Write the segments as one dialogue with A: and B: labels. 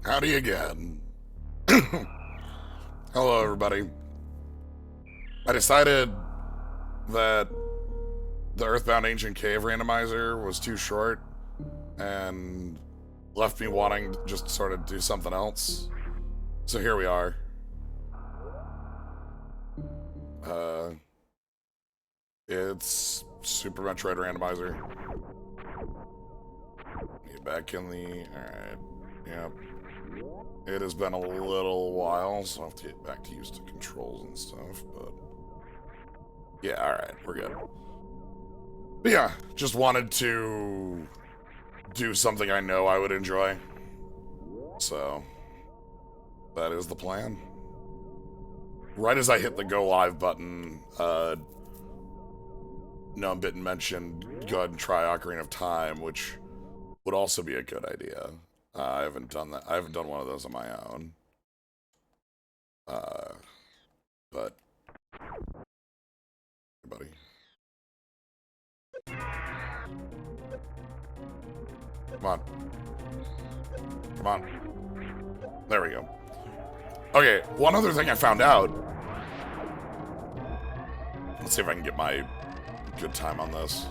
A: Howdy again. Hello, everybody. I decided that the Earthbound Ancient Cave randomizer was too short and left me wanting to just sort of do something else. So here we are. It's Super Metroid randomizer. Get back in the... Alright. Yep. It has been a little while, so I'll have to get back to use the controls and stuff, but... Yeah, alright, we're good. But yeah, just wanted to do something I know I would enjoy. So, that is the plan. Right as I hit the go live button, Gnomebitten mentioned go ahead and try Ocarina of Time, which would also be a good idea. I haven't done that. I haven't done one of those on my own. But, buddy. Come on. Come on. There we go. Okay, one other thing I found out. Let's see if I can get my good time on this.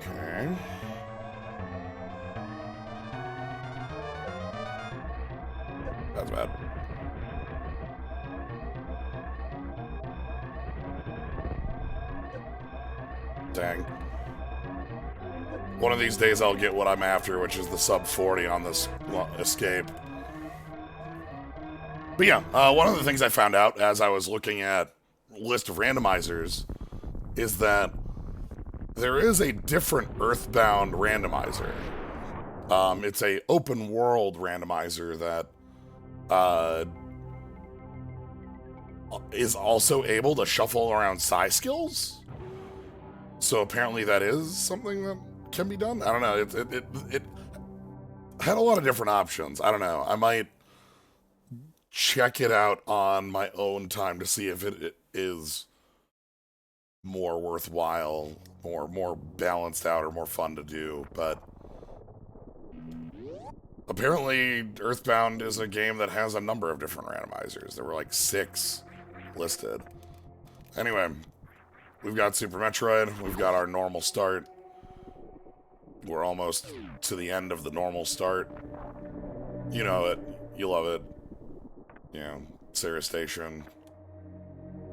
A: Okay. That's bad. Dang. One of these days I'll get what I'm after, which is the sub 40 on this escape. But yeah, one of the things I found out as I was looking at a list of randomizers is that there is a different Earthbound randomizer. It's a open world randomizer that is also able to shuffle around psi skills. So apparently that is something that can be done. I don't know. It had a lot of different options. I don't know. I might check it out on my own time to see if it is more worthwhile or more balanced out or more fun to do. But apparently Earthbound is a game that has a number of different randomizers. There were like 6 listed. Anyway, we've got Super Metroid. We've got our normal start. We're almost to the end of the normal start. You know it. You love it. You know, Sarah Station.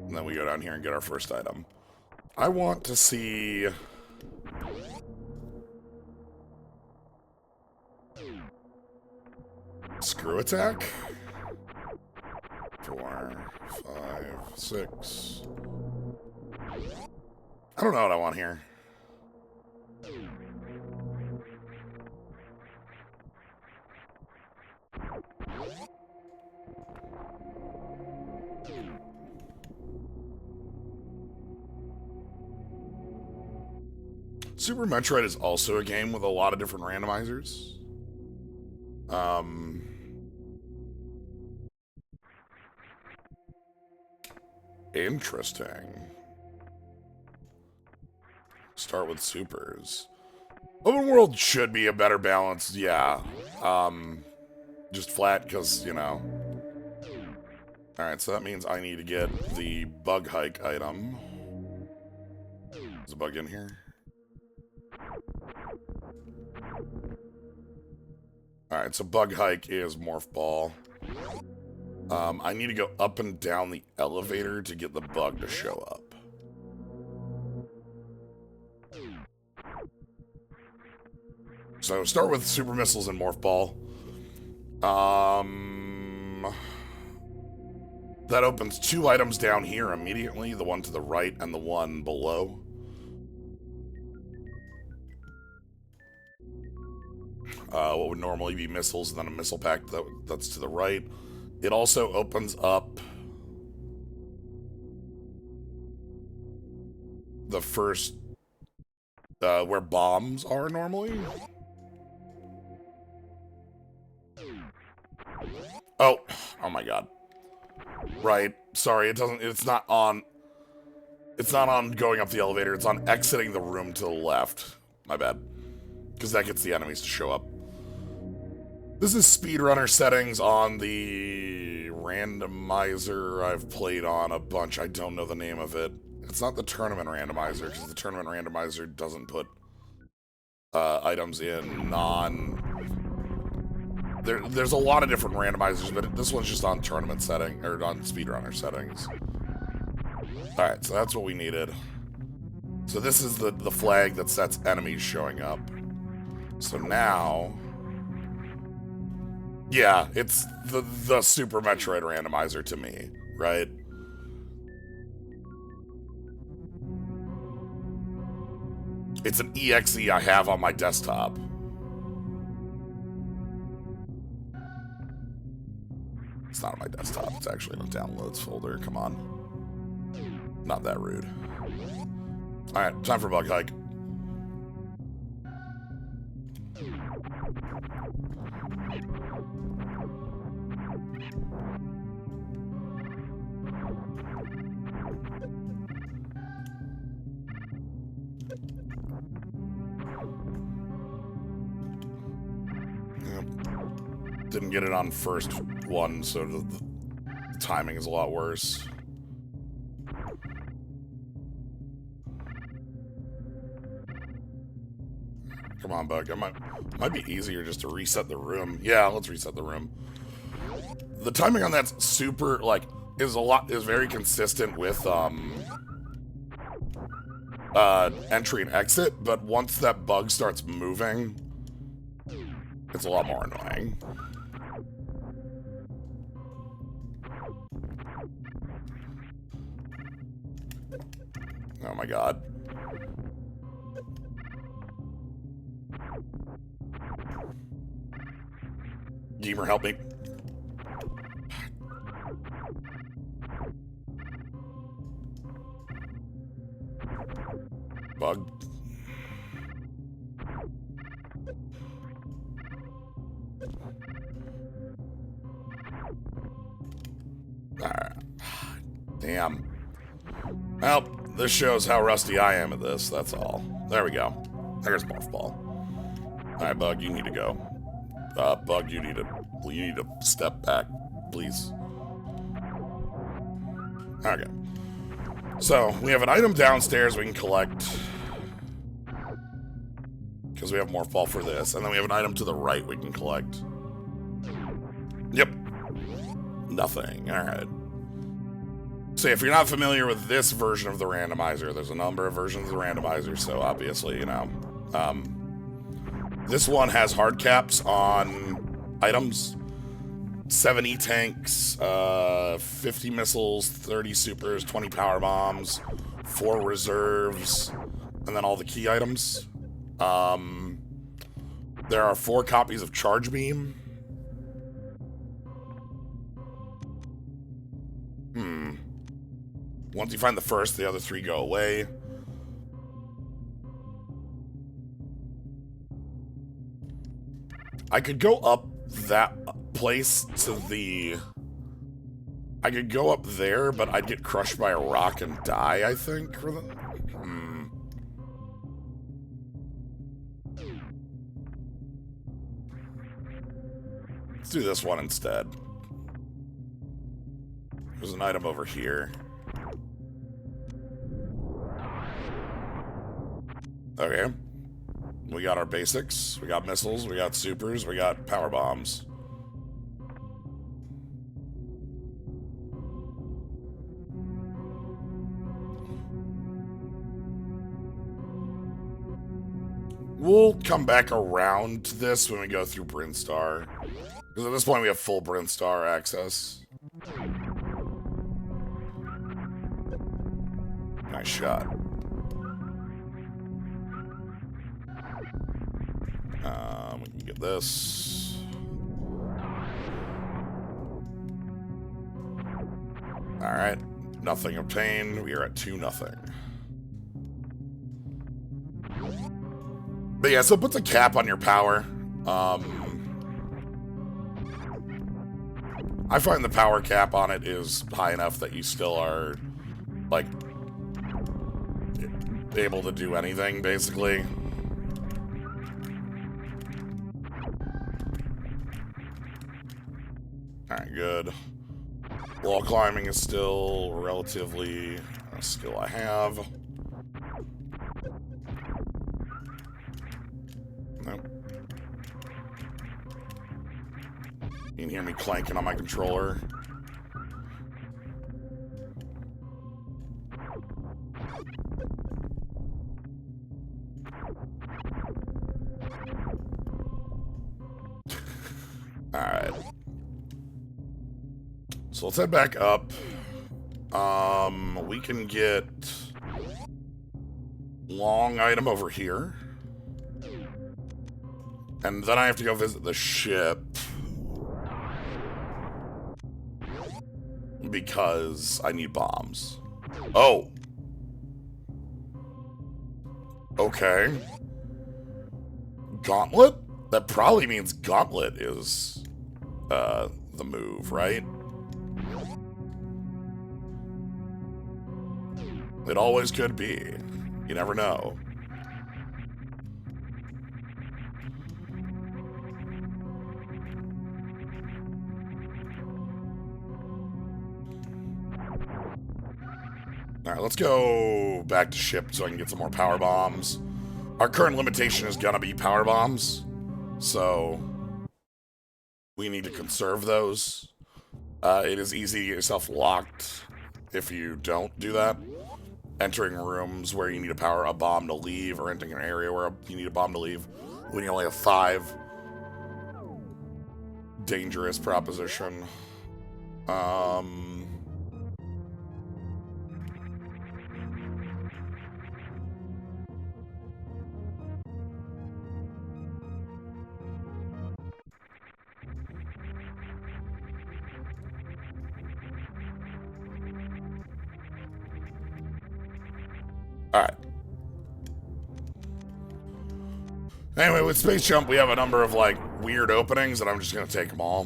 A: And then we go down here and get our first item. I want to see... Screw attack? 4, 5, 6... I don't know what I want here. Super Metroid is also a game with a lot of different randomizers. Interesting. Start with supers. Open world should be a better balance, yeah. Just flat, because, you know. Alright, so that means I need to get the bug hike item. Is a bug in here? Alright, so bug hike is morph ball. I need to go up and down the elevator to get the bug to show up. So start with super missiles and morph ball. That opens 2 items down here immediately, the one to the right and the one below. What would normally be missiles, and then a missile pack that's to the right. It also opens up the first, where bombs are normally. Oh, oh my god. Right. Sorry, it's not on going up the elevator, it's on exiting the room to the left. My bad. Because that gets the enemies to show up. This is speedrunner settings on the randomizer I've played on a bunch. I don't know the name of it. It's not the tournament randomizer, because the tournament randomizer doesn't put items in There's a lot of different randomizers, but this one's just on tournament setting, or on speedrunner settings. Alright, so that's what we needed. So this is the flag that sets enemies showing up. So now... yeah, it's the Super Metroid randomizer to me, right? It's an EXE I have on my desktop. It's not on my desktop, it's actually in the downloads folder, come on. Not that rude. Alright, time for bug hike. Didn't get it on first one, so the timing is a lot worse. Come on, bug. It might be easier just to reset the room. Yeah, let's reset the room. The timing on that's super, like, is very consistent with entry and exit, but once that bug starts moving, it's a lot more annoying. Oh my god. Gamer, help me. Bug. Damn. Well, this shows how rusty I am at this, that's all. There we go. There's Morph Ball. Alright, Bug, you need to go. Bug, you need to step back, please. Okay. So, we have an item downstairs we can collect. Because we have Morph Ball for this. And then we have an item to the right we can collect. Yep. Nothing. Alright. So if you're not familiar with this version of the randomizer, there's a number of versions of the randomizer, so obviously, you know. This one has hard caps on items. 7 E-tanks, 50 missiles, 30 supers, 20 power bombs, 4 reserves, and then all the key items. There are 4 copies of Charge Beam. Once you find the first, the other 3 go away. I could go up that place to the... I could go up there, but I'd get crushed by a rock and die, I think. Let's do this one instead. There's an item over here. Okay. We got our basics. We got missiles. We got supers. We got power bombs. We'll come back around to this when we go through Brinstar. Because at this point we have full Brinstar access. Nice shot. We can get this. Alright. Nothing obtained. We are at 2-0. But yeah, so it puts a cap on your power. I find the power cap on it is high enough that you still are, like, able to do anything, basically. Alright, good. Wall climbing is still relatively a skill I have. Nope. You can hear me clanking on my controller. Alright. So let's head back up. We can get long item over here. And then I have to go visit the ship. Because I need bombs. Oh. Okay. Gauntlet? That probably means Gauntlet is the move, right? It always could be. You never know. Alright, let's go back to ship so I can get some more power bombs. Our current limitation is gonna be power bombs, so we need to conserve those. It is easy to get yourself locked if you don't do that. Entering rooms where you need a bomb to leave, or entering an area where you need a bomb to leave when you only have 5. Dangerous proposition. Alright. Anyway, with Space Jump, we have a number of, like, weird openings, and I'm just gonna take them all.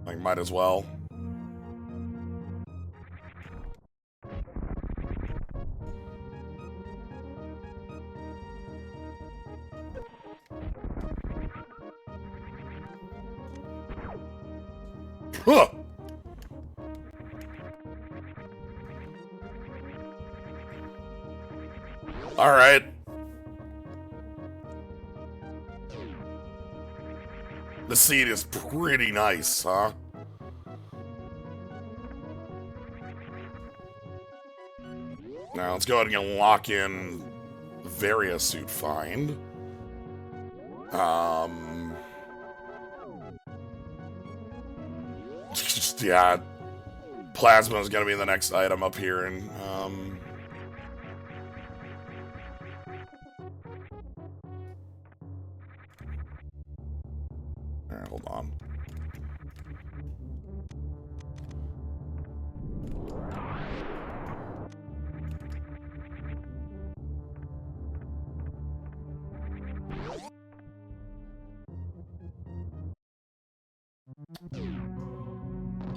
A: Like, might as well. Huh! Alright. The seat is pretty nice, huh? Now let's go ahead and lock in Varia suit find. Just, yeah. Plasma is gonna be the next item up here, and alright, hold on.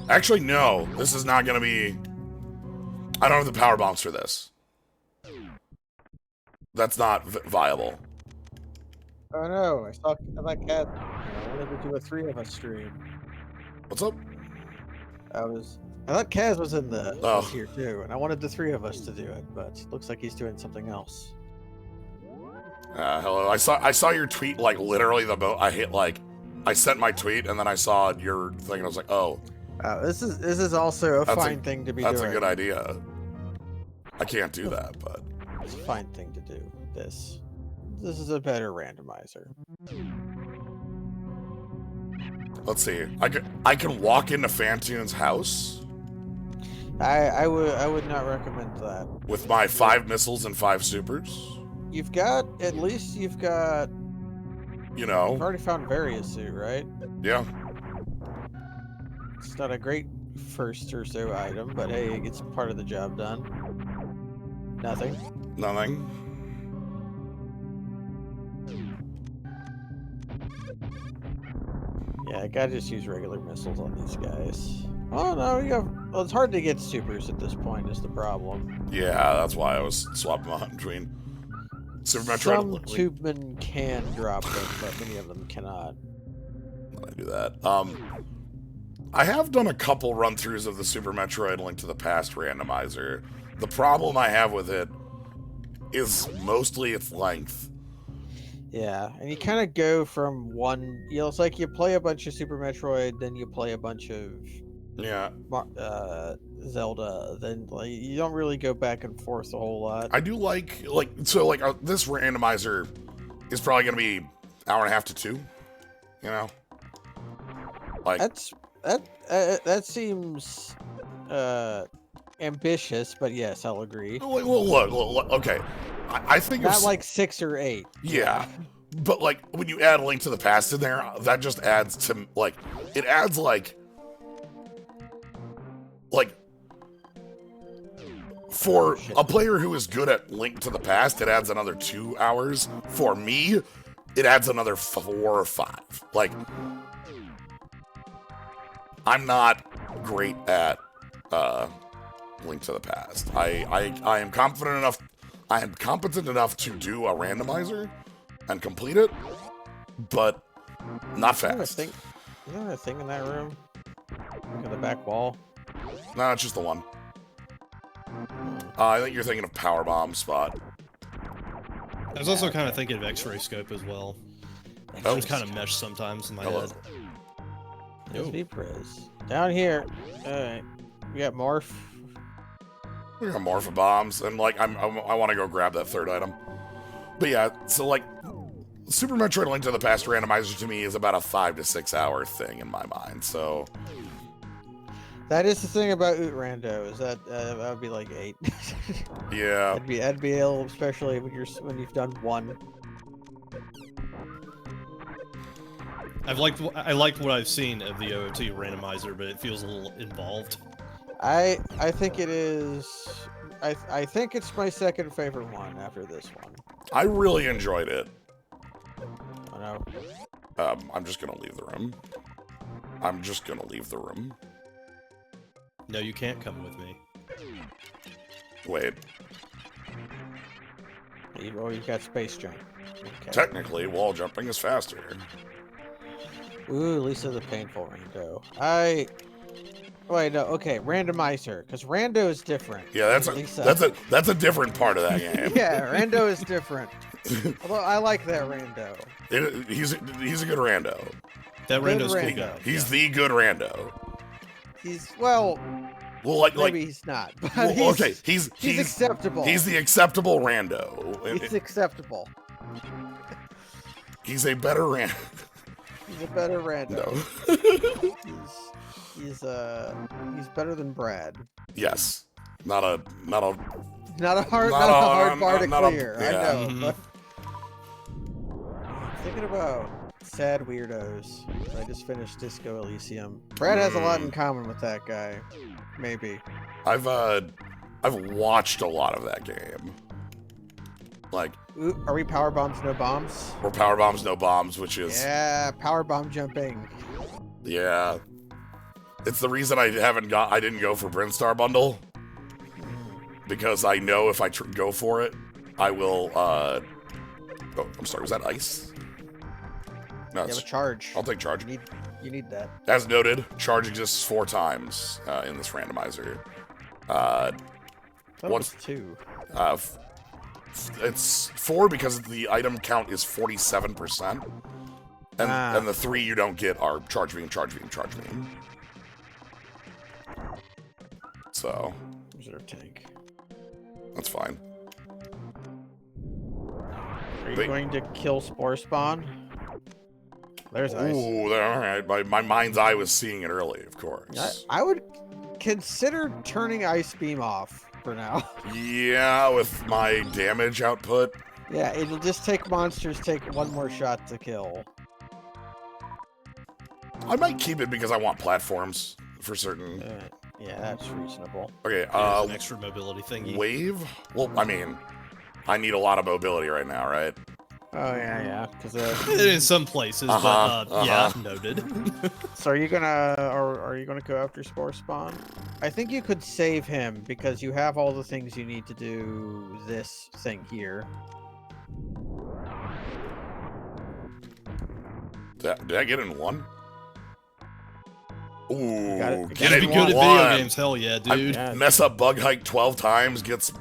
A: Actually, no. This is not gonna be... I don't have the power bombs for this. That's not viable.
B: Oh no, I thought Cat. I wanted to do a 3 of us stream.
A: What's up?
B: I thought Kaz was in the
A: Oh.
B: was here too, and I wanted the 3 of us to do it, but looks like he's doing something else.
A: Hello. I saw your tweet, like, literally the boat. I sent my tweet, and then I saw your thing, and I was like, oh.
B: This is also a fine thing to be doing.
A: That's a good idea. I can't do that, but...
B: It's a fine thing to do. This is a better randomizer.
A: Let's see. I can walk into Fantoon's house?
B: I would not recommend that.
A: With my 5 missiles and 5 supers?
B: You've got, at least you've got...
A: You know.
B: You've already found Various suit, right?
A: Yeah.
B: It's not a great first or so item, but hey, it gets part of the job done. Nothing.
A: Nothing.
B: Yeah, I gotta just use regular missiles on these guys. Oh no, you have. Well, it's hard to get supers at this point. Is the problem?
A: Yeah, that's why I was swapping them out between Super Metroid.
B: Some tubemen can drop them, but many of them cannot.
A: I do that. I have done a couple run-throughs of the Super Metroid Link to the Past randomizer. The problem I have with it is mostly its length.
B: Yeah, and you kind of go from one. You know, it's like you play a bunch of Super Metroid, then you play a bunch of
A: Yeah.
B: Zelda. Then like you don't really go back and forth a whole lot.
A: I do like this randomizer is probably going to be hour and a half to 2. You know? Like
B: That seems ambitious, but yes, I'll agree.
A: Well, look, okay. I think
B: Not like 6 or 8.
A: Yeah. But like when you add Link to the Past in there, that just adds to it adds for a player who is good at Link to the Past, it adds another 2 hours. For me, it adds another 4 or 5. Like, I'm not great at Link to the Past. I am confident enough. I am competent enough to do a randomizer and complete it, but not fast.
B: Is there a thing in that room? Look at the back wall.
A: No, it's just the one. I think you're thinking of Power Bomb spot.
C: I was also kind of thinking of X-ray scope as well. Those kind of mesh sometimes in my head.
B: There's Vpriz. Down here. Alright. We got Morph.
A: We got Morph bombs, and like I want to go grab that third item. But yeah, so like Super Metroid Link to the Past randomizer to me is about a 5 to 6 hour thing in my mind. So
B: that is the thing about Rando, is that would be like 8.
A: yeah,
B: that'd be ill, especially when you've done one.
C: I liked what I've seen of the OOT randomizer, but it feels a little involved.
B: I think it is. I think it's my second favorite one after this one.
A: I really enjoyed it.
B: I know.
A: I'm just gonna leave the room. I'm just gonna leave the room.
C: No, you can't come with me.
A: Wait.
B: You got space jump. Okay.
A: Technically, wall jumping is faster.
B: Ooh, Lisa the painful Rando. Wait, no, okay, Randomizer, because Rando is different.
A: Yeah, that's a different part of that game.
B: Yeah, Rando is different. Although I like that Rando.
A: He's a good rando.
C: That Rando's cool.
B: Rando.
A: He's the good rando.
B: He's maybe he's not. But
A: he's
B: acceptable.
A: He's the acceptable rando.
B: He's acceptable.
A: He's a better rando.
B: He's a better rando.
A: No.
B: He's better than Brad.
A: Yes. Not a
B: hard bar to clear.
A: Yeah.
B: I know. But thinking about sad weirdos. I just finished Disco Elysium. Brad has a lot in common with that guy. Maybe.
A: I've watched a lot of that game. Like,
B: ooh, are we power bombs, no bombs?
A: Or power bombs, no bombs, which is
B: power bomb jumping.
A: Yeah. It's the reason I didn't go for Brinstar bundle, because I know if I go for it, I will. Oh, I'm sorry. Was that ice? No,
B: you have a charge.
A: I'll take charge.
B: You need that.
A: As noted, charge exists 4 times in this randomizer.
B: What's 2?
A: It's 4 because the item count is 47%, and the 3 you don't get are charge beam, charge beam, charge beam. So,
B: reserve tank.
A: That's fine.
B: Are you going to kill Spore Spawn? There's ice.
A: Ooh, all right. My mind's eye was seeing it early, of course.
B: I would consider turning Ice Beam off for now.
A: Yeah, with my damage output.
B: Yeah, it'll just take monsters take 1 more shot to kill.
A: I might keep it because I want platforms for certain.
B: Yeah, that's reasonable.
A: Okay,
C: an extra mobility thingy.
A: Wave? Well, I mean, I need a lot of mobility right now, right?
B: Oh yeah, because
C: In some places, but yeah, noted.
B: So are you gonna go after Spore Spawn? I think you could save him because you have all the things you need to do this thing here.
A: Did I get in one? Ooh,
B: it.
A: get
C: Gotta
A: it
C: be
A: in
C: good at
A: one.
C: video games, hell yeah, dude.
B: Yeah.
A: Mess up bug hike 12 times, get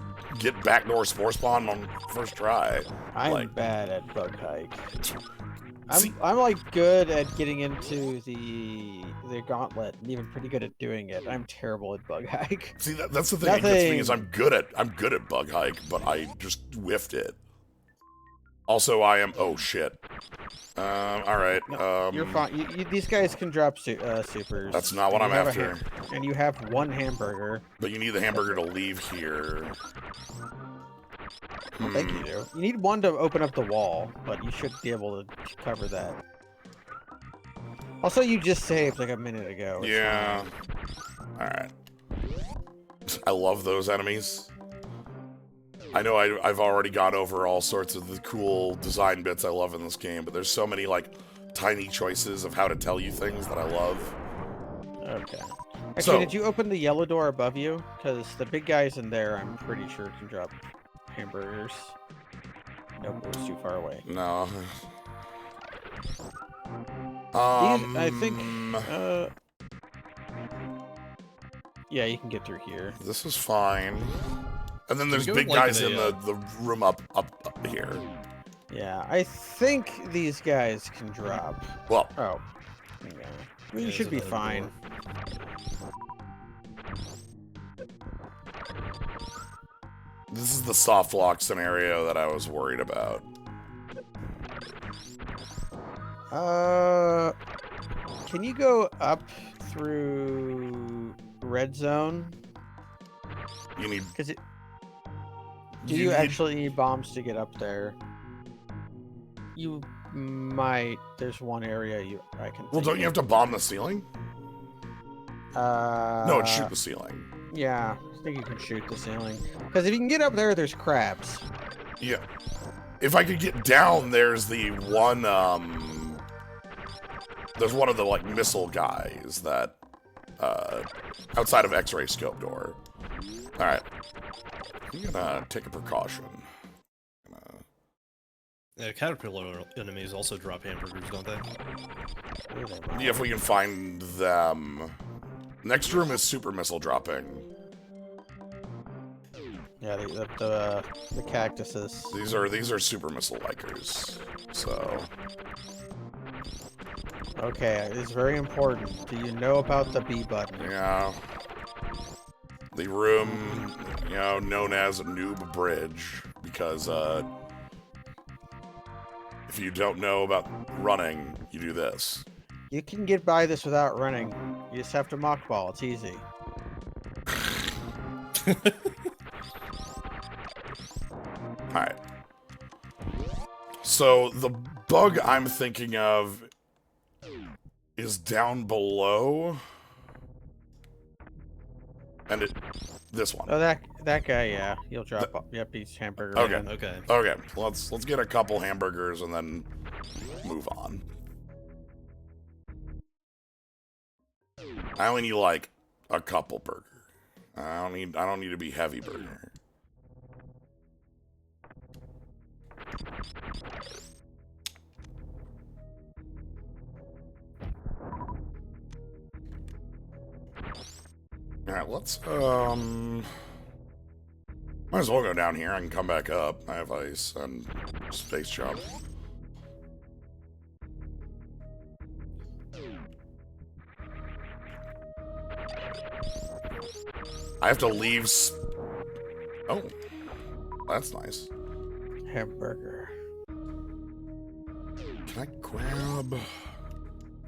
A: backdoor spore spawn on first try.
B: I'm bad at bug hike.
A: See-
B: I'm like good at getting into the gauntlet and even pretty good at doing it. I'm terrible at bug hike.
A: See, that's the thing that gets me is I'm good at bug hike, but I just whiffed it. Also, I am. Oh shit. All right.
B: You're fine. These guys can drop supers.
A: That's not what I'm after.
B: And you have one hamburger.
A: But you need the hamburger to leave here.
B: I think you do. You need one to open up the wall, but you should be able to cover that. Also, you just saved like a minute ago.
A: Yeah. All right. I love those enemies. I know I've already gone over all sorts of the cool design bits I love in this game, but there's so many, like, tiny choices of how to tell you things that I love.
B: Okay. Actually, did you open the yellow door above you? Because the big guys in there, I'm pretty sure, can drop hamburgers. Nope, it was too far away.
A: No.
B: I think... yeah, you can get through here.
A: This is fine. And then there's
C: go
A: big
C: with, like,
A: guys in the room up here.
B: Yeah, I think these guys can drop.
A: Well,
B: Oh. Yeah. I mean, you should be fine.
A: this is the soft lock scenario that I was worried about.
B: Can you go up through red zone?
A: You need...
B: Because it... Do you actually need bombs to get up there? You might. There's one area I can.
A: Well, don't you have to bomb the ceiling? No, it's shoot the ceiling.
B: Yeah, I think you can shoot the ceiling. Because if you can get up there, there's crabs.
A: Yeah. If I could get down, there's the one, there's one of the, like, missile guys that, outside of X-ray scope door. Alright. I'm gonna take a precaution.
C: Yeah, caterpillar enemies also drop hamburgers, don't they?
A: Yeah, if we can find them. Next room is super missile dropping.
B: Yeah, the cactuses.
A: These are super missile likers. So.
B: Okay, it's very important. Do you know about the B button?
A: Yeah. The room, you know, known as Noob Bridge, because if you don't know about running, you do this.
B: You can get by this without running. You just have to mock ball. It's easy.
A: Alright. So, the bug I'm thinking of is down below. And this one.
B: Oh, that guy, yeah. He'll drop. Yep, he's hamburger.
A: Okay.
B: Man.
C: Okay.
A: Okay, let's get a couple hamburgers and then move on. I only need like a couple burger. I don't need to be heavy burger. Alright, let's might as well go down here. I can come back up. I have ice and space jump. I have to leave. Oh, that's nice.
B: Hamburger.
A: Can I grab?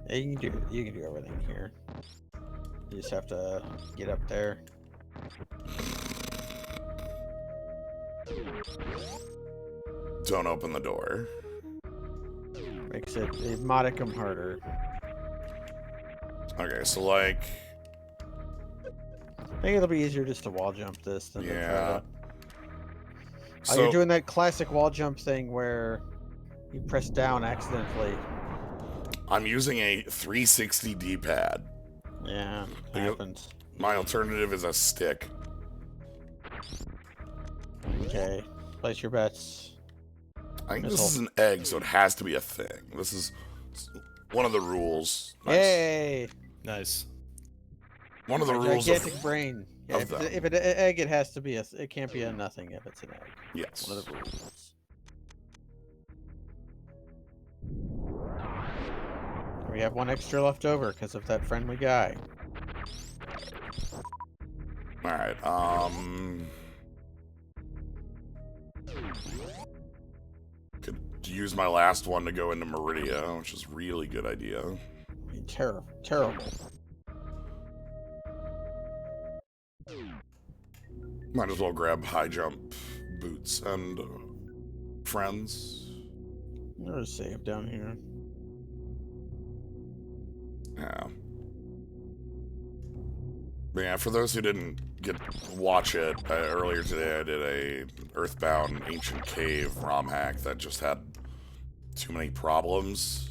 B: Yeah, you can do everything here. You just have to get up there.
A: Don't open the door.
B: Makes it a modicum harder.
A: Okay, so like.
B: I think it'll be easier just to wall jump this than to try
A: Yeah.
B: to... Oh, you're doing that classic wall jump thing where You pressed down accidentally.
A: I'm using a 360 D-pad.
B: Yeah, happens.
A: My alternative is a stick.
B: Okay, place your bets.
A: I think this is an egg, so it has to be a thing. This is one of the rules. Nice.
B: Hey!
C: Nice.
A: One of the
B: A
A: rules
B: gigantic brain. Yeah,
A: of them.
B: if it's an egg, it has to be it can't be a nothing if it's an egg.
A: Yes.
B: One of the rules. We have one extra left over because of that friendly guy.
A: Alright, could use my last one to go into Meridia, which is really good idea.
B: Terrible.
A: Might as well grab high jump boots and friends.
B: There's a save down here.
A: Yeah. But yeah, for those who didn't watch it, earlier today I did a Earthbound Ancient Cave ROM hack that just had too many problems,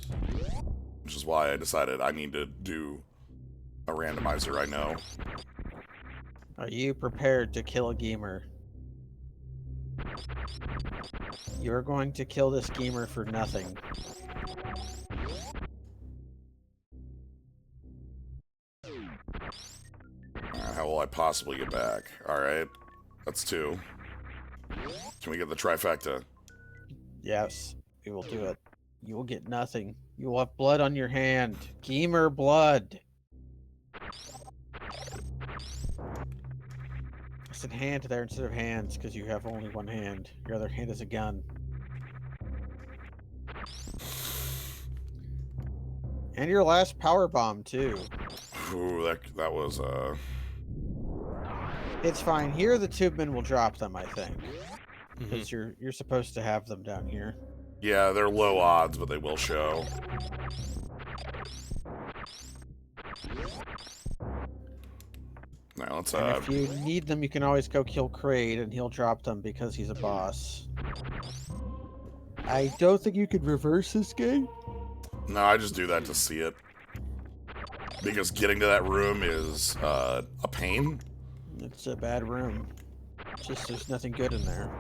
A: which is why I decided I need to do a randomizer I know.
B: Are you prepared to kill a gamer? You're going to kill this gamer for nothing.
A: How will I possibly get back? Alright, that's 2. Can we get the trifecta?
B: Yes, we will do it. You will get nothing. You will have blood on your hand. Gamer blood. I said hand there instead of hands because you have only one hand. Your other hand is a gun. And your last power bomb too.
A: Ooh, that was
B: It's fine. Here the tubemen will drop them, I think.
C: Mm-hmm.
B: Because you're supposed to have them down here.
A: yeah, they're low odds, but they will show. Now let's
B: And if you need them, you can always go kill Kraid, and he'll drop them because he's a boss. I don't think you could reverse this game.
A: No, I just do that to see it. Because getting to that room is a pain.
B: It's a bad room. Just there's nothing good in there.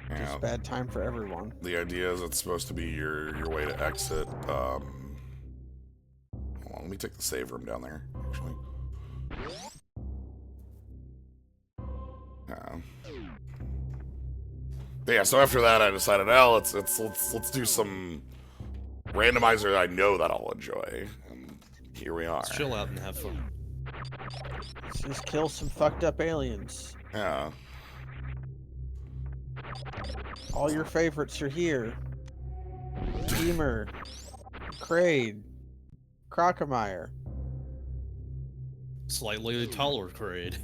B: It's
A: Yeah.
B: a bad time for everyone.
A: The idea is it's supposed to be your way to exit. Hold on, let me take the save room down there, actually. But yeah, so after that I decided, oh, let's do some randomizer I know that I'll enjoy. And here we are.
C: Let's chill out and have fun.
B: Let's just kill some fucked up aliens.
A: Yeah.
B: All your favorites are here. Beamer, Kraid, Crocomire.
C: Slightly taller Kraid.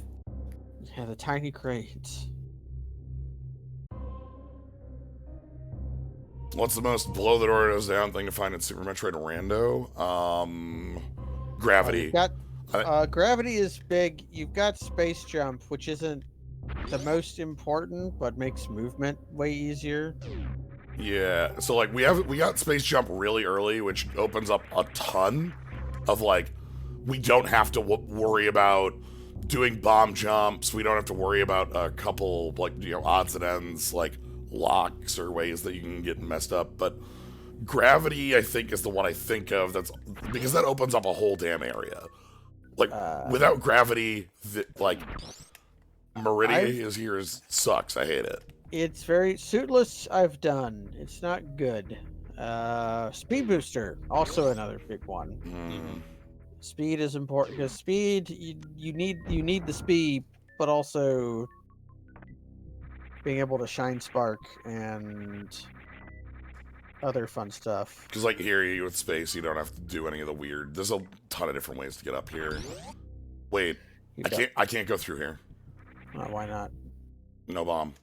B: Yeah, the tiny Kraids.
A: What's the most blow the doors down thing to find in Super Metroid Rando? Gravity.
B: Gravity is big. You've got space jump, which isn't the most important, but makes movement way easier.
A: Yeah, so like we got space jump really early, which opens up a ton of like we don't have to worry about doing bomb jumps. We don't have to worry about a couple like odds and ends like locks or ways that you can get messed up. But gravity, I think, is the one I think of. That's because that opens up a whole damn area. Like without gravity, like Meridia sucks. I hate it.
B: It's very suitless. I've done. It's not good. Speed booster, also another big one.
A: Mm.
B: Speed is important because speed you need the speed, but also being able to shine spark and other fun stuff.
A: Because like here, with space, you don't have to do any of the weird. There's a ton of different ways to get up here. Wait, I can't go through here.
B: Why not?
A: No bomb.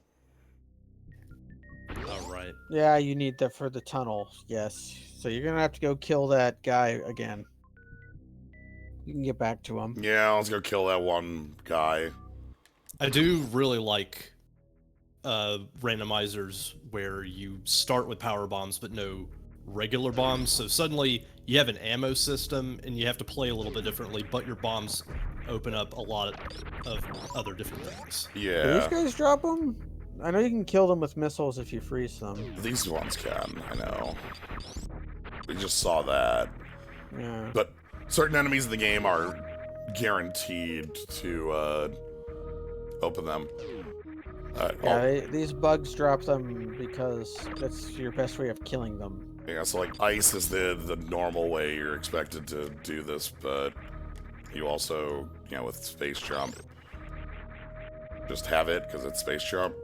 C: Oh, right.
B: Yeah, you need that for the tunnel. Yes. So you're gonna have to go kill that guy again. You can get back to him.
A: Yeah, let's go kill that one guy.
C: I do really like randomizers where you start with power bombs but no regular bombs. So suddenly you have an ammo system and you have to play a little bit differently, but your bombs open up a lot of other different things.
B: Do
A: Yeah.
B: these guys drop them? I know you can kill them with missiles if you freeze them.
A: These ones can, I know. We just saw that.
B: Yeah.
A: But certain enemies in the game are guaranteed to open them.
B: These bugs drop them because that's your best way of killing them.
A: Yeah, so like ice is the normal way you're expected to do this, but you also, you know, with space jump, just have it because it's space jump.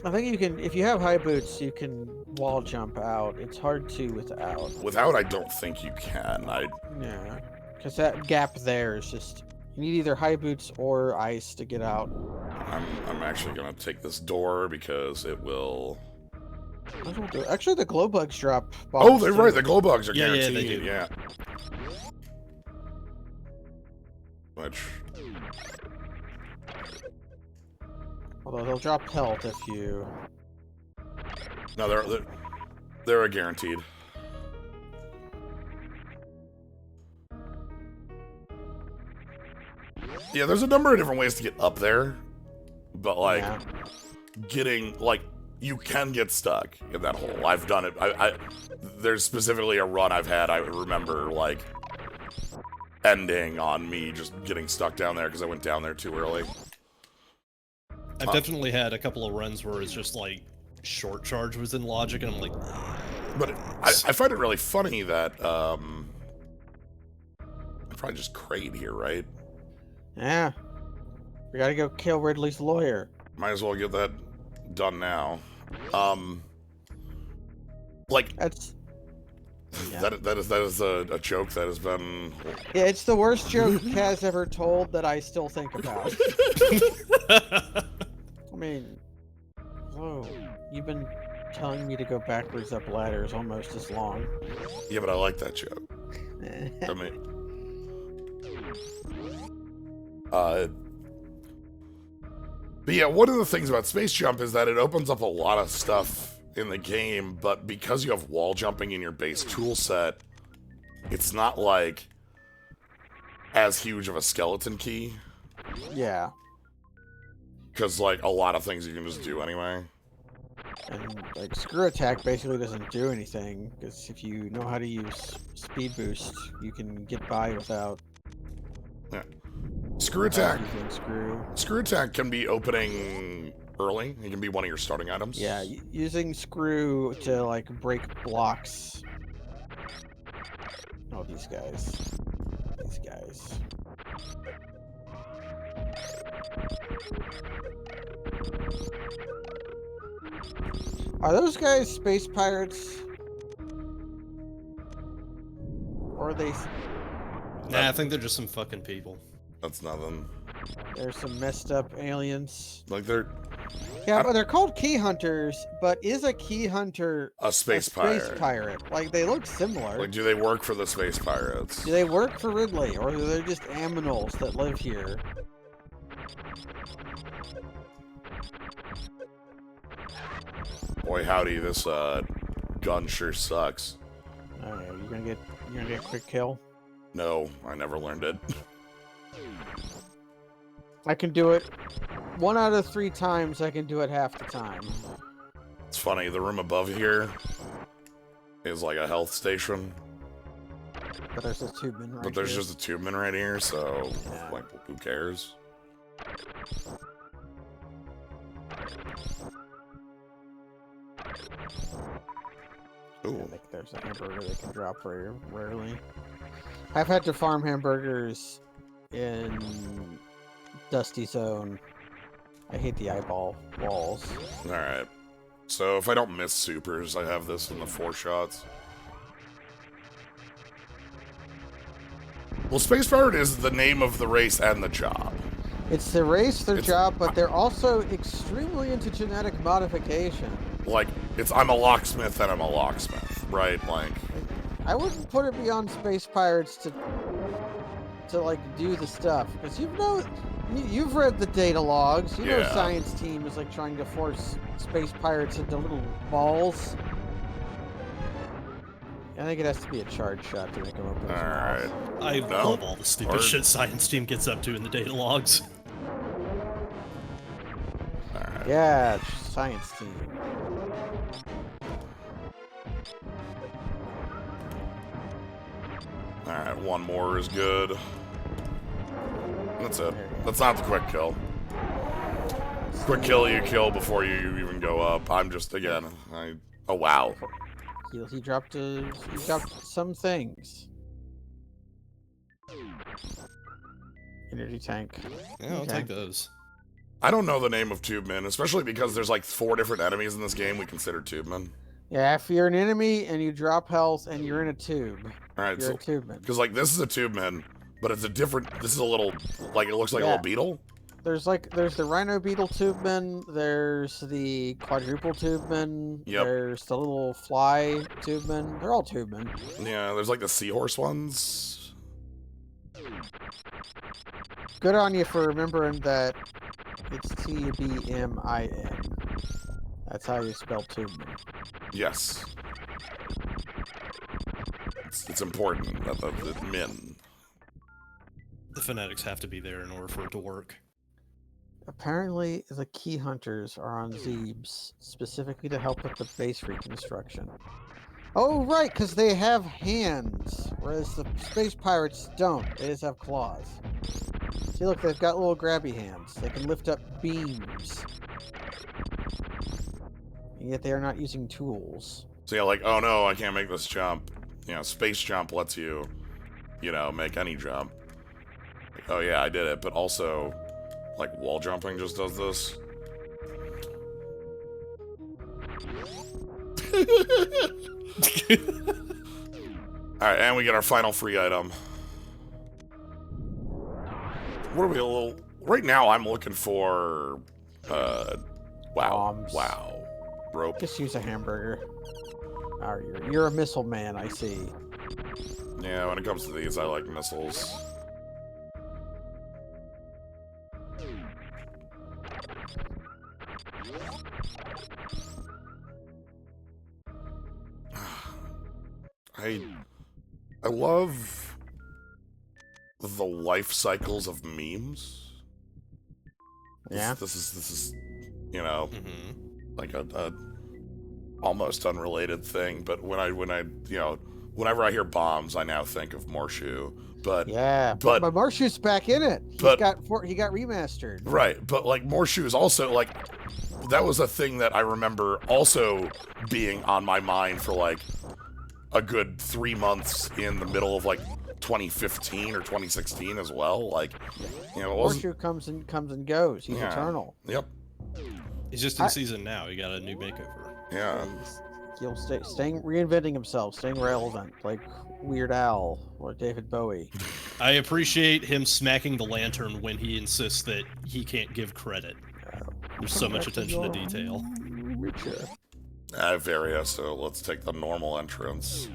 B: I think you can, if you have high boots, you can wall jump out. It's hard to without.
A: Without, I don't think you can.
B: Yeah, because that gap there is just, you need either high boots or ice to get out.
A: I'm actually gonna take this door because it will.
B: Actually, the glow bugs drop.
A: Oh, they're right. The glow bugs are
C: Yeah, yeah,
A: guaranteed.
C: they do.
A: Yeah. Which.
B: Although they'll drop health if you.
A: No, they're a guaranteed. Yeah, there's a number of different ways to get up there, but like getting like you can get stuck in that hole. I've done it. There's specifically a run I've had. I remember like ending on me just getting stuck down there because I went down there too early.
C: I've definitely had a couple of runs where it's just like short charge was in logic, and I'm like.
A: But I find it really funny that I probably just crate here, right?
B: Yeah. We gotta go kill Ridley's lawyer.
A: Might as well get that done now. Like
B: That's. Yeah.
A: that is a joke that has been.
B: Yeah, it's the worst joke Kaz ever told that I still think about. I mean, whoa, you've been telling me to go backwards up ladders almost as long.
A: Yeah, but I like that joke. I mean, but yeah, one of the things about Space Jump is that it opens up a lot of stuff in the game, but because you have wall jumping in your base tool set, it's not like as huge of a skeleton key.
B: Yeah.
A: Because like a lot of things you can just do anyway.
B: And like screw attack basically doesn't do anything because if you know how to use speed boost, you can get by without.
A: Yeah. Screw attack.
B: Screw.
A: Screw attack can be opening early. It can be one of your starting items.
B: Yeah, using screw to like break blocks. Oh, these guys. These guys. Are those guys space pirates? Or are they...
C: Nah, I think they're just some fucking people.
A: That's nothing.
B: They're some messed up aliens.
A: Like they're
B: Yeah, but they're called key hunters, but is a key hunter
A: a space pirate.
B: Like, they look similar.
A: Like, do they work for the space pirates?
B: Do they work for Ridley, or are they just aminals that live here?
A: Boy, howdy, this gun sure sucks.
B: Oh, yeah, you're gonna get a quick kill.
A: No, I never learned it.
B: I can do it 1 out of 3 times. I can do it half the time.
A: It's funny, the room above here is like a health station.
B: But there's a tubeman right
A: But there's
B: here.
A: just a tubeman right here, so,
B: Yeah.
A: like, who cares?
B: I
A: Ooh.
B: think there's a hamburger that can drop rarely. I've had to farm hamburgers in Dusty Zone. I hate the eyeball walls.
A: Alright. So, if I don't miss supers, I have this in the 4 shots. Well, Space Pirate is the name of the race and the job.
B: It's the race, their
A: It's-
B: job, but they're also extremely into genetic modification.
A: Like, I'm a locksmith and I'm a locksmith, right? Like,
B: I wouldn't put it beyond space pirates to like do the stuff, because you've read the data logs. You know,
A: Yeah.
B: science team is like trying to force space pirates into little balls. think it has to be a charge shot to make him open his
A: All
B: mouth.
A: right.
C: I
A: No?
C: love all the stupid
A: Or-
C: shit science team gets up to in the data logs.
A: All right.
B: Yeah, science team.
A: All right. One more is good. That's it.
B: There you go.
A: That's not the quick kill. Quick kill, you kill before you even go up. I'm just again. Oh wow.
B: He dropped some things. Energy tank.
C: Yeah, I'll
B: Okay.
C: take those.
A: I don't know the name of Tubemen, especially because there's like 4 different enemies in this game we consider Tubemen.
B: Yeah, if you're an enemy and you drop health and you're in a tube,
A: All right,
B: you're
A: so
B: a tubeman.
A: because like this is a Tubeman, but it's a different. This is a little like it looks like a
B: Yeah.
A: little beetle.
B: There's the rhino beetle tubeman. There's the quadruple tubeman.
A: Yep.
B: There's the little fly tubeman. They're all tubemen.
A: Yeah, there's like the seahorse ones.
B: Good on you for remembering that it's Tbmin. That's how you spell tubeman.
A: Yes. It's important that the min.
C: The phonetics have to be there in order for it to work.
B: Apparently, the key hunters are on Zebes specifically to help with the base reconstruction. Oh, right, because they have hands, whereas the space pirates don't. They just have claws. See, look, they've got little grabby hands. They can lift up beams. And yet they are not using tools.
A: So yeah, like oh no, I can't make this jump. You know, space jump lets you, make any jump. Like, oh yeah, I did it, but also, like wall jumping just does this. Alright, and we get our final free item. What are we a little... Right now, I'm looking for... Wow.
B: Bombs.
A: Wow. Rope.
B: Just use a hamburger. Oh, you're a missile man, I see.
A: Yeah, when it comes to these, I like missiles. I love the life cycles of memes.
B: Yeah.
A: This is
C: Mm-hmm.
A: like a almost unrelated thing, but whenever I hear bombs, I now think of Morshu. But
B: Yeah,
A: but-
B: but Marshu's back in it. He
A: but-
B: got remastered.
A: right, but like Morshu is also like that was a thing that I remember also being on my mind for like a good 3 months in the middle of like 2015 or 2016 as well. Like, it wasn't.
B: Marshu comes and goes. He's
A: Yeah.
B: eternal.
A: Yep.
C: He's just in season now. He got a new makeover.
A: Yeah.
B: He'll staying reinventing himself, staying relevant, like Weird Al or David Bowie.
C: I appreciate him smacking the lantern when he insists that he can't give credit. There's so much attention to detail.
B: Richer.
A: Varia, so let's take the normal entrance.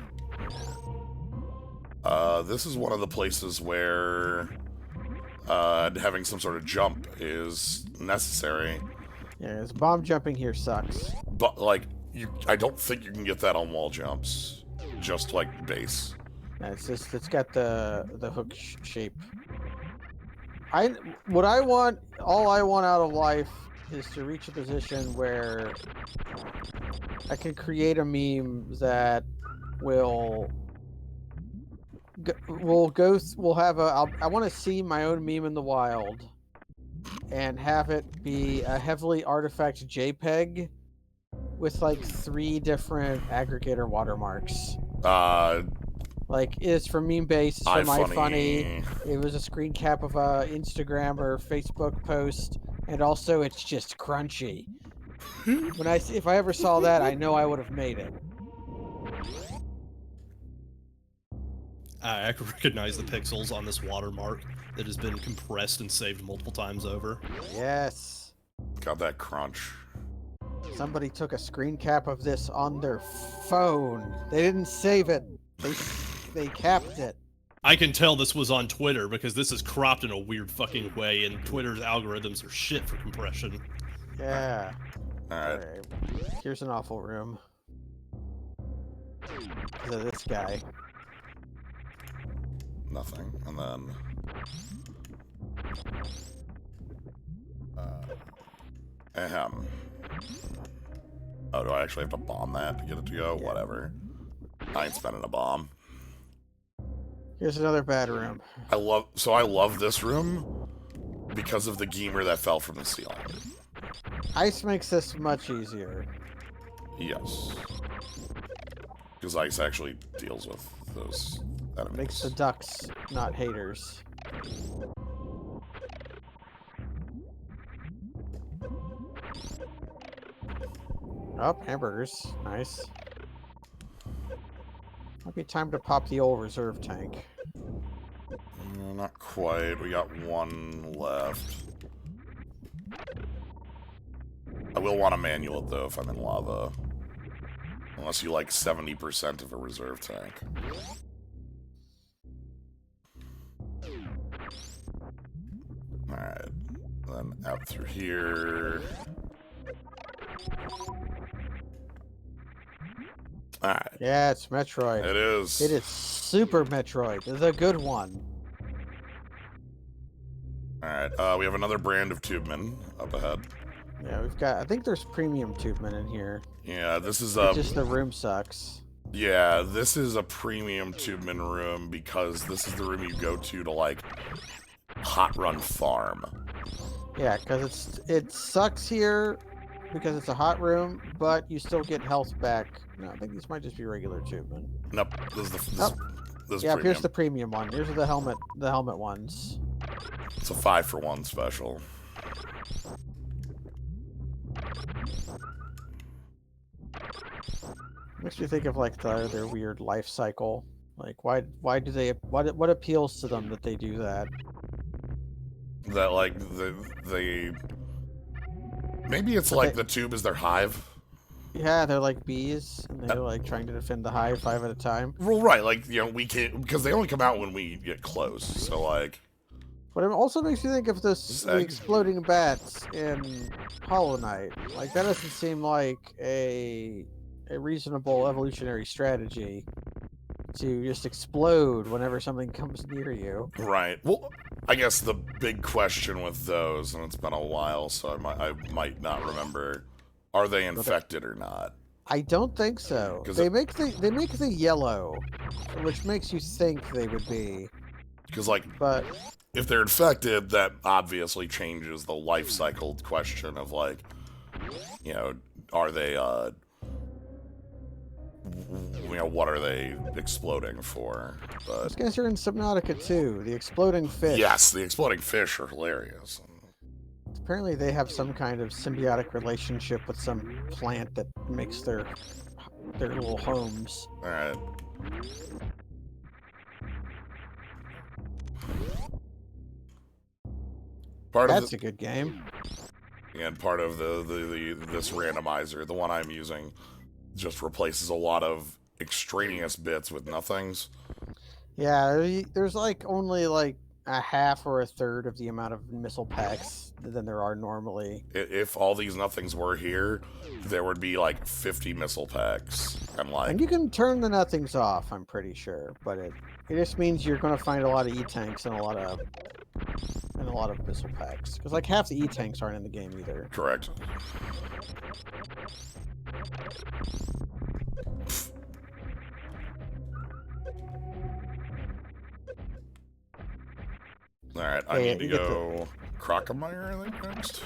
A: This is one of the places where having some sort of jump is necessary.
B: Yeah, this bomb jumping here sucks.
A: But, like, I don't think you can get that on wall jumps. Just, like, base.
B: Yeah, it's got the hook shape. All I want out of life is to reach a position where I can create a meme that will I want to see my own meme in the wild and have it be a heavily artifact JPEG with like 3 different aggregator watermarks. Like it's for meme base, it's for my funny. It was a screen cap of a Instagram or Facebook post, and also it's just crunchy. If I ever saw that, I know I would have made it.
C: I can recognize the pixels on this watermark that has been compressed and saved multiple times over.
B: Yes.
A: Got that crunch.
B: Somebody took a screen cap of this on their phone. They didn't save it. They capped it.
C: I can tell this was on Twitter because this is cropped in a weird fucking way, and Twitter's algorithms are shit for compression.
B: Yeah.
A: Alright.
B: Alright. Here's an awful room. Because of this guy.
A: Nothing. And then... ahem. Oh, do I actually have to bomb that to get it to go?
B: Yeah.
A: Whatever. I ain't spending a bomb.
B: Here's another bad room.
A: I love this room because of the Geemer that fell from the ceiling.
B: Ice makes this much easier.
A: Yes. Because ice actually deals with those enemies.
B: Makes the ducks not haters. Oh, hamburgers. Nice. Might be time to pop the old reserve tank.
A: Not quite. We got one left. I will want to manual it, though, if I'm in lava. Unless you like 70% of a reserve tank. Alright. Then out through here. Alright.
B: Yeah, it's Metroid.
A: It is.
B: It is Super Metroid. It's a good one.
A: Alright, we have another brand of tubemen up ahead.
B: Yeah, we've got... I think there's premium tubemen in here.
A: Yeah, this is
B: It's just the room sucks.
A: Yeah, this is a premium tubeman room because this is the room you go to like hot run farm.
B: Yeah, because it sucks here because it's a hot room, but you still get health back. No, I think these might just be regular tubemen.
A: Nope, this is this
B: Yeah,
A: premium.
B: here's the premium one. Here's the helmet ones.
A: It's a 5-for-1 special.
B: Makes me think of like their weird life cycle. Like why do they what appeals to them that they do that?
A: That like they maybe it's like the tube is their hive.
B: Yeah, they're like bees and they're like trying to defend the hive 5 at a time.
A: Well, right, like we can't because they only come out when we get close. So like.
B: But it also makes me think of the exploding bats in Hollow Knight. Like that doesn't seem like a reasonable evolutionary strategy to just explode whenever something comes near you.
A: Right. Well, I guess the big question with those, and it's been a while, so I might not remember, are they infected or not?
B: I don't think so. They make the yellow, which makes you think they would be.
A: Because like,
B: but
A: if they're infected, that obviously changes the life cycle question of like, you know, are they you know, what are they exploding for? But
B: those guys are in Subnautica too. The exploding fish.
A: Yes, the exploding fish are hilarious.
B: Apparently they have some kind of symbiotic relationship with some plant that makes their little homes.
A: Alright.
B: That's a good game.
A: And part of this randomizer, the one I'm using, just replaces a lot of extraneous bits with nothings.
B: Yeah, there's like only like a half or a third of the amount of missile packs than there are normally.
A: If all these nothings were here, there would be like 50 missile packs.
B: And you can turn the nothings off, I'm pretty sure, but it just means you're going to find a lot of E-tanks and a lot of missile packs. Because like half the E-tanks aren't in the game either.
A: Correct. Alright, I need to go Crocomire, I think, next.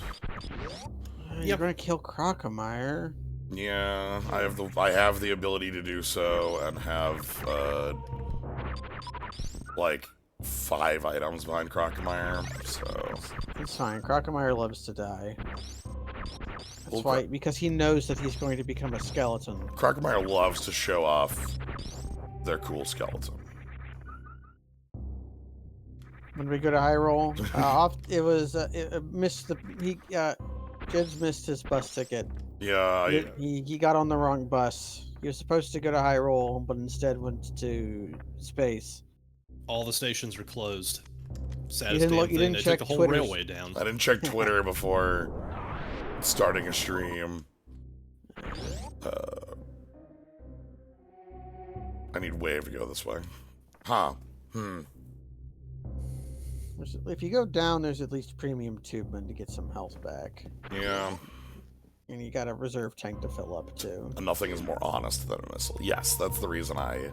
B: You're gonna kill Crocomire.
A: Yeah, I have the ability to do so and have like 5 items behind Crocomire, so
B: it's fine. Crocomire loves to die. That's why, because he knows that he's going to become a skeleton.
A: Crocomire loves to show off their cool skeleton.
B: When we go to high roll, it was Jibs missed his bus ticket.
A: Yeah,
B: he got on the wrong bus. He was supposed to go to high roll, but instead went to space.
C: All the stations were closed. Saddest damn thing. They took the whole railway down.
A: I didn't check Twitter before starting a stream. I need wave to go this way. Huh.
B: If you go down, there's at least premium tubeman to get some health back.
A: Yeah.
B: And you got a reserve tank to fill up, too.
A: And nothing is more honest than a missile. Yes, that's the reason I...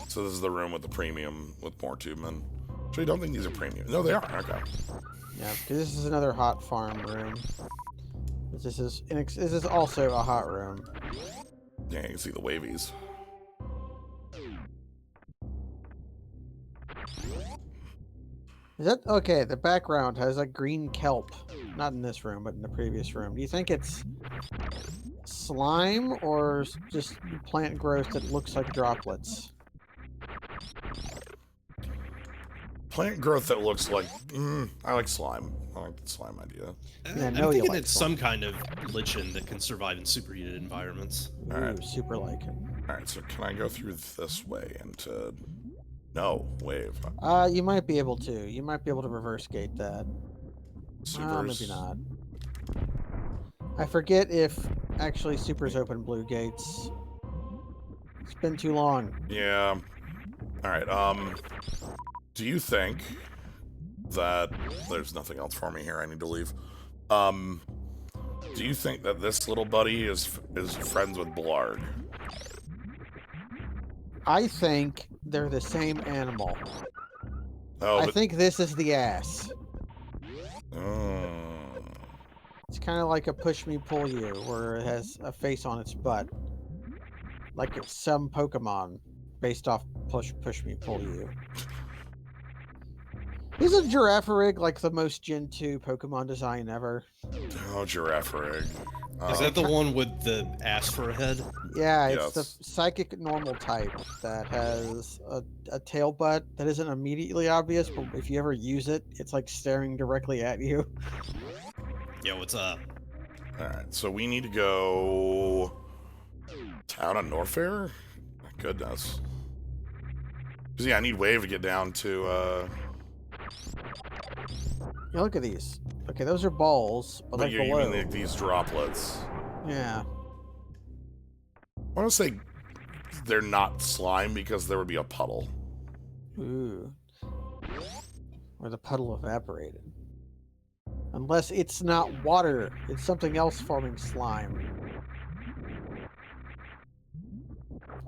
A: So this is the room with the premium, with more tubemen. Actually, I don't think these are premium. No, they are. Okay.
B: Yeah, because this is another hot farm room. This is also a hot room.
A: Yeah, you can see the wavies.
B: Is that okay? The background has a green kelp. Not in this room, but in the previous room. Do you think it's slime or just plant growth that looks like droplets?
A: Plant growth that looks like... I like slime. I like the slime idea.
B: Yeah,
C: I'm
B: no, you
C: thinking
B: like
C: it's
B: slime.
C: some kind of lichen that can survive in superheated environments.
B: Ooh,
A: Alright.
B: super lichen.
A: Alright, so can I go through this way into... No, wave.
B: You might be able to. You might be able to reverse gate that.
A: Supers.
B: Maybe not. I forget if actually supers open blue gates. It's been too long.
A: Yeah. Alright, do you think that... There's nothing else for me here, I need to leave. Do you think that this little buddy is friends with Blarg?
B: I think they're the same animal.
A: Oh,
B: I
A: but...
B: think this is the ass.
A: Oh.
B: It's kind of like a push me pull you, where it has a face on its butt, like it's some Pokemon based off push me pull you. Isn't Girafarig like the most Gen 2 Pokemon design ever?
A: Oh, Girafarig.
C: Is that the one with the ass for a head?
B: Yeah, it's
A: Yes.
B: the psychic normal type that has a tail butt that isn't immediately obvious, but if you ever use it, it's like staring directly at you.
C: Yo, what's up?
A: Alright, so we need to go... Town of Norfair? My goodness. Because, yeah, I need wave to get down to,
B: Yeah, look at these. Okay, those are balls, but like
A: you
B: below.
A: mean these droplets.
B: Yeah.
A: I want to say they're not slime because there would be a puddle.
B: Ooh. Or the puddle evaporated. Unless it's not water, it's something else forming slime.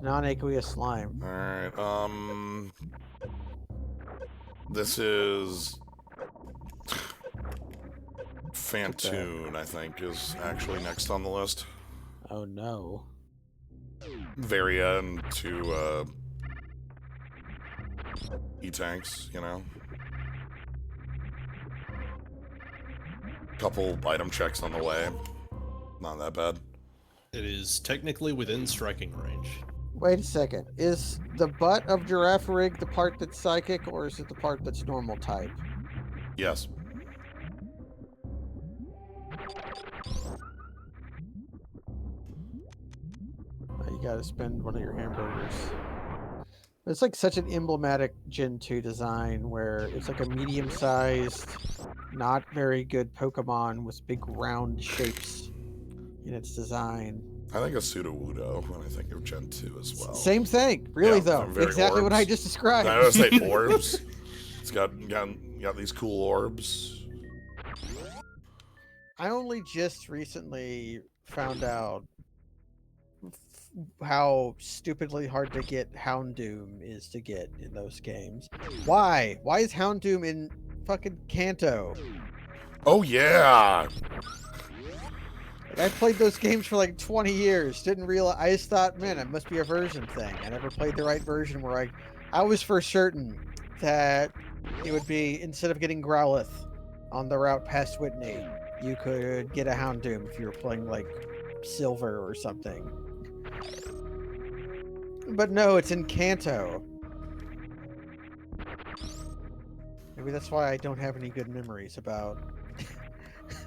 B: Non-aqueous slime.
A: Alright, this is... Fantoon, I think, is actually next on the list.
B: Oh no.
A: Varia and two, E-tanks, you know? Couple item checks on the way. Not that bad.
C: It is technically within striking range.
B: Wait a second. Is the butt of Girafarig the part that's psychic, or is it the part that's normal type?
A: Yes.
B: You gotta spend one of your hamburgers. It's like such an emblematic Gen 2 design where it's like a medium-sized, not very good Pokemon with big round shapes in its design.
A: I think a Sudowoodo when I think of Gen 2 as well.
B: Same thing, really
A: Yeah,
B: though.
A: they're very
B: Exactly what I
A: orbs.
B: just described.
A: I was gonna say orbs. It's got these cool orbs.
B: I only just recently found out how stupidly hard to get Houndoom is to get in those games. Why? Why is Houndoom in fucking Kanto?
A: Oh yeah.
B: I played those games for like 20 years. Didn't realize. I just thought, man, it must be a version thing. I never played the right version where I was for certain that it would be, instead of getting Growlithe on the route past Whitney, you could get a Houndoom if you were playing like Silver or something. But no, it's in Kanto. Maybe that's why I don't have any good memories about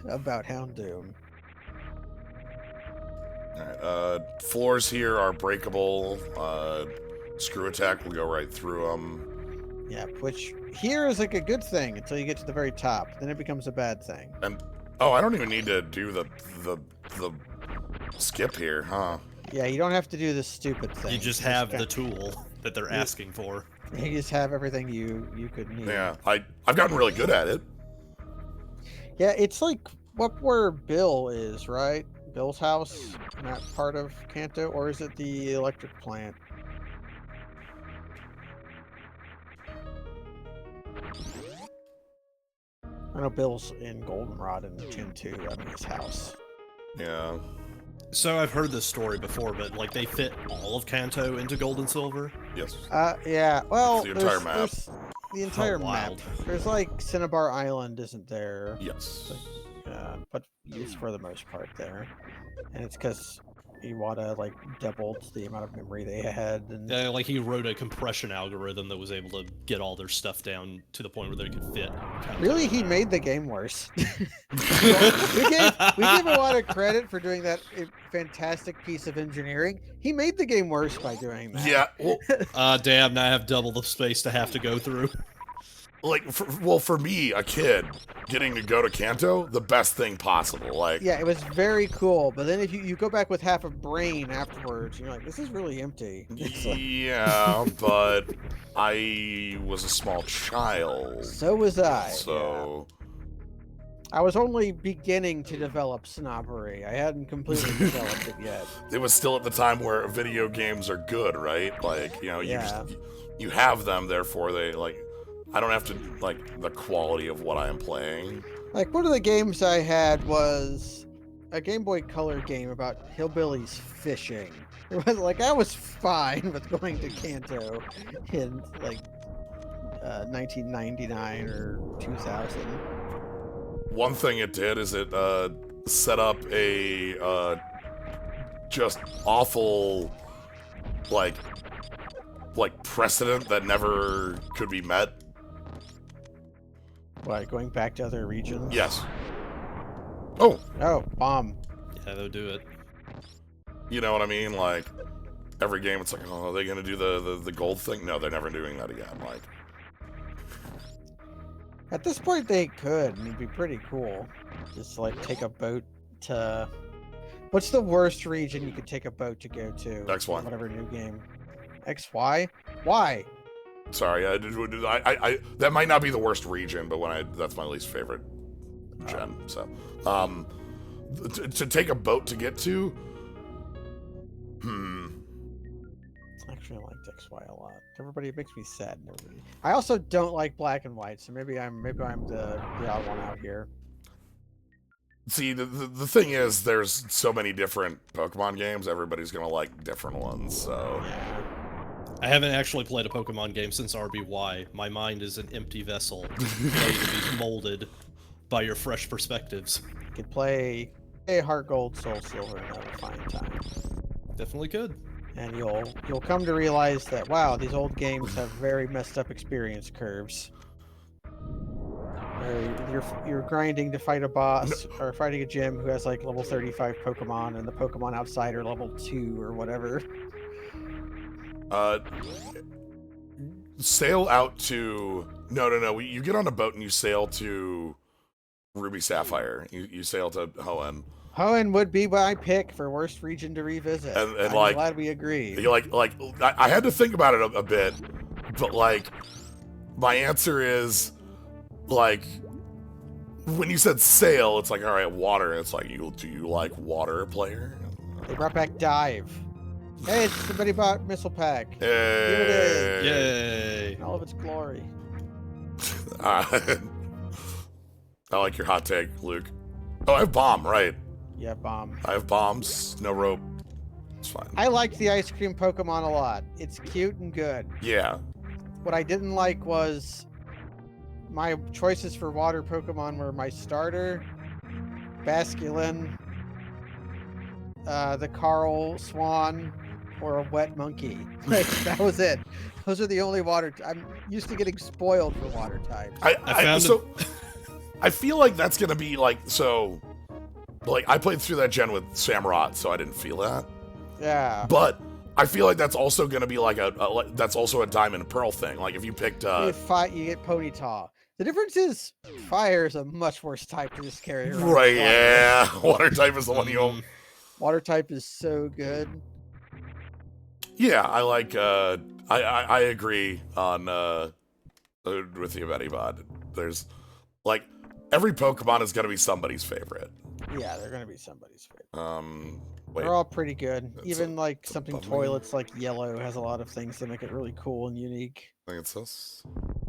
B: about Houndoom.
A: Alright, floors here are breakable. Screw attack will go right through them.
B: Yeah, which here is like a good thing until you get to the very top. Then it becomes a bad thing.
A: And oh, I don't even need to do the skip here, huh?
B: Yeah, you don't have to do this stupid thing.
C: You just have the tool. that they're asking for.
B: You just have everything you could need.
A: Yeah, I've gotten really good at it.
B: Yeah, it's like where Bill is, right? Bill's house, not part of Kanto, or is it the electric plant? I know Bill's in Goldenrod in Gen 2, I mean his house.
A: Yeah.
C: So I've heard this story before, but like they fit all of Kanto into Gold and Silver.
A: Yes.
B: Yeah, well,
A: The entire map.
B: there's the entire map.
C: wild.
B: There's like Cinnabar Island isn't there,
A: Yes.
B: but it's for the most part there. And it's because Iwata like doubled the amount of memory they had, and
C: Like he wrote a compression algorithm that was able to get all their stuff down to the point where they could fit. Kanto.
B: really he made the game worse. we gave Iwata credit for doing that fantastic piece of engineering. He made the game worse by doing that.
A: Yeah. Well,
C: Damn, now I have double the space to have to go through.
A: like, for me, a kid getting to go to Kanto, the best thing possible. Like,
B: Yeah, it was very cool. But then if you go back with half a brain afterwards, you're like, this is really empty. It's like,
A: yeah, but I was a small child,
B: so was I.
A: so
B: I was only beginning to develop snobbery. I hadn't completely developed it yet.
A: it was still at the time where video games are good, right? Like,
B: Yeah.
A: you have them, therefore they like. I don't have to like the quality of what I am playing.
B: Like, one of the games I had was a Game Boy Color game about hillbillies fishing. It was like, I was fine with going to Kanto in like 1999 or 2000.
A: One thing it did is it set up a just awful like precedent that never could be met.
B: What, going back to other regions?
A: Yes. Oh,
B: Oh, bomb.
C: Yeah, they'll do it.
A: you know what I mean? Like every game, it's like, oh, are they gonna do the gold thing? No, they're never doing that again. Like,
B: At this point, they could, and it'd be pretty cool. Just like take a boat to. What's the worst region you could take a boat to go to?
A: X1.
B: Whatever new game. XY? Why?
A: sorry, I that might not be the worst region, but that's my least favorite gen. So, to take a boat to get to,
B: Actually, I liked XY a lot. Everybody makes me sad. Nobody. I also don't like black and white, so maybe I'm the odd one out here.
A: See, the thing is, there's so many different Pokemon games. Everybody's gonna like different ones. So,
B: Yeah.
C: I haven't actually played a Pokemon game since RBY. My mind is an empty vessel, ready to be molded by your fresh perspectives.
B: You could play Heart Gold, Soul Silver, and have a fine time.
C: Definitely could.
B: And you'll come to realize that, wow, these old games have very messed up experience curves. You're grinding to fight a boss or fighting a gym who has like level 35 Pokemon, and the Pokemon outside are level 2 or whatever.
A: Sail out to no. You get on a boat and you sail to Ruby Sapphire. You sail to Hoenn.
B: Hoenn would be my pick for worst region to revisit.
A: And
B: I'm
A: like,
B: glad we agree.
A: I had to think about it a bit, but like, my answer is like, when you said sail, it's like, all right, water. It's like, do you like water, player?
B: They brought back Dive. Hey, somebody bought Missile Pack.
A: Hey.
B: Here it is.
C: Yay!
B: In all of its glory.
A: I like your hot take, Luke. Oh, I have bomb, right?
B: Yeah, bomb.
A: I have bombs, no rope. It's fine.
B: I liked the ice cream Pokemon a lot. It's cute and good.
A: Yeah.
B: What I didn't like was my choices for water Pokemon were my starter, Basculin, the Carl Swan, or a wet monkey. Like, that was it. Those are the only water. I'm used to getting spoiled for water types.
A: I feel like that's gonna be like so. Like, I played through that gen with Samurott, so I didn't feel that.
B: Yeah.
A: But I feel like that's also gonna be like that's also a Diamond and Pearl thing. Like if you picked
B: You get Ponyta. The difference is fire is a much worse type to just carry around.
A: right, yeah, water type is the one you.
B: Water type is so good.
A: Yeah, I like I agree on with you, Medibot. There's like every Pokemon is gonna be somebody's favorite.
B: Yeah, they're gonna be somebody's favorite.
A: Wait.
B: They're all pretty good.
A: It's
B: Even like something
A: above me.
B: toilets like yellow has a lot of things that make it really cool and unique.
A: I think it's this.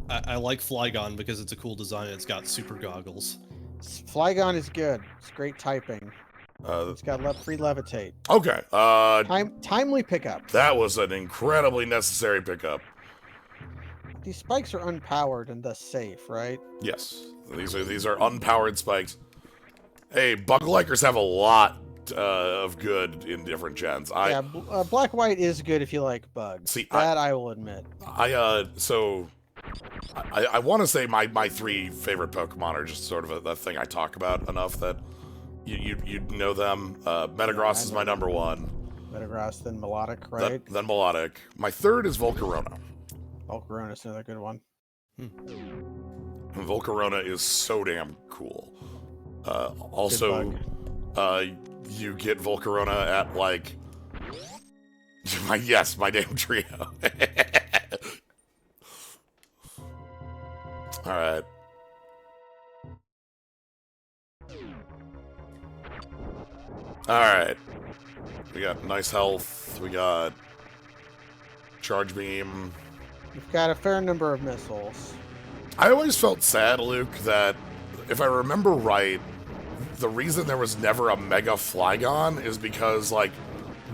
C: I like Flygon because it's a cool design. It's got super goggles.
B: Flygon is good. It's great typing.
A: Uh,
B: It's got free levitate.
A: okay.
B: Timely pickup.
A: That was an incredibly necessary pickup.
B: These spikes are unpowered and thus safe, right?
A: Yes, these are unpowered spikes. Hey, bug likers have a lot of good in different gens.
B: Yeah, black white is good if you like bugs.
A: See,
B: that I will admit.
A: I want to say my three favorite Pokemon are just sort of a thing I talk about enough that you know them. Metagross is my number one.
B: Metagross, then Melodic, right?
A: Then Melodic. My third is Volcarona.
B: Volcarona is another good one.
A: Volcarona is so damn cool. Also, you get Volcarona at like my damn trio. All right. All right. We got nice health. We got charge beam.
B: We've got a fair number of missiles.
A: I always felt sad, Luke, that if I remember right, the reason there was never a Mega Flygon is because, like,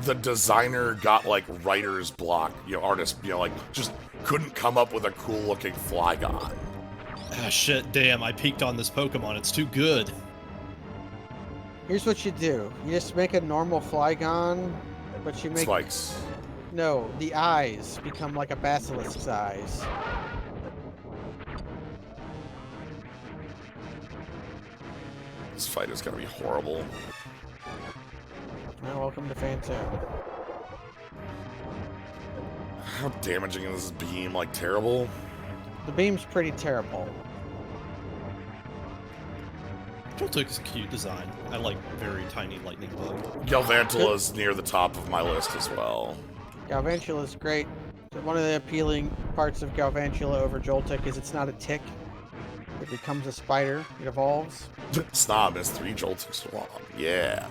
A: the designer got, like, writer's block, artist, like, just couldn't come up with a cool-looking Flygon.
C: Ah, shit, damn, I peaked on this Pokemon. It's too good.
B: Here's what you do. You just make a normal Flygon, but you make...
A: Spikes.
B: No, the eyes become like a basilisk's eyes.
A: This fight is gonna be horrible.
B: Welcome to Fan 2.
A: How damaging is this beam? Like, terrible?
B: The beam's pretty terrible.
C: Joltik's a cute design. I like very tiny lightning bug.
A: Galvantula's near the top of my list as well.
B: Galvantula's great. One of the appealing parts of Galvantula over Joltik is it's not a tick. It becomes a spider. It evolves.
A: Snob is 3 Joltics long. Yeah.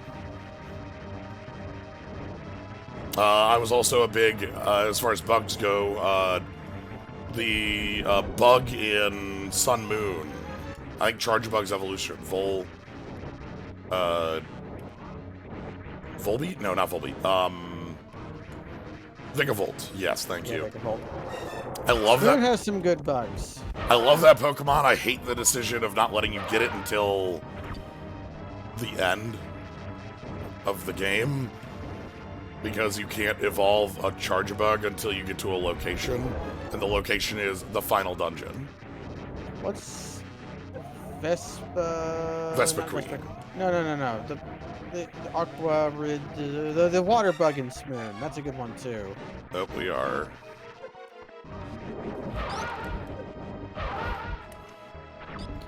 A: I was also a big, as far as bugs go, the bug in Sun Moon. I think Chargebug's evolution. Volbeat? No, not Volbeat. Vigavolt. Yes, thank you.
B: Vigavolt.
A: I love
B: Moon
A: that.
B: has some good bugs.
A: I love that Pokemon. I hate the decision of not letting you get it until the end of the game, because you can't evolve a Chargebug until you get to a location, and the location is the final dungeon.
B: What's Vespa?
A: Vespa Queen.
B: No. The Aqua Rid, the water bug in Smoon. That's a good one too.
A: Oh, we are.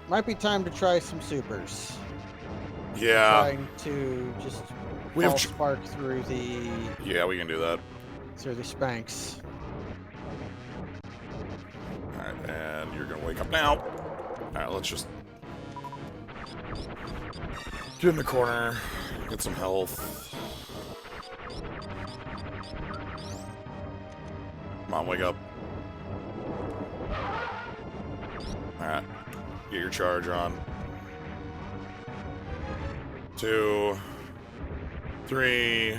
B: Might be time to try some supers.
A: Yeah.
B: Trying to just
A: We have
B: spark through the
A: Yeah, we can do that.
B: Spanx.
A: Alright, and you're gonna wake up now. Alright, let's just get in the corner, get some health. Come on, wake up. Alright, get your charge on. 2, 3.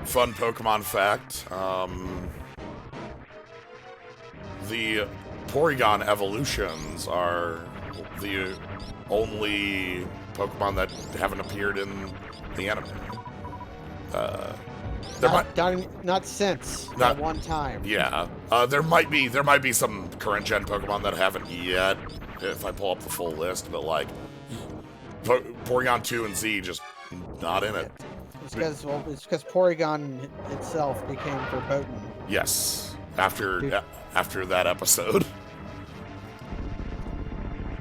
A: Fun Pokemon fact. The Porygon evolutions are the only Pokemon that haven't appeared in the anime.
B: Not since. Not one time.
A: Yeah. There might be some current gen Pokemon that haven't yet, if I pull up the full list, but like Porygon 2 and Z just not in it.
B: It's because Porygon itself became verboten.
A: Yes. After that episode.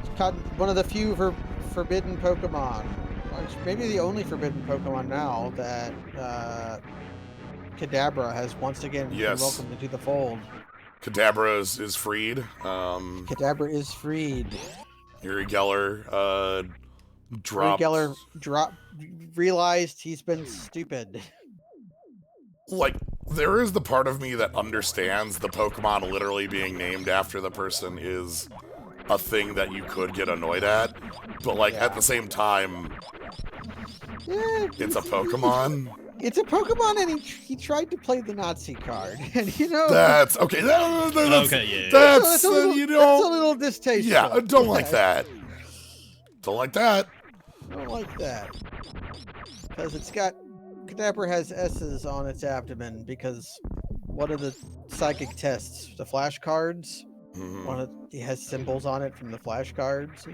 B: It's caught one of the few forbidden Pokemon. maybe the only forbidden Pokemon now that Kadabra has once again been
A: Yes.
B: welcomed into the fold.
A: Kadabra is freed.
B: Kadabra is freed.
A: Uri Geller dropped.
B: Uri Geller realized he's been stupid.
A: Like, there is the part of me that understands the Pokemon literally being named after the person is a thing that you could get annoyed at, but like at the same time, it's a Pokemon.
B: It's a Pokemon, and he tried to play the Nazi card, and you know
A: That's okay. That's
C: Okay, yeah.
A: That's
B: a little,
A: you
B: that's a
A: know.
B: little distasteful.
A: Yeah, I don't like that. Don't like that.
B: Don't like that because it's got Kadabra has S's on its abdomen because one of the psychic tests, the flashcards. It has symbols on it from the flashcards.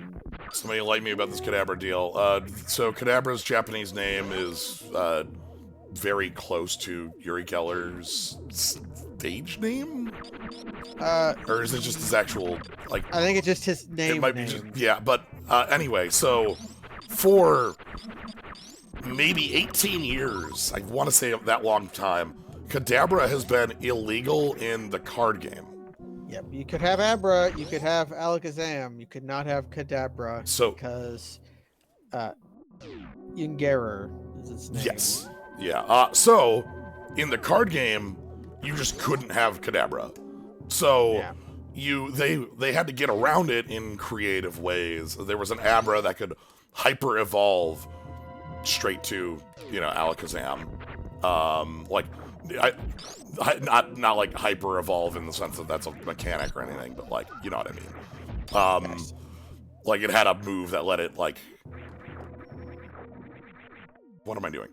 A: Somebody enlighten me about this Kadabra deal. So Kadabra's Japanese name is very close to Uri Geller's stage name, or is it just his actual like?
B: I think it's just his name.
A: It might be just, yeah, but anyway, so for maybe 18 years, I want to say that long time, Kadabra has been illegal in the card game.
B: Yep, you could have Abra, you could have Alakazam, you could not have Kadabra because Yungarer is its name.
A: Yes. Yeah. So in the card game, you just couldn't have Kadabra. So they had to get around it in creative ways. There was an Abra that could hyper evolve straight to, Alakazam. Not like hyper evolve in the sense that that's a mechanic or anything, but like, you know what I mean. Like it had a move that let it like. What am I doing?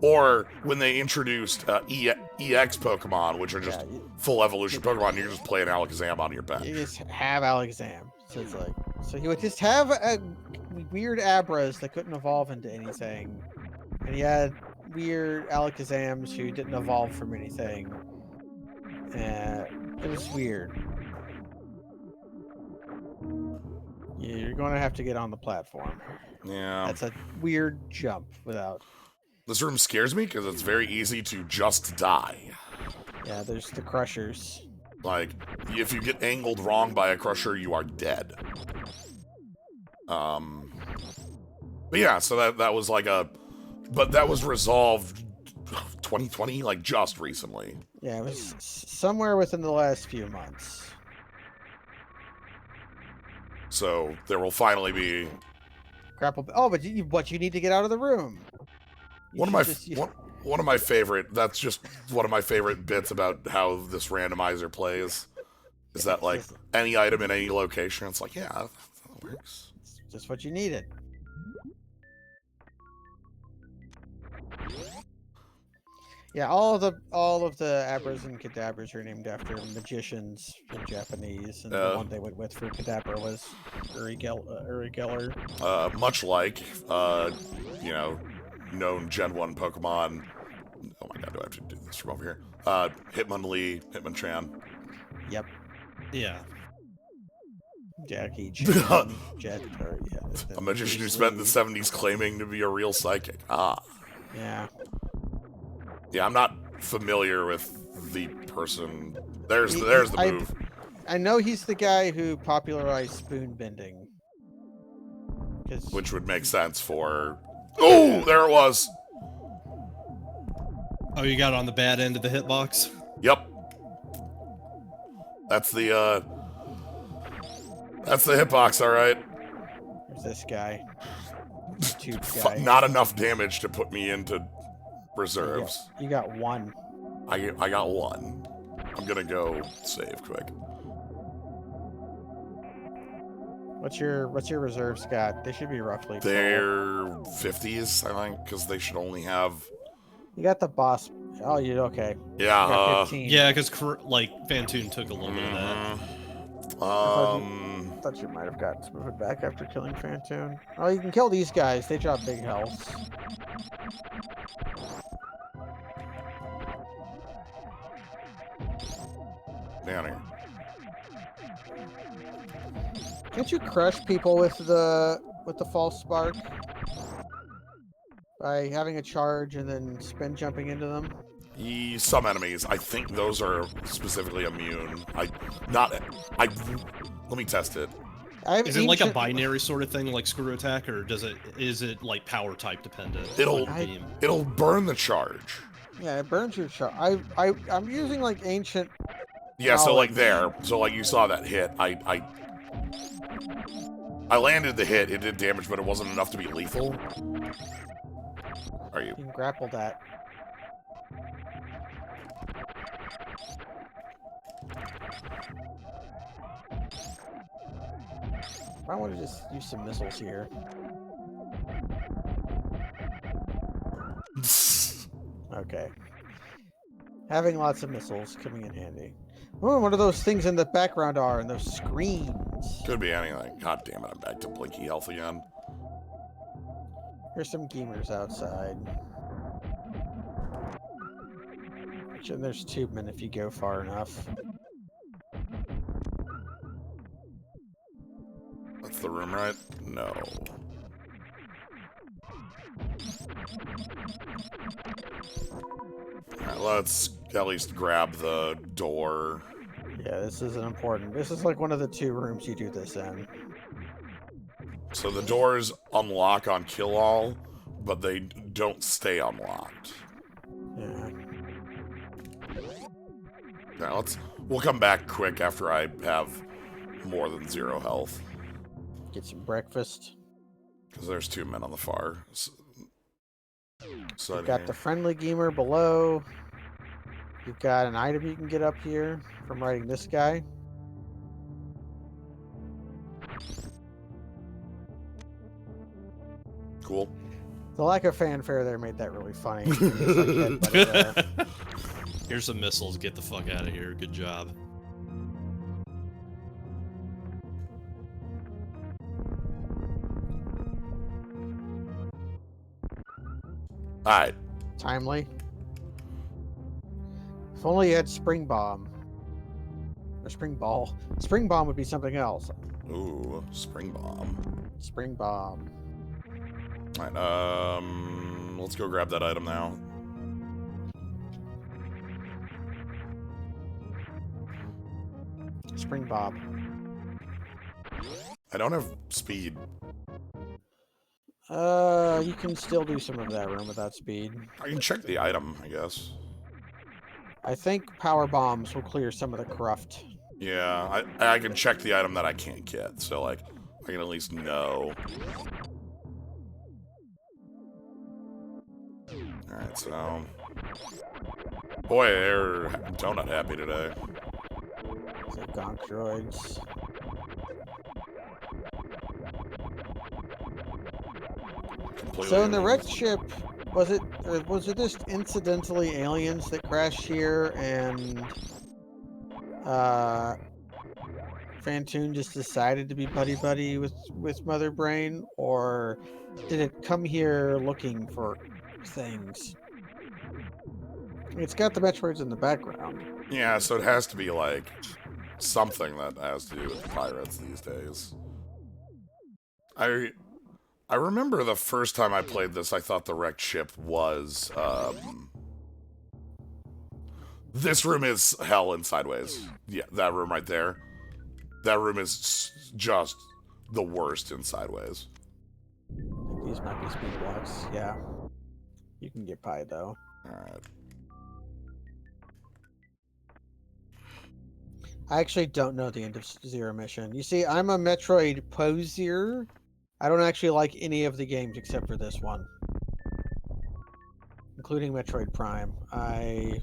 A: Or when they introduced EX Pokemon, which are just full evolution Pokemon, you just play an Alakazam on your bench.
B: You just have Alakazam. So it's like, so he would just have weird Abras that couldn't evolve into anything, and he had weird Alakazams who didn't evolve from anything. It was weird. You're going to have to get on the platform.
A: Yeah.
B: That's a weird jump without...
A: This room scares me because it's very easy to just die.
B: Yeah, there's the crushers.
A: Like, if you get angled wrong by a crusher, you are dead. But yeah, so that was like a... But that was resolved 2020, like just recently.
B: Yeah, it was somewhere within the last few months.
A: So there will finally be...
B: Grapple... Oh, but you need to get out of the room.
A: One of my favorite, that's just one of my favorite bits about how this randomizer plays, is that like any item in any location, it's like, yeah, that works.
B: It's just what you needed. Yeah, all of the Abras and Kadabras are named after magicians in Japanese, and the one they went with for Kadabra was Uri Geller.
A: Much like, known Gen 1 Pokemon. Oh my god, do I have to do this from over here? Hitmonchan.
B: Yep.
C: Yeah.
B: Jackie,
A: a magician who spent the 70s claiming to be a real psychic.
B: Yeah.
A: Yeah, I'm not familiar with the person. There's the move.
B: I know he's the guy who popularized spoon bending.
A: Which would make sense for... Oh, there it was.
C: Oh, you got on the bad end of the hitbox?
A: Yep. That's the hitbox, all right.
B: There's this guy. Tube guy.
A: Not enough damage to put me into reserves.
B: You got one.
A: I got one. I'm gonna go save quick.
B: What's your reserves got? They should be roughly.
A: They're 50s, I think, because they should only have.
B: You got the boss. Oh, you okay?
A: Yeah.
C: Yeah, because Fantoon took a little bit of that.
B: I thought you might have gotten some of it back after killing Fantoon. Oh, you can kill these guys. They drop big health.
A: Down here.
B: Can't you crush people with the false spark? by having a charge and then spin jumping into them?
A: Some enemies, I think those are specifically immune. Let me test it.
C: Is it like a binary sort of thing, like screw attack, or is it like power type dependent?
A: It'll burn the charge.
B: Yeah, it burns your charge. I'm using like ancient.
A: Yeah, so like there, so like you saw that hit. I landed the hit. It did damage, but it wasn't enough to be lethal. Are you?
B: You can grapple that. I want to just use some missiles here. Okay. Having lots of missiles coming in handy. Oh, what are those things in the background are, and those screens?
A: Could be anything. God damn it, I'm back to blinky health again.
B: Here's some gamers outside. And there's tubemen if you go far enough.
A: That's the room, right? No. Alright, let's at least grab the door.
B: Yeah, this isn't important. This is like one of the 2 rooms you do this in.
A: So the doors unlock on kill all, but they don't stay unlocked.
B: Yeah.
A: Now we'll come back quick after I have more than 0 health.
B: Get some breakfast.
A: Because there's 2 men on the far side.
B: You've got the friendly gamer below. You've got an item you can get up here from riding this guy.
A: Cool.
B: The lack of fanfare there made that really funny. Just like headbutted there.
C: Here's some missiles. Get the fuck out of here. Good job.
A: Alright.
B: Timely. If only you had Spring Bomb. Or Spring Ball. Spring Bomb would be something else.
A: Ooh, Spring Bomb.
B: Spring Bomb.
A: Alright, let's go grab that item now.
B: Spring Bob.
A: I don't have speed.
B: You can still do some of that room without speed.
A: I can check the item, I guess.
B: I think power bombs will clear some of the cruft.
A: Yeah, I can check the item that I can't get, so like I can at least know. Alright, so boy, they're donut happy today.
B: So gonk droids. So in the wrecked ship, was it just incidentally aliens that crashed here and Fantoon just decided to be buddy-buddy with Mother Brain, or did it come here looking for things? It's got the Metroids in the background.
A: Yeah, so it has to be like something that has to do with pirates these days. I remember the first time I played this, I thought the wrecked ship was, this room is hell in Sideways. Yeah, that room right there. That room is just the worst in Sideways.
B: These might be speed blocks, yeah. You can get pie, though.
A: Alright.
B: I actually don't know the end of Zero mission. You see, I'm a Metroid posier. I don't actually like any of the games except for this one. Including Metroid Prime. I'm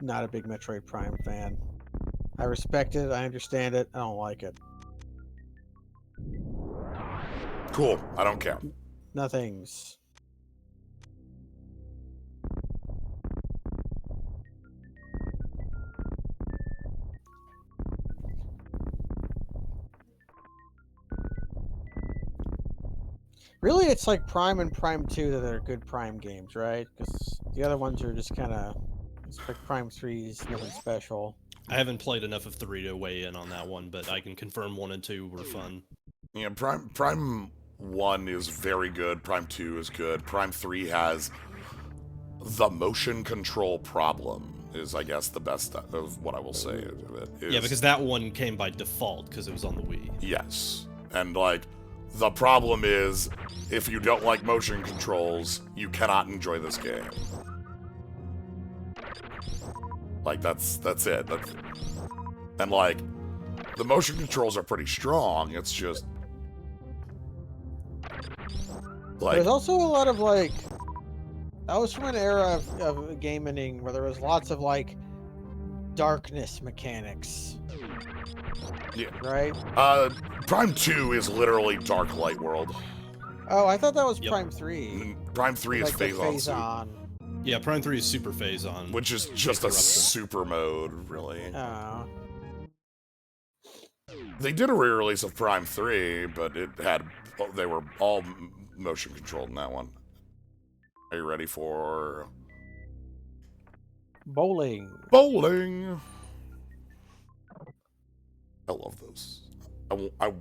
B: not a big Metroid Prime fan. I respect it, I understand it, I don't like it.
A: Cool, I don't care.
B: Nothings. Really, it's like Prime and Prime 2 that are good Prime games, right? Because the other ones are just kind of... It's like Prime 3 is nothing special.
C: I haven't played enough of 3 to weigh in on that one, but I can confirm 1 and 2 were fun.
A: Yeah, Prime 1 is very good. Prime 2 is good. Prime 3 has the motion control problem. Is, I guess, the best of what I will say of it.
C: Yeah, because that one came by default because it was on the Wii.
A: Yes. And, like, the problem is, if you don't like motion controls, you cannot enjoy this game. Like, that's it. And, like, the motion controls are pretty strong. It's just... like...
B: There's also a lot of, like... That was from an era of gaming where there was lots of, like, darkness mechanics.
A: Yeah.
B: Right?
A: Prime 2 is literally Dark Light World.
B: Oh, I thought that was
C: Yep.
B: Prime 3.
A: Prime 3 is
B: Like the
A: phase on.
C: Yeah, Prime 3 is Super Phase On.
A: Which is just a super mode, really.
B: Oh.
A: They did a re-release of Prime 3, but it had... they were all motion controlled in that one. Are you ready for...
B: Bowling.
A: bowling? I love those. I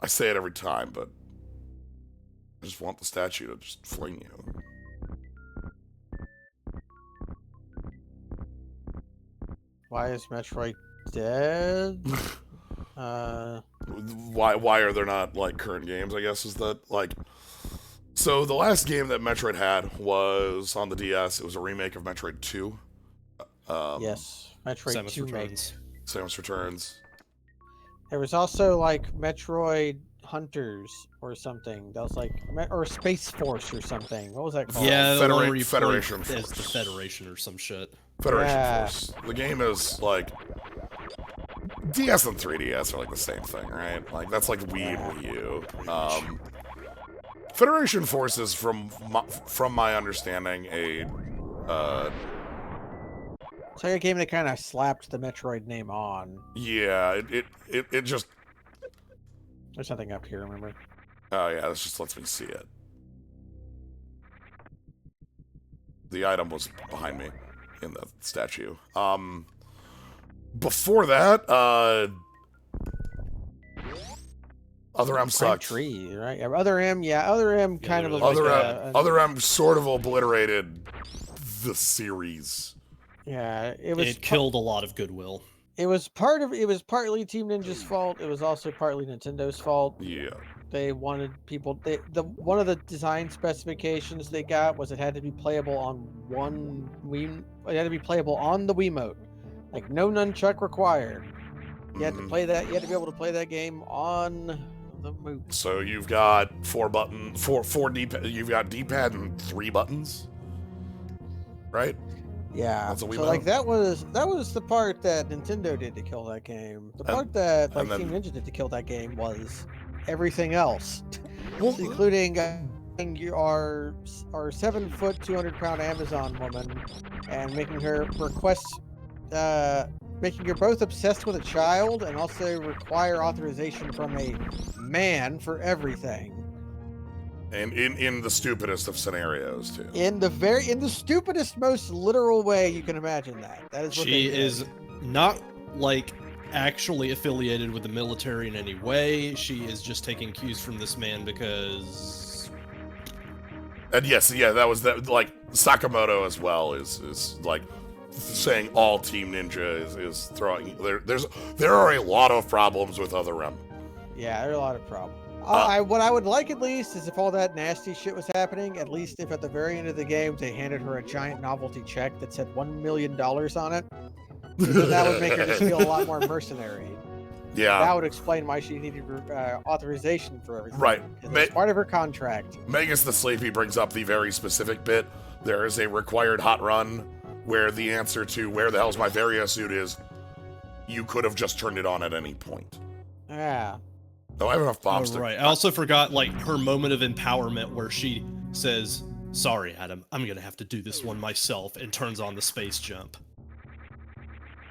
A: say it every time, but I just want the statue to just fling you.
B: Why is Metroid dead?
A: Why are there not, like, current games, I guess, is that, like... So, the last game that Metroid had was on the DS. It was a remake of Metroid 2.
B: Yes. Metroid
C: Samus
B: 2
C: Returns.
A: Samus Returns.
B: There was also, like, Metroid Hunters or something. That was, like... or Space Force or something. What was that called?
C: Yeah, the one where you
A: Federation
C: played as
A: Force.
C: the Federation or some shit.
A: Federation
B: Yeah.
A: Force. The game is, like... DS and 3DS are, like, the same thing, right? Like, that's like Wii and Wii U. Federation Force is, from my understanding, a...
B: It's like a game that kind of slapped the Metroid name on.
A: yeah, it just...
B: There's something up here, remember?
A: Oh, yeah, this just lets me see it. The item was behind me in the statue. Before that, Other M sucked.
B: Tree, right? Yeah, Other M, yeah. Other M kind of was
A: Other
B: like
A: Other M sort of obliterated the series.
B: yeah,
C: It killed a lot of goodwill.
B: It was partly Team Ninja's fault. It was also partly Nintendo's fault.
A: Yeah.
B: They wanted people. One of the design specifications they got was it had to be playable on one Wii. It had to be playable on the Wiimote, like no nunchuck required. You had to play that. You had to be able to play that game on the move.
A: So you've got four D-pad. You've got D-pad and 3 buttons, right?
B: Yeah.
A: That's a Wiimote.
B: So like that was the part that Nintendo did to kill that game. The part that like Team Ninja did to kill that game was everything else, including our 7-foot, 200-pound Amazon woman, and making her request, making her both obsessed with a child and also require authorization from a man for everything.
A: And in the stupidest of scenarios too.
B: In the stupidest, most literal way you can imagine that. That is what
C: She
B: they did.
C: is not like actually affiliated with the military in any way. She is just taking cues from this man because.
A: And yes, yeah, that was that. Like Sakamoto as well is like saying all Team Ninja is throwing. There are a lot of problems with Other M.
B: Yeah, there are a lot of problems. What I would like at least is if all that nasty shit was happening, at least if at the very end of the game they handed her a giant novelty check that said $1 million on it, because that would make her just feel a lot more mercenary.
A: Yeah.
B: That would explain why she needed authorization for everything.
A: Right.
B: It's part of her contract.
A: Magus the Sleepy brings up the very specific bit. There is a required hot run where the answer to where the hell's my Varia suit is, you could have just turned it on at any point.
B: Yeah.
A: Oh, I have enough bombs to...
C: Right. I also forgot like her moment of empowerment where she says, "Sorry, Adam, I'm gonna have to do this one myself," and turns on the space jump.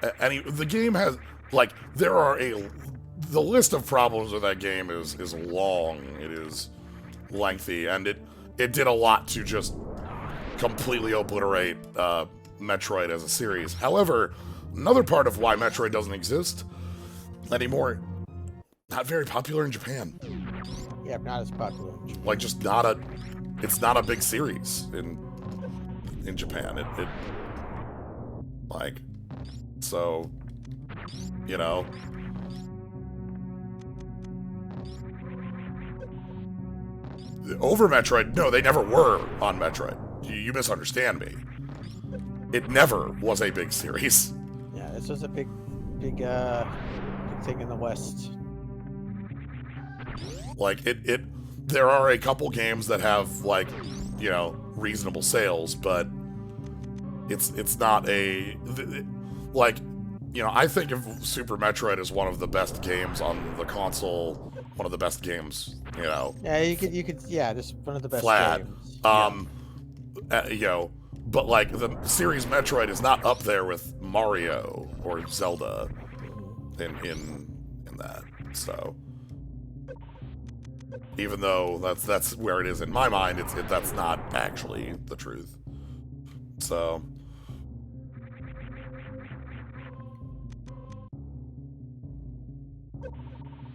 A: The game has like the list of problems with that game is long. It is lengthy, and it did a lot to just completely obliterate Metroid as a series. However, another part of why Metroid doesn't exist anymore. Not very popular in Japan.
B: Yeah, not as popular.
A: Like, just not a... It's not a big series in Japan. It like, so, you know... Over Metroid, no, they never were on Metroid. You misunderstand me. It never was a big series.
B: Yeah, this was a big thing in the West.
A: Like, there are a couple games that have, like, you know, reasonable sales, but it's not a... Like, you know, I think of Super Metroid as one of the best games on the console, one of the best games, you know.
B: Yeah, you could, yeah, just one of the best
A: flat.
B: games.
A: You know, but like the series Metroid is not up there with Mario or Zelda in that. So even though that's where it is in my mind, that's not actually the truth. So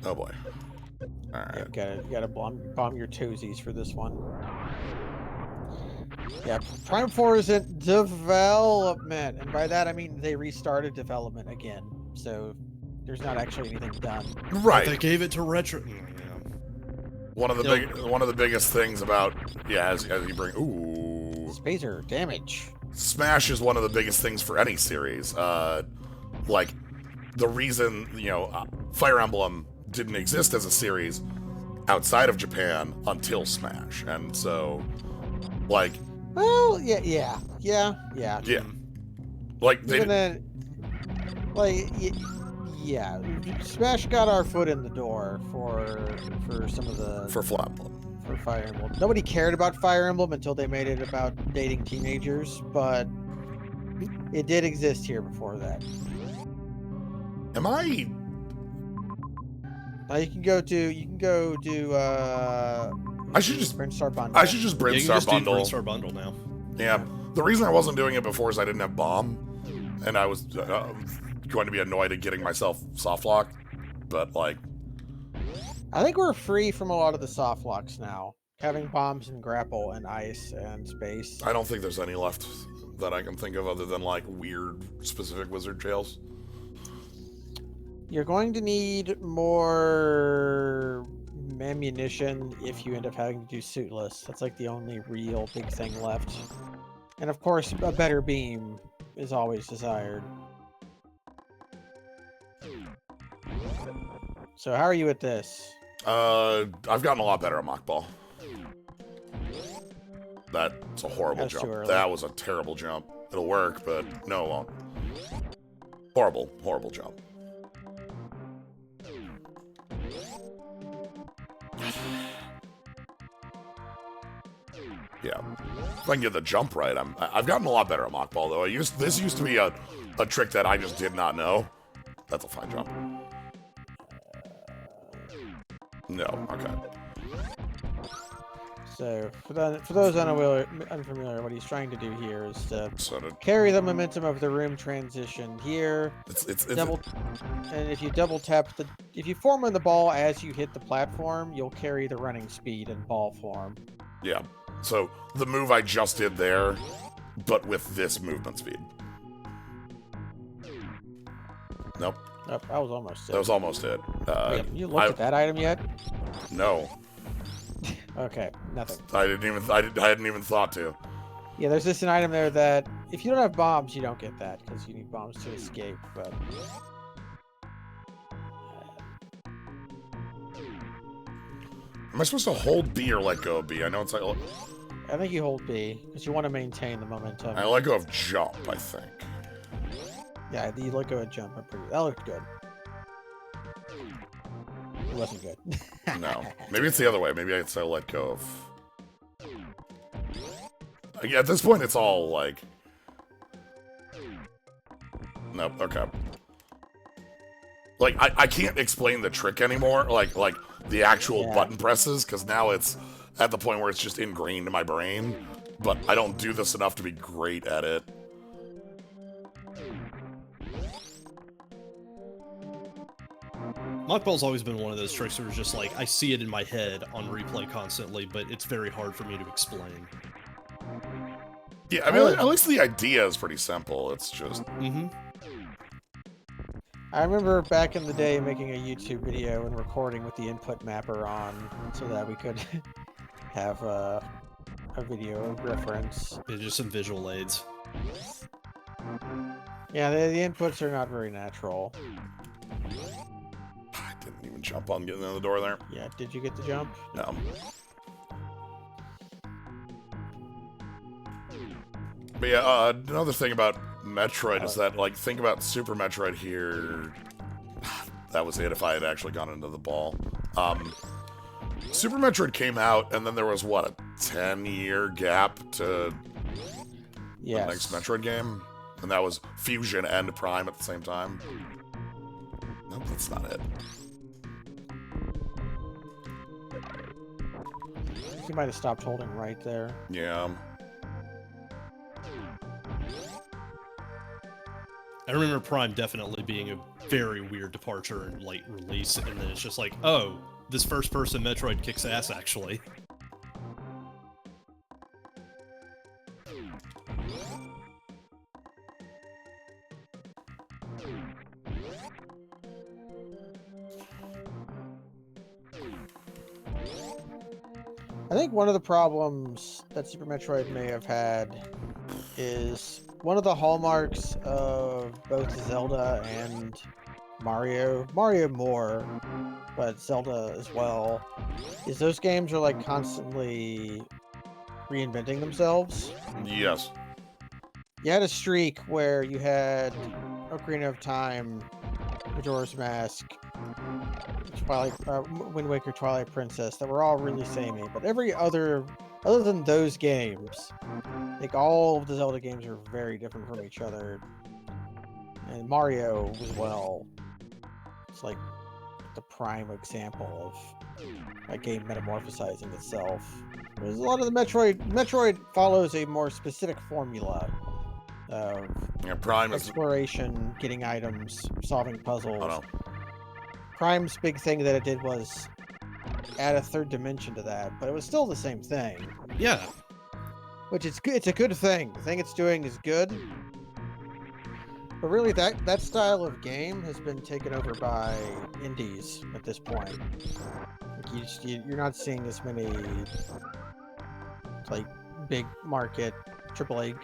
A: oh boy. All right.
B: Yeah, you gotta bomb your toesies for this one. Yeah, Prime 4 is in development, and by that I mean they restarted development again. So there's not actually anything done.
A: Right.
C: They gave it to Retro. Yeah.
A: One of the biggest things about as you bring
B: Spacer damage.
A: Smash is one of the biggest things for any series. Like the reason, you know, Fire Emblem didn't exist as a series outside of Japan until Smash, and so like,
B: well, yeah.
A: Like they
B: yeah, Smash got our foot in the door for some of the
A: for Fire Emblem.
B: For Fire Emblem. Nobody cared about Fire Emblem until they made it about dating teenagers, but it did exist here before that.
A: Am I?
B: Now you can go do
A: I should just
B: Brinstar Bundle.
A: I should just Brinstar Bundle.
C: Brinstar Bundle now.
A: Yeah. The reason I wasn't doing it before is I didn't have bomb, and I was going to be annoyed at getting myself soft locked. But like,
B: I think we're free from a lot of the soft locks now. Having bombs and grapple and ice and space.
A: I don't think there's any left that I can think of other than like weird specific wizard jails.
B: You're going to need more ammunition if you end up having to do suitless. That's like the only real big thing left. And of course, a better beam is always desired. So how are you at this?
A: I've gotten a lot better at mock ball. That's a horrible
B: That's too
A: jump.
B: early.
A: That was a terrible jump. It'll work, but no, it won't. Horrible jump. Yeah, if I can get the jump right, I've gotten a lot better at mock ball though. This used to be a trick that I just did not know. That's a fine jump. No, okay.
B: So for those unfamiliar, what he's trying to do here is to
A: So
B: carry the momentum of the room transition here.
A: it's
B: Double, and if you double tap if you form on the ball as you hit the platform, you'll carry the running speed in ball form.
A: yeah. So the move I just did there, but with this movement speed. Nope,
B: Oh, that was almost it.
A: that was almost it.
B: Wait, you looked at that item yet?
A: No,
B: Okay, nothing.
A: I hadn't even thought to.
B: Yeah, there's just an item there that if you don't have bombs, you don't get that because you need bombs to escape. But
A: Am I supposed to hold B or let go of B? I know it's like
B: I think you hold B because you want to maintain the momentum.
A: I let go of jump. I think.
B: Yeah, you let go of jump. That looked good. It wasn't good.
A: No, maybe it's the other way. Maybe I'd say let go of. Yeah, at this point, it's all like. Nope. Okay. Like I can't explain the trick anymore. Like the actual button presses, because now it's at the point where it's just ingrained in my brain. But I don't do this enough to be great at it.
C: Mothball's always been one of those tricks where it's just like, I see it in my head on replay constantly, but it's very hard for me to explain.
A: Yeah, I mean, at least the idea is pretty simple. It's just...
B: I remember back in the day making a YouTube video and recording with the input mapper on so that we could have a video reference.
C: It's just some visual aids.
B: Yeah, the inputs are not very natural.
A: I didn't even jump on getting in the door there.
B: Yeah, did you get the jump?
A: No. But yeah, another thing about Metroid is that, like, think about Super Metroid here. That was it if I had actually gone into the ball. Super Metroid came out, and then there was, what, a 10-year gap to the next Metroid game? And that was Fusion and Prime at the same time. Nope, that's not it.
B: I think you might have stopped holding right there.
A: Yeah.
C: I remember Prime definitely being a very weird departure and late release, and then it's just like, oh, this first-person Metroid kicks ass, actually.
B: I think one of the problems that Super Metroid may have had is one of the hallmarks of both Zelda and Mario more, but Zelda as well, is those games are like constantly reinventing themselves.
A: Yes.
B: You had a streak where you had Ocarina of Time, Majora's Mask, Wind Waker, Twilight Princess, that were all really samey, but every other than those games, like all of the Zelda games are very different from each other, and Mario as well. It's like the prime example of a game metamorphosizing itself. Whereas a lot of the Metroid follows a more specific formula of
A: Prime
B: exploration, getting items, solving puzzles.
A: Oh, no.
B: Prime's big thing that it did was add a third dimension to that, but it was still the same thing.
C: Yeah.
B: Which is good. It's a good thing. The thing it's doing is good. But really, that style of game has been taken over by indies at this point. Like you're not seeing as many like big market AAA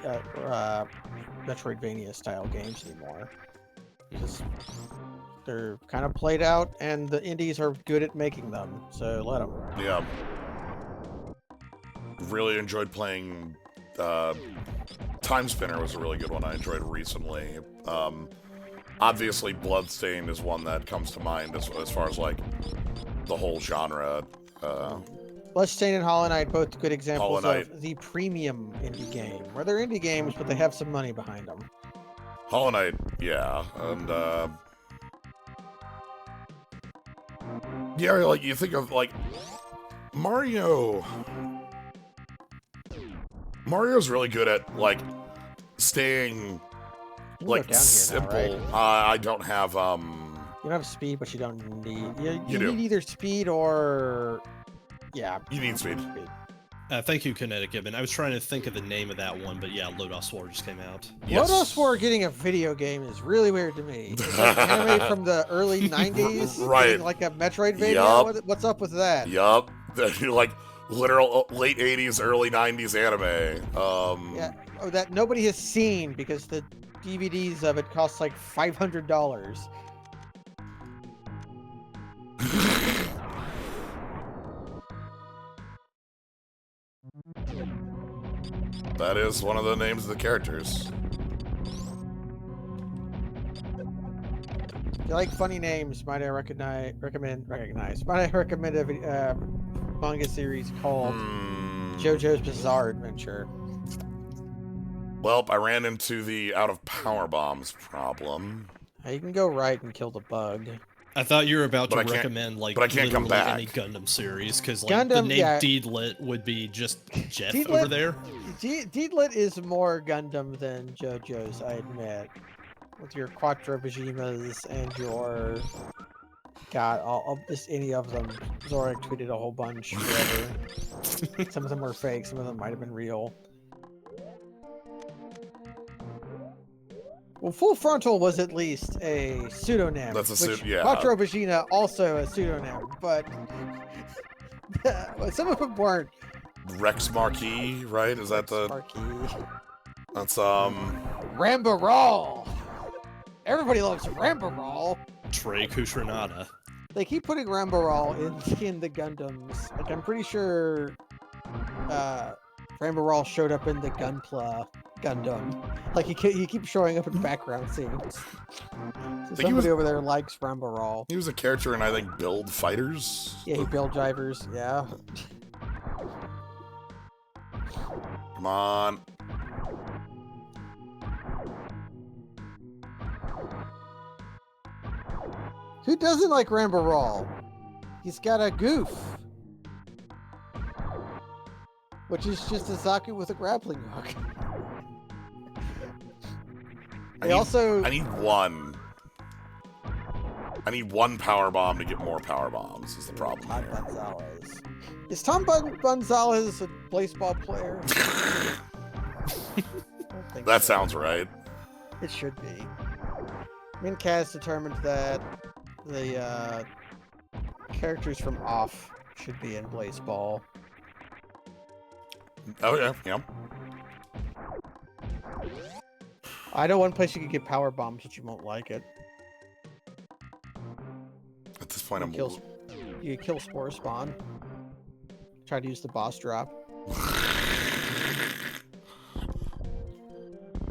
B: Metroidvania style games anymore. Because they're kind of played out, and the indies are good at making them, so let them.
A: Yeah. Really enjoyed playing... Time Spinner was a really good one I enjoyed recently. Obviously, Bloodstained is one that comes to mind as far as, like, the whole genre.
B: Bloodstained and Hollow Knight, both good examples of the premium indie game, where they're indie games, but they have some money behind them.
A: Hollow Knight, yeah, and, yeah, like, you think of, like, Mario's really good at, like, staying, like, simple.
B: Now, right?
A: I don't have,
B: You don't have speed, but you don't need... You
A: do.
B: need either speed or... Yeah.
A: You need speed.
C: Thank you, Kinetic Gibbon. I was trying to think of the name of that one, but yeah, Lodos War just came out.
A: Yes.
B: Lodos War getting a video game is really weird to me. It's like anime from the early 90s,
A: right?
B: Like a Metroidvania. Yep. What's up with that?
A: Yup. Like literal late 80s, early 90s anime.
B: Yeah. Oh, that nobody has seen because the DVDs of it cost like $500.
A: That is one of the names of the characters.
B: If you like funny names, might I recommend a manga series called JoJo's Bizarre Adventure.
A: Well, I ran into the out of power bombs problem.
B: You can go right and kill the bug.
C: I thought you were about to recommend like
A: come back.
C: any Gundam series because like the name Deedlit would be just Jeff over there.
B: Deedlit is more Gundam than JoJo's, I admit. With your Quattro Bijimas and your God, all just any of them. Zorak tweeted a whole bunch. Whatever. Some of them were fake. Some of them might have been real. Well, Full Frontal was at least a pseudonym.
A: That's a
B: which
A: yeah.
B: Quattro Vagina also a pseudonym, but some of them weren't.
A: Rex Marquis, right? Is that the?
B: Marquis.
A: That's
B: Rambaral. Everybody loves Rambaral.
C: Trey Kushranada.
B: They keep putting Rambaral in the Gundams. Like I'm pretty sure Rambaral showed up in the Gunpla Gundam. Like he keeps showing up in background scenes. So somebody over there likes Rambaral.
A: He was a character in I think Build Fighters.
B: Yeah, he build drivers. Yeah.
A: Come on.
B: Who doesn't like Rambaral? He's got a goof. Which is just a Zaku with a grappling hook. I
A: need one. I need one power bomb to get more power bombs is the problem
B: Tom
A: here.
B: Gonzalez. Is Tom Gonzalez a baseball player? I don't think
A: That
B: so.
A: sounds right.
B: It should be. Minkaz determined that the characters from Off should be in Blaseball.
A: Oh yeah, yeah.
B: I know one place you can get power bombs, but you won't like it.
A: At this point,
B: You kill Spore Spawn. Try to use the boss drop.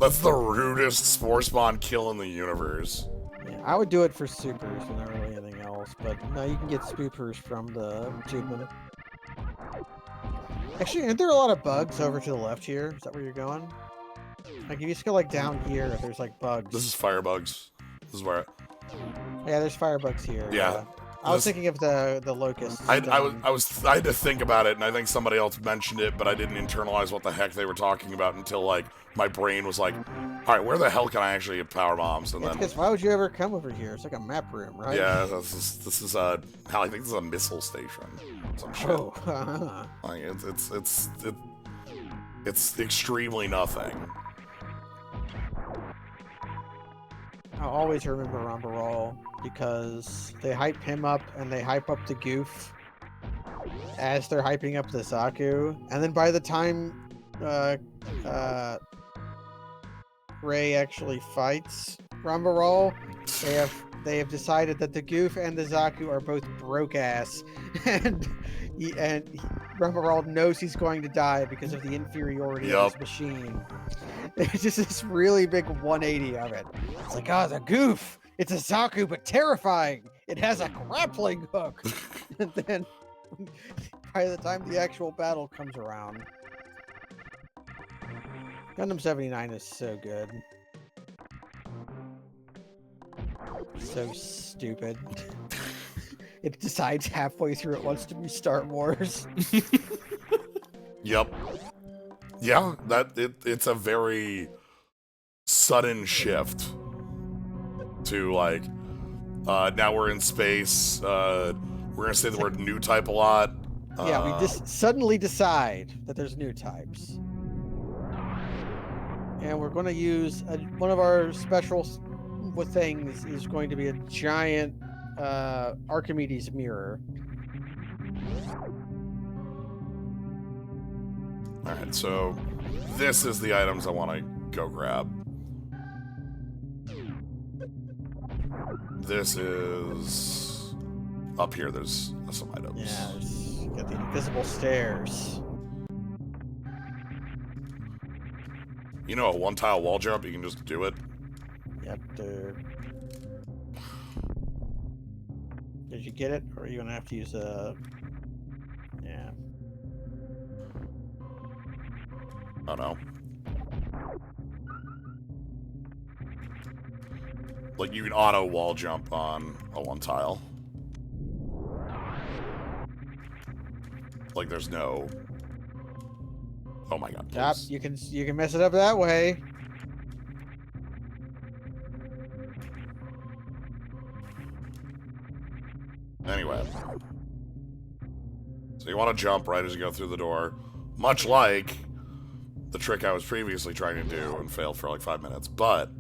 A: That's the rudest Spore Spawn kill in the universe.
B: Yeah, I would do it for supers and not really anything else, but no, you can get spoopers from the Tubman. Actually, aren't there a lot of bugs over to the left here? Is that where you're going? Like, if you just go, like, down here, there's, like, bugs.
A: This is firebugs. This is where.
B: Yeah, there's firebugs here.
A: Yeah.
B: I was thinking of the locusts.
A: I had to think about it, and I think somebody else mentioned it, but I didn't internalize what the heck they were talking about until like my brain was like, "All right, where the hell can I actually get power bombs?" And then,
B: because why would you ever come over here? It's like a map room, right?
A: yeah, this is hell, I think this is a missile station. Some shit.
B: Oh.
A: Like it's extremely nothing.
B: I'll always remember Rambaral because they hype him up and they hype up the goof as they're hyping up the Zaku, and then by the time Ray actually fights Rambaral, they have decided that the goof and the Zaku are both broke ass, and Rambaral knows he's going to die because of the inferiority of his machine. It's just this really big 180 of it. It's like, oh, the goof! It's a Zaku, but terrifying! It has a grappling hook! And then, by the time the actual battle comes around... Gundam 79 is so good. So stupid. It decides halfway through it wants to be Star Wars.
A: Yep. Yeah, it's a very sudden shift to like now we're in space. We're gonna say the word new type a lot.
B: Yeah, we just suddenly decide that there's new types. And we're going to use one of our special things is going to be a giant Archimedes mirror.
A: Alright, so this is the items I want to go grab. This is up here. There's some items.
B: Yeah, you got the invisible stairs.
A: You know, a one-tile wall jump, you can just do it.
B: Yep, dude. Did you get it? Or are you going to have to use a... Yeah.
A: Oh, no. Like, you can auto wall jump on a one-tile. Like, there's no... Oh my god, please.
B: Yep, you can mess it up that way.
A: Anyway. So you want to jump right as you go through the door. Much like the trick I was previously trying to do and failed for like 5 minutes. But,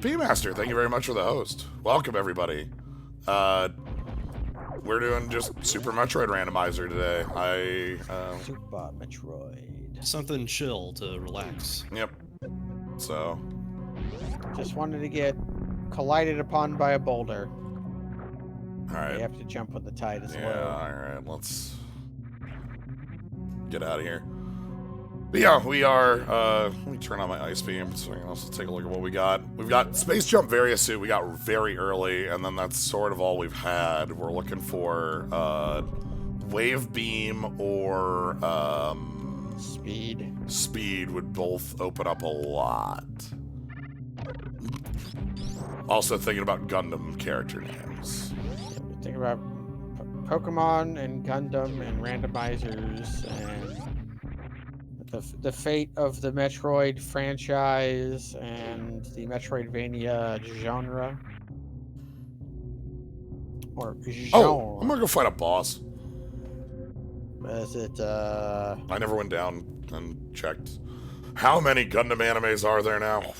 A: P-Master, thank you very much for the host. Welcome, everybody. We're doing just Super Metroid Randomizer today.
B: Super Metroid.
C: Something chill to relax.
A: Yep. So,
B: Just wanted to get collided upon by a boulder.
A: alright.
B: You have to jump when the tide is
A: Yeah,
B: low.
A: alright, let's get out of here. But yeah, we are, let me turn on my ice beam so I can also take a look at what we got. We've got Space Jump Variasuit we got very early, and then that's sort of all we've had. We're looking for, Wave Beam or,
B: Speed.
A: Speed would both open up a lot. Also thinking about Gundam character names.
B: Think about Pokemon and Gundam and randomizers and the fate of the Metroid franchise and the Metroidvania genre. Or genre.
A: Oh, I'm gonna go fight a boss.
B: Is it,
A: I never went down and checked. How many Gundam animes are there now?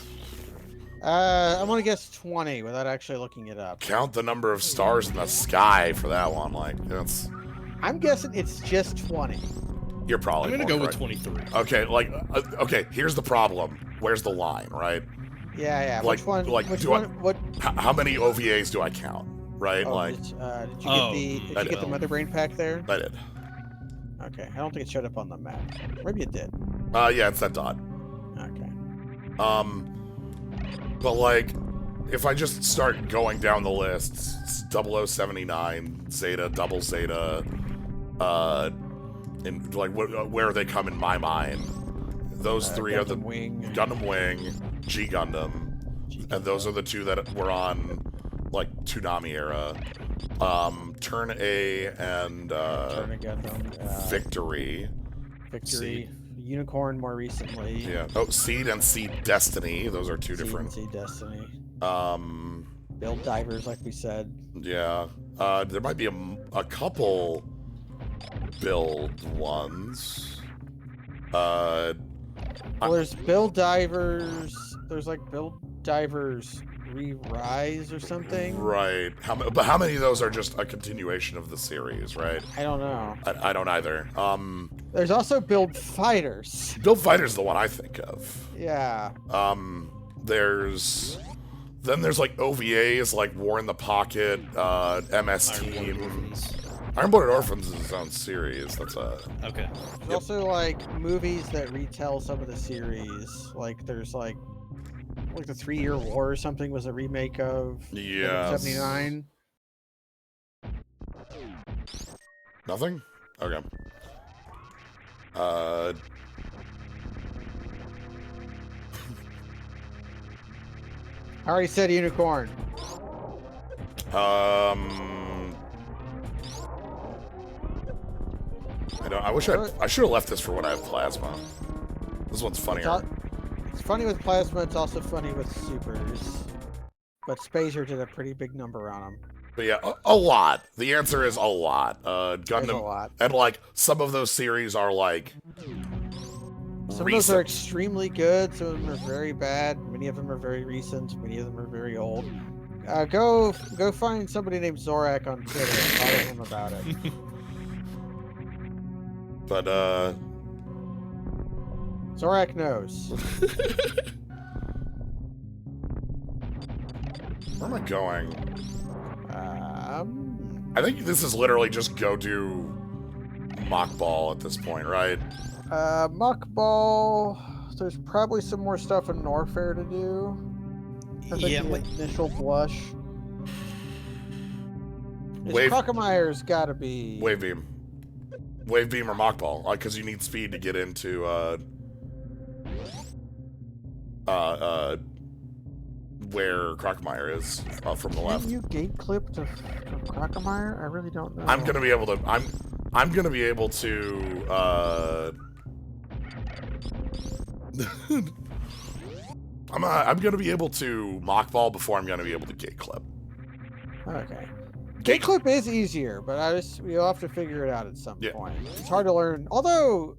B: I want to guess 20 without actually looking it up.
A: Count the number of stars in the sky for that one. Like, that's...
B: I'm guessing it's just 20.
A: You're probably
C: I'm gonna
A: more
C: go with
A: correct.
C: 23.
A: Okay, like, okay, here's the problem. Where's the line, right?
B: Yeah.
A: Like-
B: Which one?
A: like,
B: which
A: do I-
B: one? What?
A: How many OVAs do I count, right?
B: Oh,
A: like,
B: did you
C: Oh,
B: get the?
A: I
B: Did you get the
A: don't.
B: Mother Brain pack there?
A: I did.
B: Okay, I don't think it showed up on the map. Maybe it did.
A: Yeah, it's that dot.
B: Okay.
A: But like, if I just start going down the list, it's 0079, Zeta, Double Zeta, and like where they come in my mind. Those three are the
B: Gundam Wing.
A: Gundam Wing, G Gundam, and those are the two that were on like Toonami era. Turn A and
B: Turn Gundam.
A: Victory.
B: Victory. Unicorn more recently.
A: Yeah. Oh, Seed and Seed Destiny. Those are two
B: Seed
A: different.
B: and Seed Destiny.
A: Um.
B: Build divers, like we said.
A: Yeah. There might be a couple build ones.
B: Well, there's build divers. There's like build divers re-rise or something.
A: Right. But how many of those are just a continuation of the series, right?
B: I don't know.
A: I don't either.
B: There's also build fighters.
A: Build Fighter's the one I think of.
B: Yeah.
A: There's like OVAs like War in the Pocket, MS
C: Iron Blooded
A: Team.
C: Orphans.
A: Iron Blooded Orphans is its own series. That's a
C: Okay.
B: There's also like movies that retell some of the series. Like there's like the 3-Year War or something was a remake of
A: yeah.
B: 79.
A: Nothing? Okay.
B: I already said unicorn.
A: I wish I should have left this for when I have plasma. This one's funnier.
B: It's funny with plasma. It's also funny with supers. But Spazer did a pretty big number on them.
A: But yeah, a lot. The answer is a lot.
B: There's
A: Gundam,
B: a lot.
A: and like some of those series are like
B: Some of those are extremely good. Some of them are very bad. Many of them are very recent. Many of them are very old. Go find somebody named Zorak on Twitter and follow him about it.
A: But
B: Zorak knows.
A: where am I going?
B: Um,
A: I think this is literally just go do mock ball at this point, right?
B: Muck Ball. There's probably some more stuff in Norfair to do. I think
C: Yeah,
B: the
C: like-
B: initial blush.
A: Wave-
B: Crocamire's gotta be.
A: Wave beam, wave beam or mock ball, because you need speed to get into where Crocomire is from the
B: Can
A: left.
B: you gate clip to Crocamire? I really don't know.
A: I'm gonna be able to. I'm gonna be able to. I'm gonna be able to mock ball before I'm gonna be able to gate clip.
B: Okay. Gate clip is easier, but we'll have to figure it out at some point. It's hard to learn. Although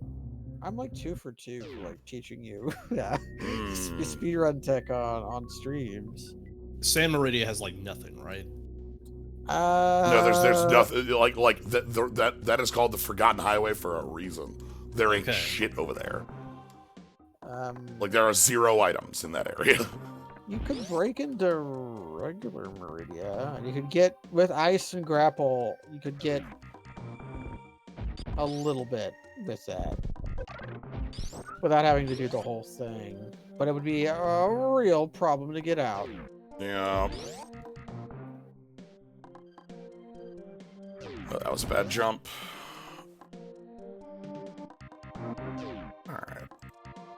B: I'm like 2 for 2 for like teaching you speedrun tech on streams.
C: San Meridia has like nothing, right?
A: No, there's nothing like that is called the Forgotten Highway for a reason. There ain't shit over there. Like there are 0 items in that area.
B: You could break into regular Meridia, and you could get with ice and grapple. You could get a little bit with that without having to do the whole thing. But it would be a real problem to get out.
A: Yeah. Oh, that was a bad jump. Alright.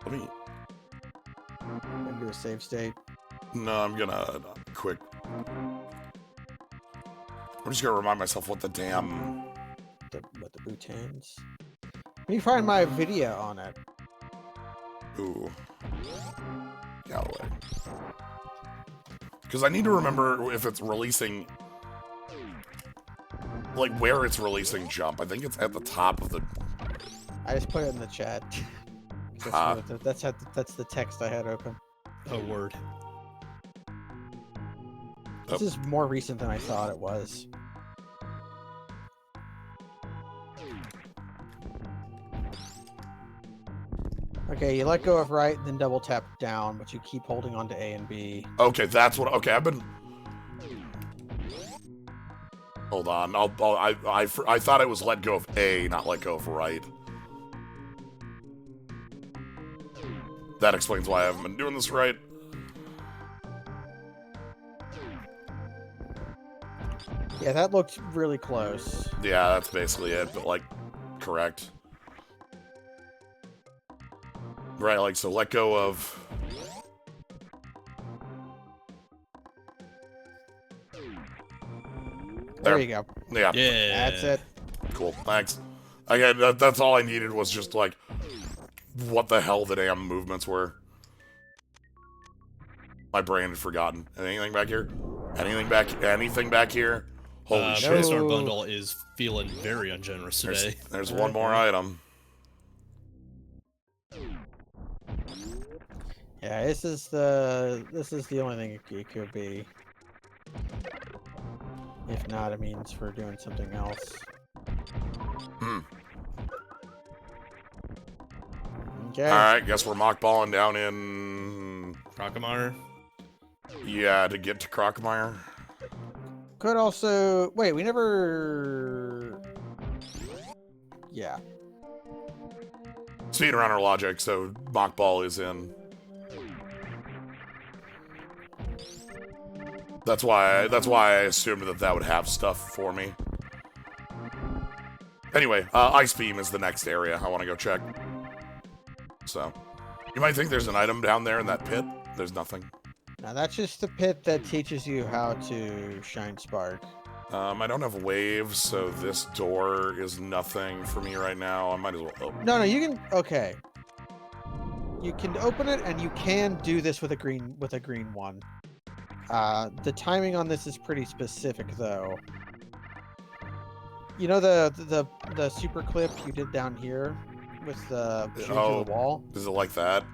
A: Let me...
B: Gonna do a save state.
A: No, I'm gonna... quick... I'm just gonna remind myself what the damn...
B: What the boutons. Let me find my video on it.
A: Ooh. Get out of the way. Because I need to remember if it's releasing... like, where it's releasing jump. I think it's at the top of the...
B: I just put it in the chat. That's the text I had open.
C: Oh, word.
B: This is more recent than I thought it was. Okay, you let go of right, then double tap down, but you keep holding on to A and B.
A: Okay, that's what... Okay, I've been... Hold on. I thought it was let go of A, not let go of right. That explains why I haven't been doing this right.
B: Yeah, that looked really close.
A: Yeah, that's basically it, but, like, correct. Right, like, so let go of...
B: There you go.
A: Yeah.
C: Yeah.
B: That's it.
A: Cool, thanks. Again, that's all I needed was just, like, what the hell the damn movements were. My brain had forgotten. Anything back here? Anything back here? Holy shit.
C: Prisoner Bundle is feeling very ungenerous today.
A: There's one more item.
B: Yeah, this is the only thing it could be. If not, it means for doing something else. Okay.
A: Alright, guess we're mockballing down in...
C: Crocomire?
A: Yeah, to get to Crocomire.
B: Could also... Wait, we never... Yeah.
A: Speedrunner logic, so mockball is in. That's why I assumed that would have stuff for me. Anyway, Ice Beam is the next area I want to go check. So, you might think there's an item down there in that pit. There's nothing.
B: Now that's just the pit that teaches you how to shine spark.
A: I don't have waves, so this door is nothing for me right now. I might as well open.
B: No, you can. Okay. You can open it, and you can do this with a green one. The timing on this is pretty specific, though. You know the super clip you did down here with the shoot to the wall?
A: Is it like that?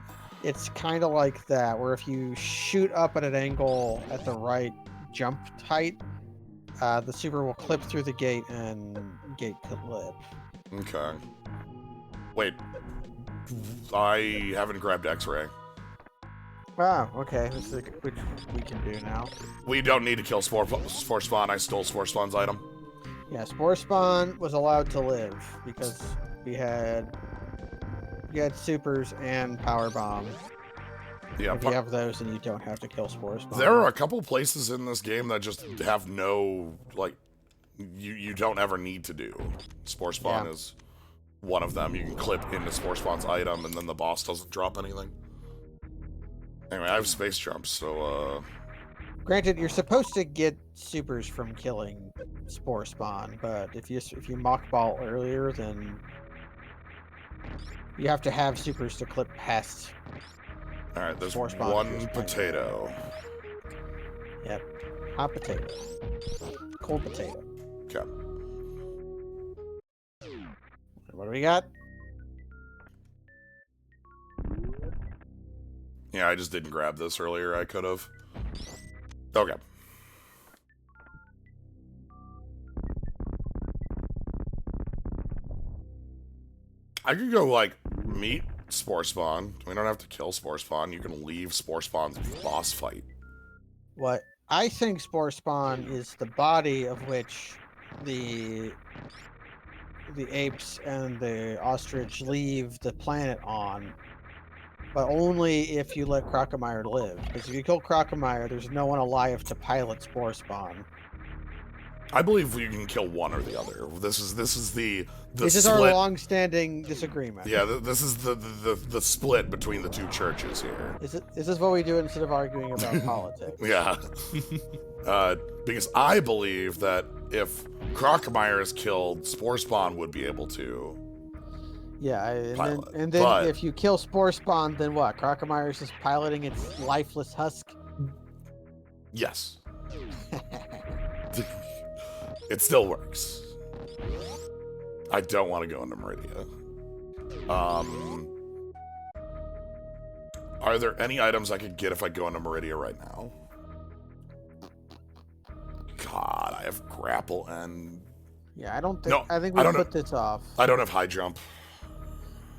B: It's kind of like that, where if you shoot up at an angle at the right jump height, the super will clip through the gate and gate clip.
A: Okay. Wait. I haven't grabbed X-ray.
B: Wow, okay. This is which we can do now.
A: We don't need to kill Spore Spawn. I stole Spore Spawn's item.
B: Yeah, Spore Spawn was allowed to live because we had supers and power bomb.
A: Yeah,
B: if you have those, then you don't have to kill Spore Spawn.
A: There are a couple places in this game that just have no, like, you don't ever need to do. Spore Spawn is one of them. You can clip into Spore Spawn's item, and then the boss doesn't drop anything. Anyway, I have space jumps, so,
B: Granted, you're supposed to get supers from killing Spore Spawn, but if you mockball earlier, then you have to have supers to clip past.
A: All right, there's
B: Spore Spawn
A: one potato.
B: Yep, hot potato. cold potato.
A: Okay.
B: What do we got?
A: Yeah, I just didn't grab this earlier. I could have. Okay. I could go, like, meet Spore Spawn. We don't have to kill Spore Spawn. You can leave Spore Spawn's boss fight.
B: What I think Spore Spawn is the body of which the apes and the ostrich leave the planet on, but only if you let Crocomire live. Because if you kill Crocomire, there's no one alive to pilot Spore Spawn.
A: I believe you can kill one or the other. This is the
B: This is
A: split.
B: our long-standing disagreement.
A: Yeah, this is the split between the two churches here.
B: Is this what we do instead of arguing about politics?
A: Yeah. Because I believe that if Crocomire is killed, Spore Spawn would be able to.
B: Yeah,
A: Pilot,
B: and then
A: but-
B: if you kill Spore Spawn, then what? Crocomire is just piloting its lifeless husk?
A: Yes. It still works. I don't want to go into Meridia. Are there any items I could get if I go into Meridia right now? God, I have grapple and
B: Yeah, I don't think.
A: No,
B: I think
A: I
B: we
A: don't
B: put this off.
A: I don't have high jump.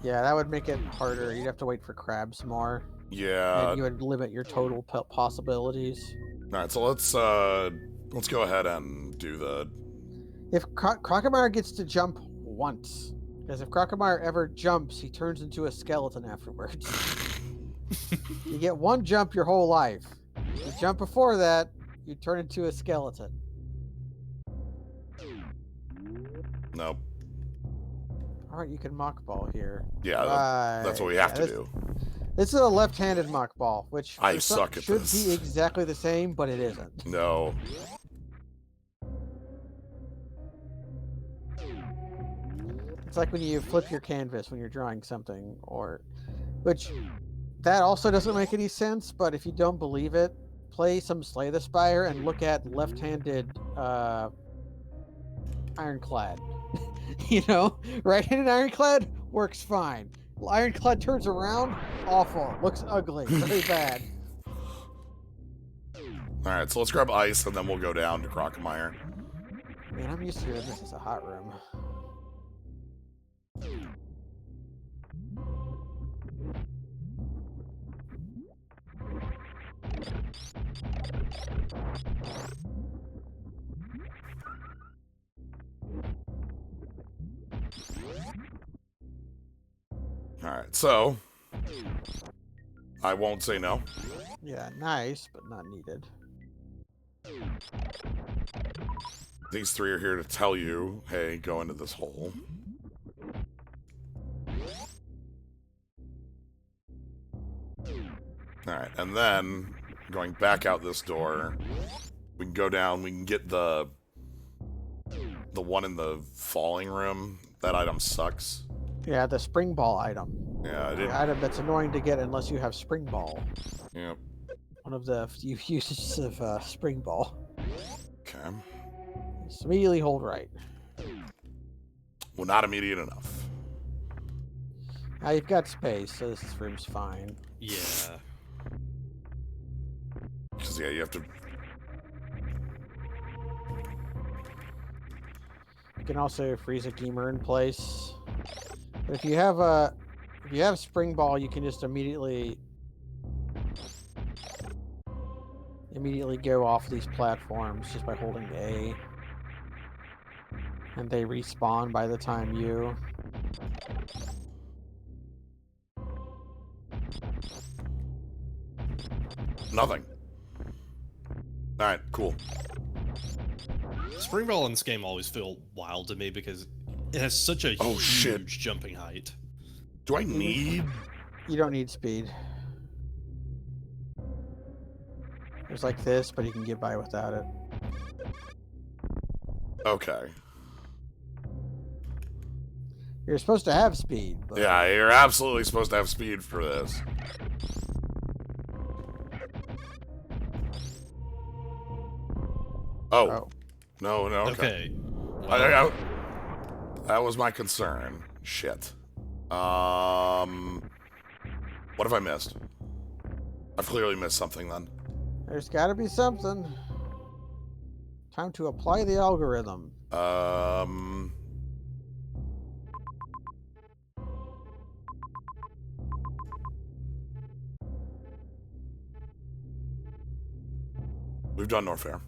B: Yeah, that would make it harder. You'd have to wait for crabs more.
A: Yeah.
B: And you would limit your total possibilities.
A: All right, so let's go ahead and do the.
B: If Crocomire gets to jump once, because if Crocomire ever jumps, he turns into a skeleton afterwards. You get one jump your whole life. You jump before that, you turn into a skeleton.
A: Nope.
B: All right, you can mock ball here.
A: Yeah, that's what we
B: Right,
A: have to do.
B: This is a left-handed mock ball, which
A: I
B: for some
A: suck at
B: should
A: this.
B: be exactly the same, but it isn't.
A: No.
B: It's like when you flip your canvas when you're drawing something, which that also doesn't make any sense. But if you don't believe it, play some Slay the Spire and look at left-handed Ironclad. You know, right-handed Ironclad works fine. Ironclad turns around, awful, looks ugly, really bad.
A: All right, so let's grab ice and then we'll go down to Crocomire.
B: Man, I'm used to doing this as a hot room.
A: All right, so I won't say no.
B: Yeah, nice, but not needed.
A: These three are here to tell you, hey, go into this hole. Alright, and then going back out this door, we can go down, we can get the one in the falling room. That item sucks.
B: Yeah, the spring ball item.
A: Yeah, I
B: The
A: didn't.
B: item that's annoying to get unless you have spring ball.
A: Yep.
B: One of the few uses of spring ball.
A: Okay.
B: Just immediately hold right.
A: Well, not immediate enough.
B: Now you've got space, so this room's fine.
C: Yeah.
A: Because, yeah, you have to.
B: You can also freeze a Gamer in place. But if you have spring ball, you can just immediately go off these platforms just by holding A. And they respawn by the time you.
A: Nothing. Alright, cool.
C: Spring ball in this game always feel wild to me because it has such a
A: Oh,
C: huge
A: shit.
C: jumping height.
A: Do I need.
B: You don't need speed. There's like this, but you can get by without it.
A: Okay.
B: You're supposed to have speed. But
A: Yeah, you're absolutely supposed to have speed for this. Oh,
B: Oh.
A: No, okay.
C: Okay.
A: That was my concern. Shit. What have I missed? I've clearly missed something then.
B: There's got to be something. Time to apply the algorithm.
A: We've done Norfair.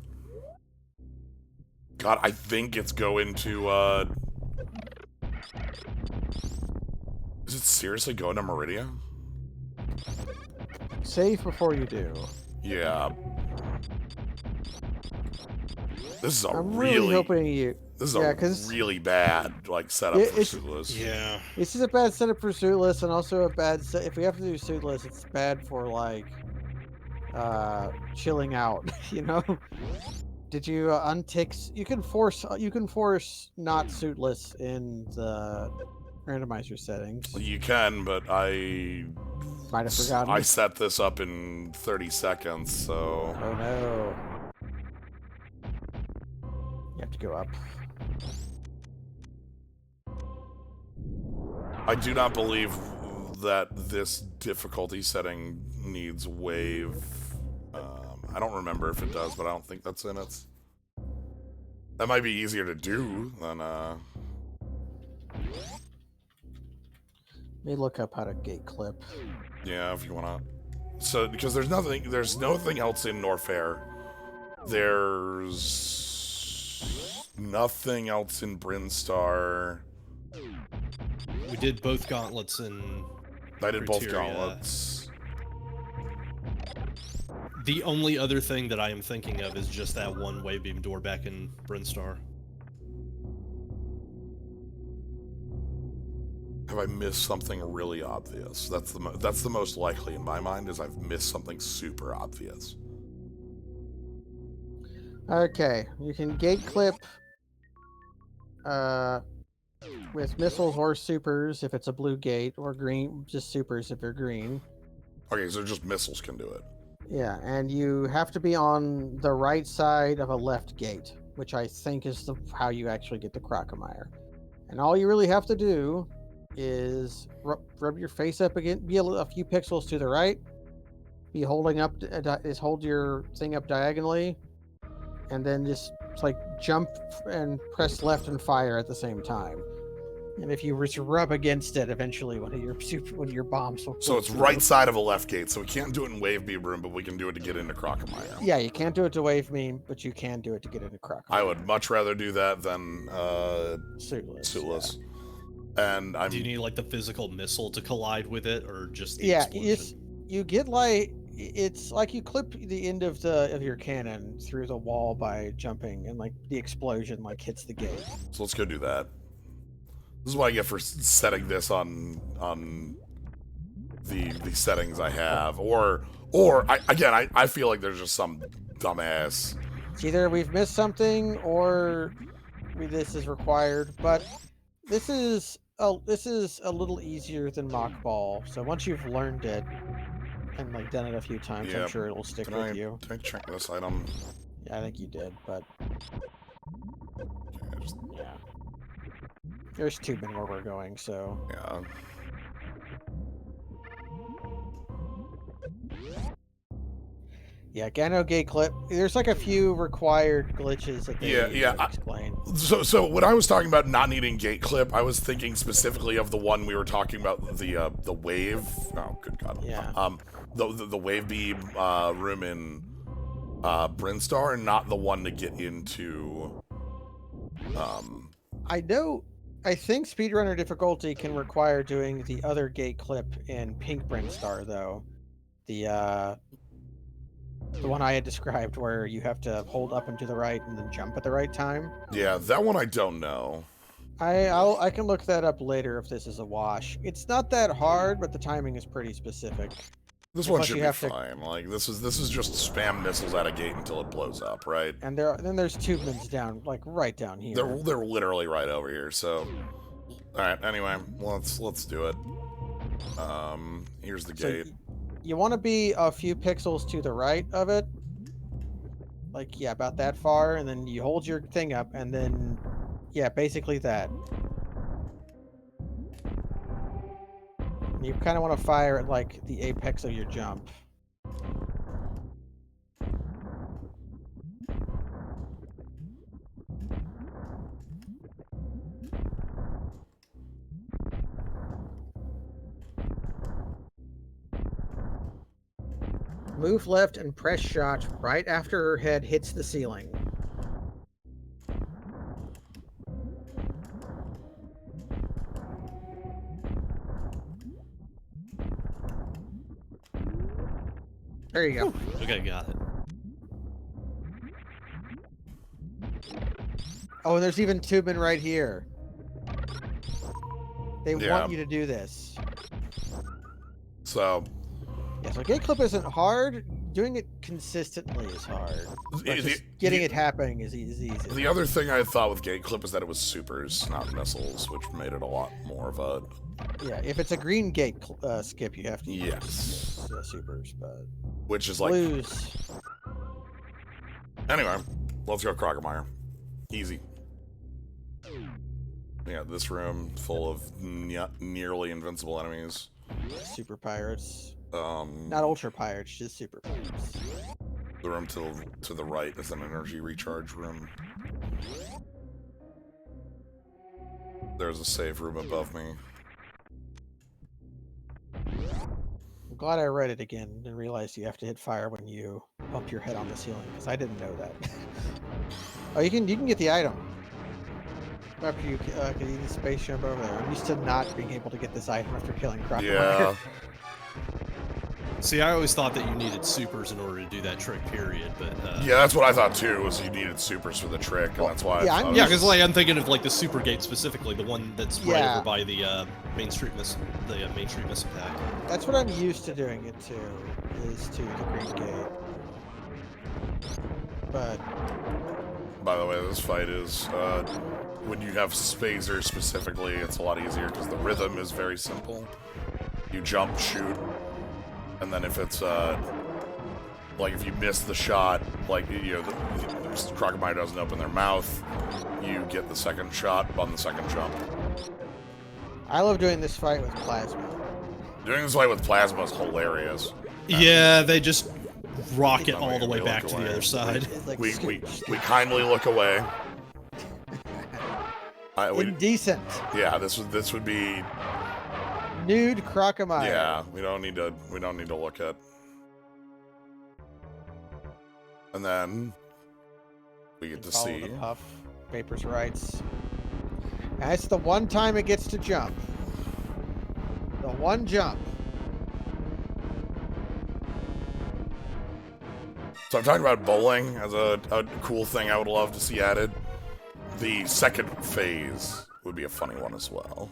A: God, I think it's going to, Is it seriously going to Meridia?
B: Save before you do.
A: Yeah. This is a
B: I'm really hoping you...
A: This is a really bad, like, setup for Suitless.
C: Yeah.
B: This is a bad setup for Suitless, and also a bad set... If we have to do Suitless, it's bad for, like, chilling out, you know? Did you untick... You can force not Suitless in the randomizer settings.
A: You can, but I...
B: Might have forgotten.
A: I set this up in 30 seconds, so...
B: Oh, no. You have to go up.
A: I do not believe that this difficulty setting needs wave. I don't remember if it does, but I don't think that's in it. That might be easier to do than,
B: Let me look up how to gate clip.
A: Yeah, if you wanna. So, because there's nothing else in Norfair. There's nothing else in Brinstar.
C: We did both gauntlets in
A: I did both
C: Criteria.
A: gauntlets.
C: The only other thing that I am thinking of is just that one wave beam door back in Brinstar.
A: Have I missed something really obvious? That's the most likely in my mind, is I've missed something super obvious.
B: Okay, you can gate clip with missiles or supers if it's a blue gate, or green, just supers if they're green.
A: Okay, so just missiles can do it.
B: Yeah, and you have to be on the right side of a left gate, which I think is how you actually get the Crocomire. And all you really have to do is rub your face up again, be a few pixels to the right, be holding up, hold your thing up diagonally, and then just like jump and press left and fire at the same time. And if you rub against it, eventually one of your bombs will...
A: So it's right side of a left gate, so we can't do it in wave beam room, but we can do it to get into Crocomire.
B: Yeah, you can't do it to wave beam, but you can do it to get into Crocomire.
A: I would much rather do that than
B: Suitless.
A: Yeah. And
C: Do you need like the physical missile to collide with it, or just the
B: yeah,
C: explosion?
B: you get like... It's like you clip the end of your cannon through the wall by jumping, and like the explosion like hits the gate.
A: So let's go do that. This is what I get for setting this on the settings I have, or I feel like there's just some dumbass.
B: It's either we've missed something or this is required, but this is a little easier than Mock Ball. So once you've learned it and like done it a few times,
A: Yeah.
B: I'm sure it'll stick with you.
A: Can I check this item?
B: Yeah, I think you did, but yeah. There's 2 men where we're going, so...
A: Yeah.
B: Yeah, Gano gate clip. There's like a few required glitches that they explain.
A: So when I was talking about not needing gate clip, I was thinking specifically of the one we were talking about, the wave. Oh, good God.
B: Yeah.
A: The wave beam room in Brinstar, and not the one to get into.
B: I think speedrunner difficulty can require doing the other gate clip in Pink Brinstar, though. The one I had described, where you have to hold up and to the right and then jump at the right time.
A: Yeah, that one I don't know.
B: I can look that up later if this is a wash. It's not that hard, but the timing is pretty specific.
A: This one should be fine. Like this is just spam missiles at a gate until it blows up, right?
B: And then there's tubemans down, like right down here.
A: They're literally right over here. So, all right. Anyway, let's do it. Here's the gate.
B: You want to be a few pixels to the right of it, like, yeah, about that far, and then you hold your thing up, and then, yeah, basically that. And you kind of want to fire at, like, the apex of your jump. Move left and press shot right after her head hits the ceiling. There you go.
C: Okay, got it.
B: Oh, and there's even Tubman right here. They
A: Yeah.
B: want you to do this.
A: So,
B: Yeah, so gate clip isn't hard. Doing it consistently is hard. But
A: the-
B: just getting it happening is easy.
A: the other thing I thought with Gate Clip is that it was supers, not missiles, which made it a lot more of a...
B: Yeah, if it's a green gate skip, you have to use
A: Yes.
B: supers, but
A: Which is like...
B: blues.
A: Anyway, let's go Crocomire. Easy. Yeah, this room full of nearly invincible enemies.
B: Super pirates. Not ultra pirates, just super pirates.
A: The room to the right is an energy recharge room. There's a save room above me.
B: I'm glad I read it again and realized you have to hit fire when you bump your head on the ceiling, because I didn't know that. Oh, you can get the item. After you can use the space jump over there. I'm used to not being able to get this item after killing Crocodile.
A: Yeah.
C: See, I always thought that you needed supers in order to do that trick, period, but...
A: Yeah, that's what I thought too, was you needed supers for the trick, and that's why
B: yeah,
A: I thought
C: Yeah,
A: it was-
C: because like, I'm thinking of like the super gate specifically, the one that's right
B: Yeah.
C: over by the Main Street missile attack.
B: That's what I'm used to doing it to, is to the green gate. But
A: By the way, this fight is, when you have Spazer specifically, it's a lot easier, because the rhythm is very simple. You jump, shoot, and then if it's, like if you miss the shot, like, you know, the Crocomire doesn't open their mouth, you get the second shot on the second jump.
B: I love doing this fight with plasma.
A: Doing this fight with Plasma is hilarious.
C: Yeah, they just rocket
A: Oh,
C: all the way
A: we
C: back
A: look
C: to the
A: away.
C: other side.
B: It's like
A: We
B: scoop-
A: kindly look away.
B: indecent.
A: Yeah, this would be...
B: Nude Crocomire.
A: Yeah, we don't need to look at. And then we get to
B: Follow
A: see.
B: the puff. Vapors rights. That's the one time it gets to jump. The one jump.
A: So I'm talking about bowling as a cool thing I would love to see added. The second phase would be a funny one as well.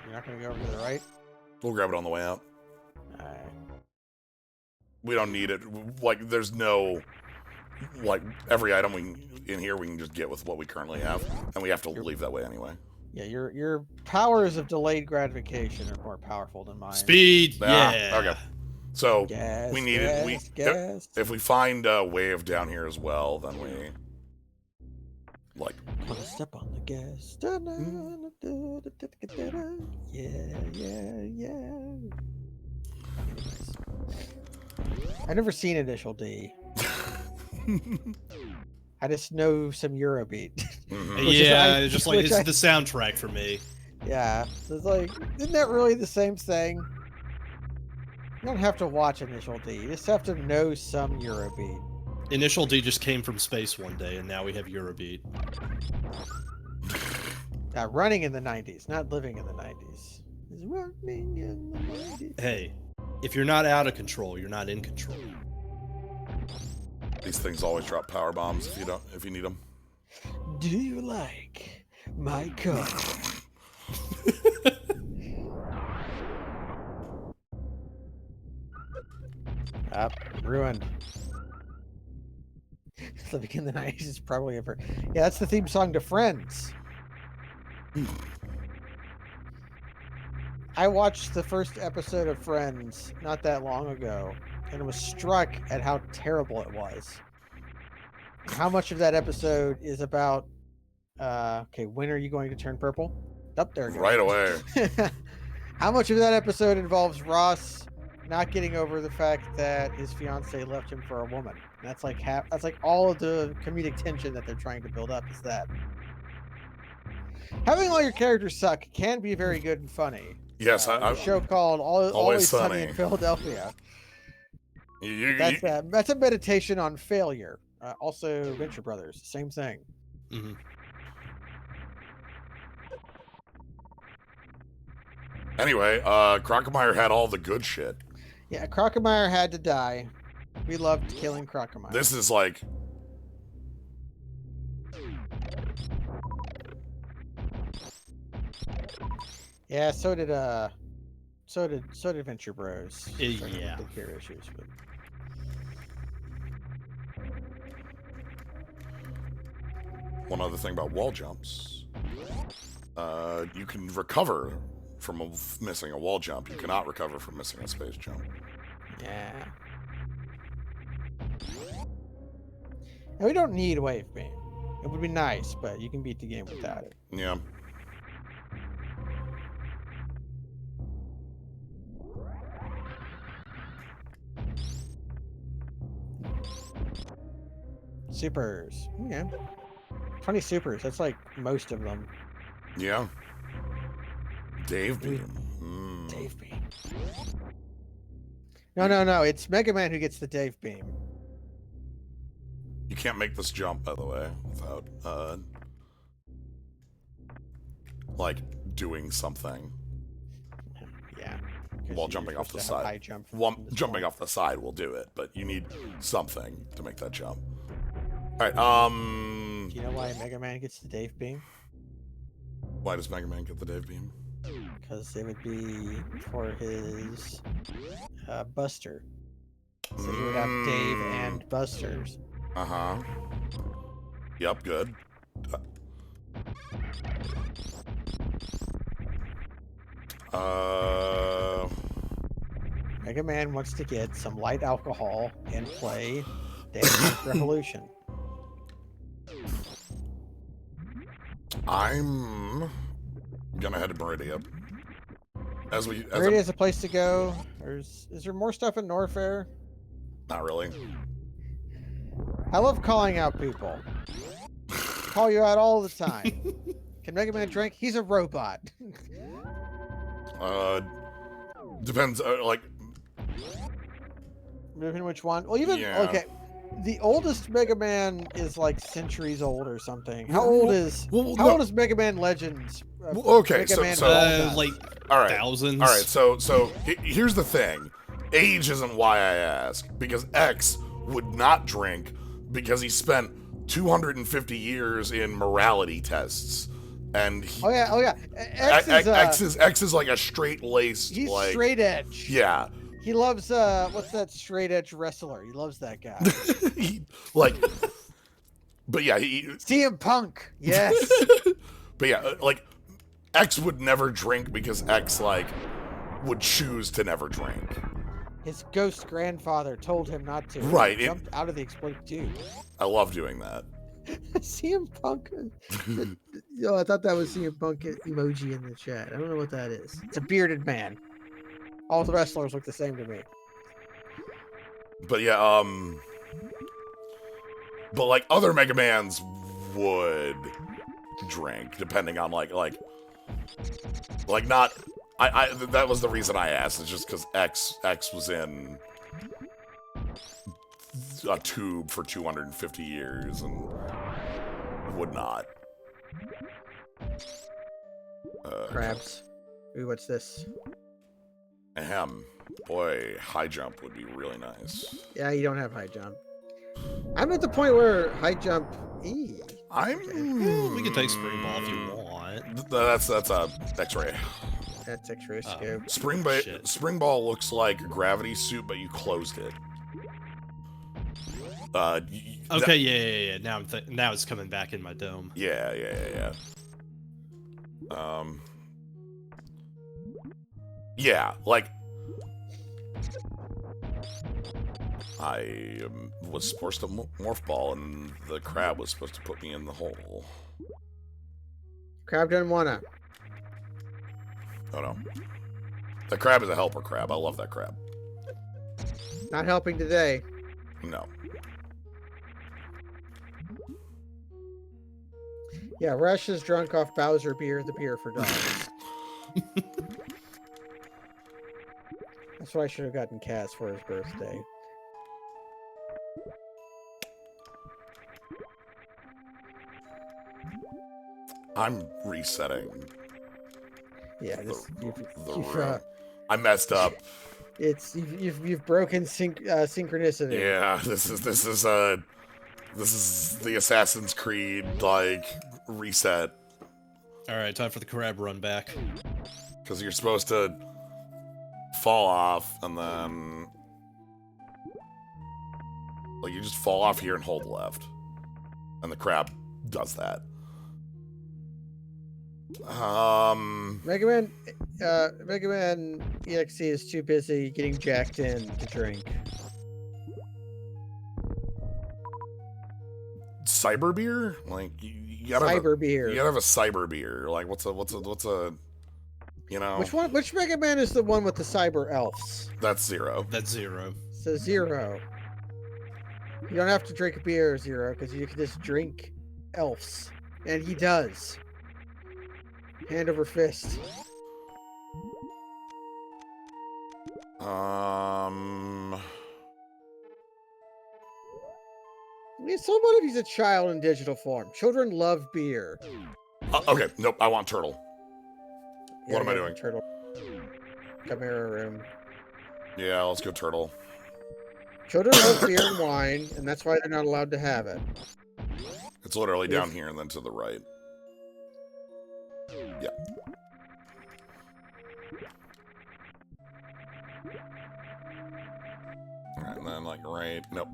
B: You're not gonna go over to the right?
A: We'll grab it on the way out.
B: Alright.
A: We don't need it. Like, there's no... Like, every item in here we can just get with what we currently have. And we have to leave that way anyway.
B: Yeah, your powers of delayed gratification are more powerful than mine.
C: Speed,
A: Ah,
C: yeah.
A: okay. So,
B: Gas,
A: we need it.
B: gas, gas.
A: If we find a wave down here as well, then we... Like...
B: Gonna step on the gas. Da-na-na-da-da-da-da-da-da. Yeah, yeah, yeah. I've never seen Initial D. I just know some Eurobeat.
A: Mhm.
B: Which is-
C: Yeah,
B: I-
C: it's just like
B: which
C: it's
B: I-
C: the soundtrack for me.
B: Yeah, so it's like, isn't that really the same thing? You don't have to watch Initial D. You just have to know some Eurobeat.
C: Initial D just came from space one day, and now we have Eurobeat.
B: Now, running in the 90s, not living in the 90s. Is running in the 90s.
C: Hey, if you're not out of control, you're not in control.
A: These things always drop power bombs if you need them.
B: Do you like my car? Up, ruined. Living in the 90s is probably ever. Yeah, that's the theme song to Friends. I watched the first episode of Friends not that long ago, and was struck at how terrible it was. How much of that episode is about, okay, when are you going to turn purple? Up there.
A: Right away.
B: How much of that episode involves Ross not getting over the fact that his fiance left him for a woman? And that's like that's like all of the comedic tension that they're trying to build up is that. Having all your characters suck can be very good and funny.
A: Yes,
B: A show called Always Sunny in Philadelphia. That's a meditation on failure. Also, Venture Brothers, same thing.
C: Mm-hmm.
A: Anyway, Crockemeyer had all the good shit.
B: Yeah, Crockemeyer had to die. We loved killing Crockemeyer.
A: This is like...
B: Yeah, so did Venture Bros.
C: Yeah.
B: Big care issues, but...
A: One other thing about wall jumps. You can recover from missing a wall jump. You cannot recover from missing a space jump.
B: Yeah. And we don't need Wave Beam. It would be nice, but you can beat the game without it.
A: Yeah.
B: Supers. Yeah. 20 supers. That's like most of them.
A: Yeah. Dave Beam.
B: Dave Beam. No. It's Mega Man who gets the Dave Beam.
A: You can't make this jump, by the way, without, like, doing something.
B: Yeah.
A: While jumping off the side.
B: High jump
A: Jumping off the side will do it, but you need something to make that jump. Alright,
B: Do you know why Mega Man gets the Dave Beam?
A: Why does Mega Man get the Dave Beam?
B: Because it would be for his Buster. So he would have Dave and Busters.
A: Uh-huh. Yep, good.
B: Mega Man wants to get some light alcohol and play Dance Dance Revolution.
A: I'm gonna head to Meridia.
B: Meridia is a place to go. Is there more stuff in Norfair?
A: Not really.
B: I love calling out people. Call you out all the time. Can Mega Man drink? He's a robot.
A: Depends, like...
B: Depending which one. Well, even,
A: yeah.
B: Okay. The oldest Mega Man is like centuries old or something. How old is Mega Man Legends?
A: Okay,
B: Mega Man
C: like
A: all right,
C: thousands.
A: All right, so here's the thing. Age isn't why I ask, because X would not drink because he spent 250 years in morality tests, and
B: oh yeah.
A: X is like a straight-laced.
B: He's
A: like,
B: straight edge.
A: Yeah.
B: He loves what's that straight edge wrestler? He loves that guy.
A: But yeah,
B: CM Punk. Yes.
A: But yeah, like X would never drink because X like would choose to never drink.
B: His ghost grandfather told him not to.
A: Right.
B: He jumped out of the exploding tube.
A: I love doing that.
B: CM Punk. Yo, I thought that was CM Punk emoji in the chat. I don't know what that is. It's a bearded man. All the wrestlers look the same to me.
A: But yeah, but like other Mega Mans would drink, depending on like not. I that was the reason I asked. It's just because X was in a tube for 250 years and would not.
B: Crabs. Ooh, what's this?
A: Ahem. Boy, high jump would be really nice.
B: Yeah, you don't have high jump. I'm at the point where high jump. We
C: can take spring ball if you want.
A: That's a X-ray.
B: That's X-ray scope.
A: Spring ball looks like a gravity suit, but you closed it.
C: Okay, yeah. Now it's coming back in my dome.
A: Yeah. Yeah, like I was supposed to morph ball, and the crab was supposed to put me in the hole.
B: Crab doesn't wanna.
A: Oh no. The crab is a helper crab. I love that crab.
B: Not helping today.
A: No.
B: Yeah, Rush is drunk off Bowser beer, the beer for dogs. That's what I should have gotten Kaz for his birthday.
A: I'm resetting
B: Yeah, this
A: the
B: you've,
A: room. I messed up.
B: you've broken synchronicity.
A: Yeah, this is the Assassin's Creed like reset.
C: All right, time for the crab run back.
A: Because you're supposed to fall off and then like you just fall off here and hold left, and the crab does that.
B: Mega Man EXE is too busy getting jacked in to drink.
A: Cyber beer? Like you gotta
B: Cyber beer.
A: You gotta have a cyber beer. Like what's a you know?
B: Which Mega Man is the one with the cyber elves?
A: That's Zero.
C: That's Zero.
B: So Zero. You don't have to drink a beer, Zero, because you can just drink elves. And he does. Hand over fist. So what if he's a child in digital form? Children love beer.
A: Okay, nope, I want turtle. What am I doing?
B: Turtle. Chimera room.
A: Yeah, let's go turtle.
B: Children love beer and wine, and that's why they're not allowed to have it.
A: It's literally down here and then to the right. Yeah. Alright, and then like right. Nope.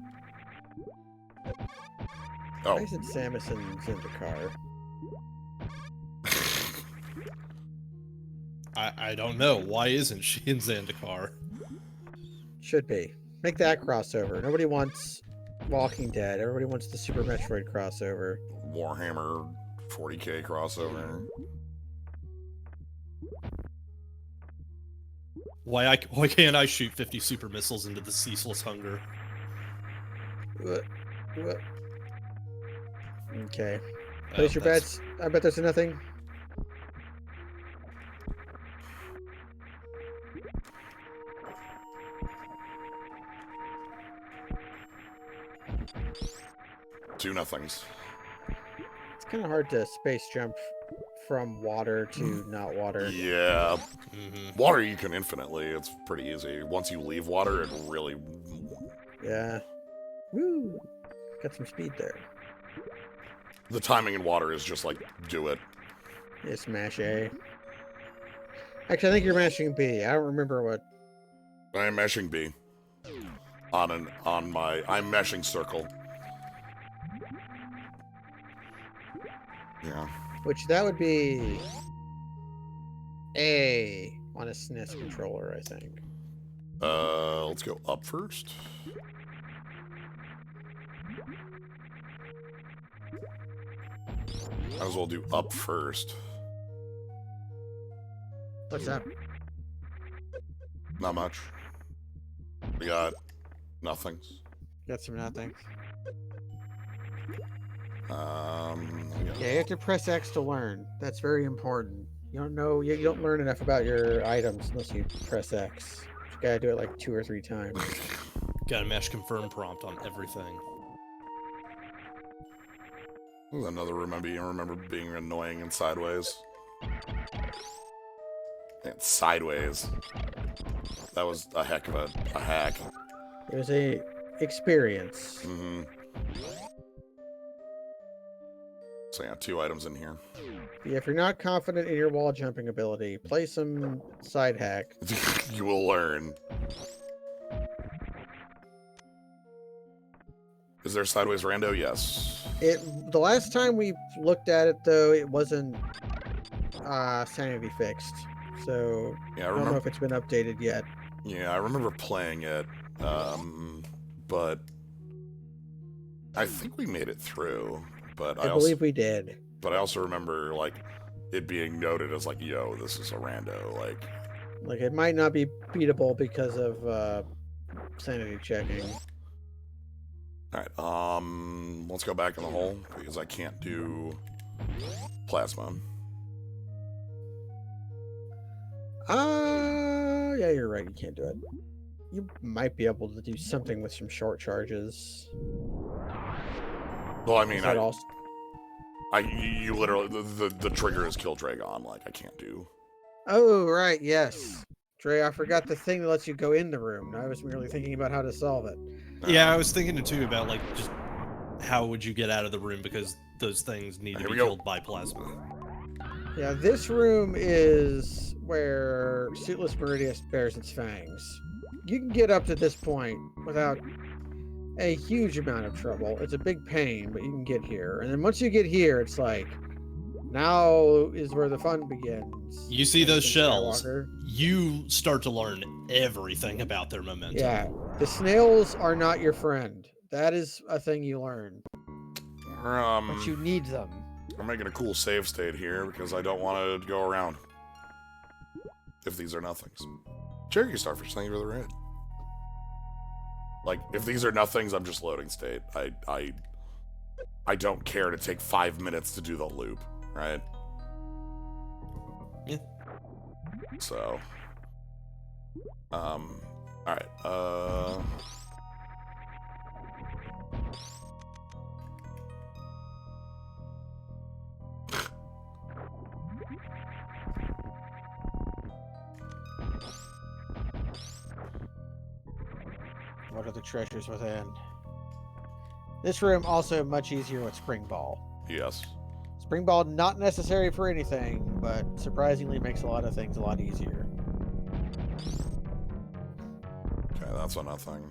A: Oh.
B: Why isn't Samus in Zendikar?
C: I don't know. Why isn't she in Zendikar?
B: Should be. Make that crossover. Nobody wants Walking Dead. Everybody wants the Super Metroid crossover.
A: Warhammer 40k crossover.
C: Why can't I shoot 50 super missiles into the ceaseless hunger?
B: What? Okay. Place your bets. I bet there's nothing.
A: Two nothings.
B: It's kind of hard to space jump from water to not water.
A: Yeah. Water you can infinitely. It's pretty easy. Once you leave water, it really...
B: Yeah. Woo! Got some speed there.
A: The timing in water is just like, do it.
B: Yeah, smash A. Actually, I think you're mashing B. I don't remember what...
A: I am mashing B. I'm mashing circle. Yeah.
B: Which that would be A on a SNES controller, I think.
A: Let's go up first. Might as well do up first.
B: What's up?
A: Not much. We got nothings.
B: Got some nothings.
A: Yeah.
B: Yeah, you have to press X to learn. That's very important. You don't know, you don't learn enough about your items unless you press X. You gotta do it like 2 or 3 times.
C: Gotta mash confirm prompt on everything.
A: Another room I remember being annoying and sideways. And sideways. That was a heck of a hack.
B: It was a experience.
A: Mm-hmm. So yeah, 2 items in here.
B: Yeah, if you're not confident in your wall jumping ability, play some side hack.
A: You will learn. Is there sideways rando? Yes.
B: The last time we looked at it though, it wasn't sanity fixed. So
A: Yeah,
B: I don't know if it's been updated yet.
A: Yeah, I remember playing it but I think we made it through. But
B: I believe we did.
A: But I also remember like it being noted as like, yo, this is a rando.
B: Like it might not be beatable because of sanity checking.
A: All right. Let's go back in the hole because I can't do plasma.
B: Yeah, you're right. You can't do it. You might be able to do something with some short charges.
A: Well, I mean,
B: Also...
A: you literally the trigger is kill Dragon. Like I can't do.
B: Oh right, yes, Dre. I forgot the thing that lets you go in the room. I was merely thinking about how to solve it.
C: Yeah, I was thinking too about like just how would you get out of the room because those things need to be killed by plasma.
B: Yeah, this room is where Suitless Meridius bears its fangs. You can get up to this point without a huge amount of trouble. It's a big pain, but you can get here. And then once you get here, it's like, now is where the fun begins.
C: You see those shells,
B: Skywalker.
C: you start to learn everything about their momentum.
B: Yeah, the snails are not your friend. That is a thing you learn. But you need them.
A: I'm making a cool save state here because I don't want to go around. If these are nothings. Cherokee Starfish, thank you for the raid. Like, if these are nothings, I'm just loading state. I don't care to take 5 minutes to do the loop, right?
C: Yeah.
A: So. Alright,
B: What are the treasures within? This room also much easier with Spring Ball.
A: yes.
B: Spring Ball not necessary for anything, but surprisingly makes a lot of things a lot easier.
A: Okay, that's a nothing.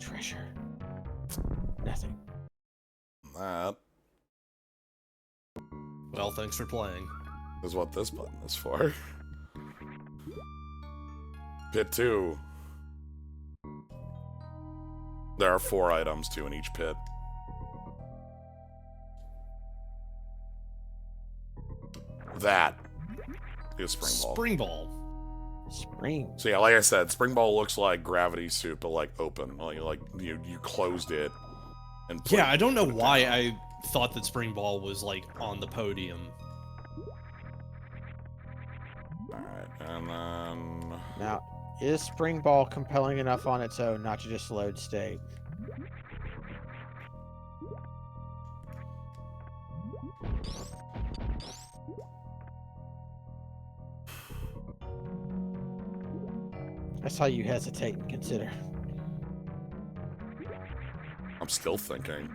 B: Treasure. Nothing.
A: That
C: Well, thanks for playing.
A: is what this button is for. Pit 2. There are 4 items, 2 in each pit. That is Spring Ball.
C: Spring Ball.
B: Spring.
A: So yeah, like I said, Spring Ball looks like Gravity Suit, but like open. Like you closed it. And
C: Yeah, I don't know why I thought that Spring Ball was like on the podium.
A: Alright, and then...
B: Now, is Spring Ball compelling enough on its own not to just load state? I saw you hesitate and consider.
A: I'm still thinking.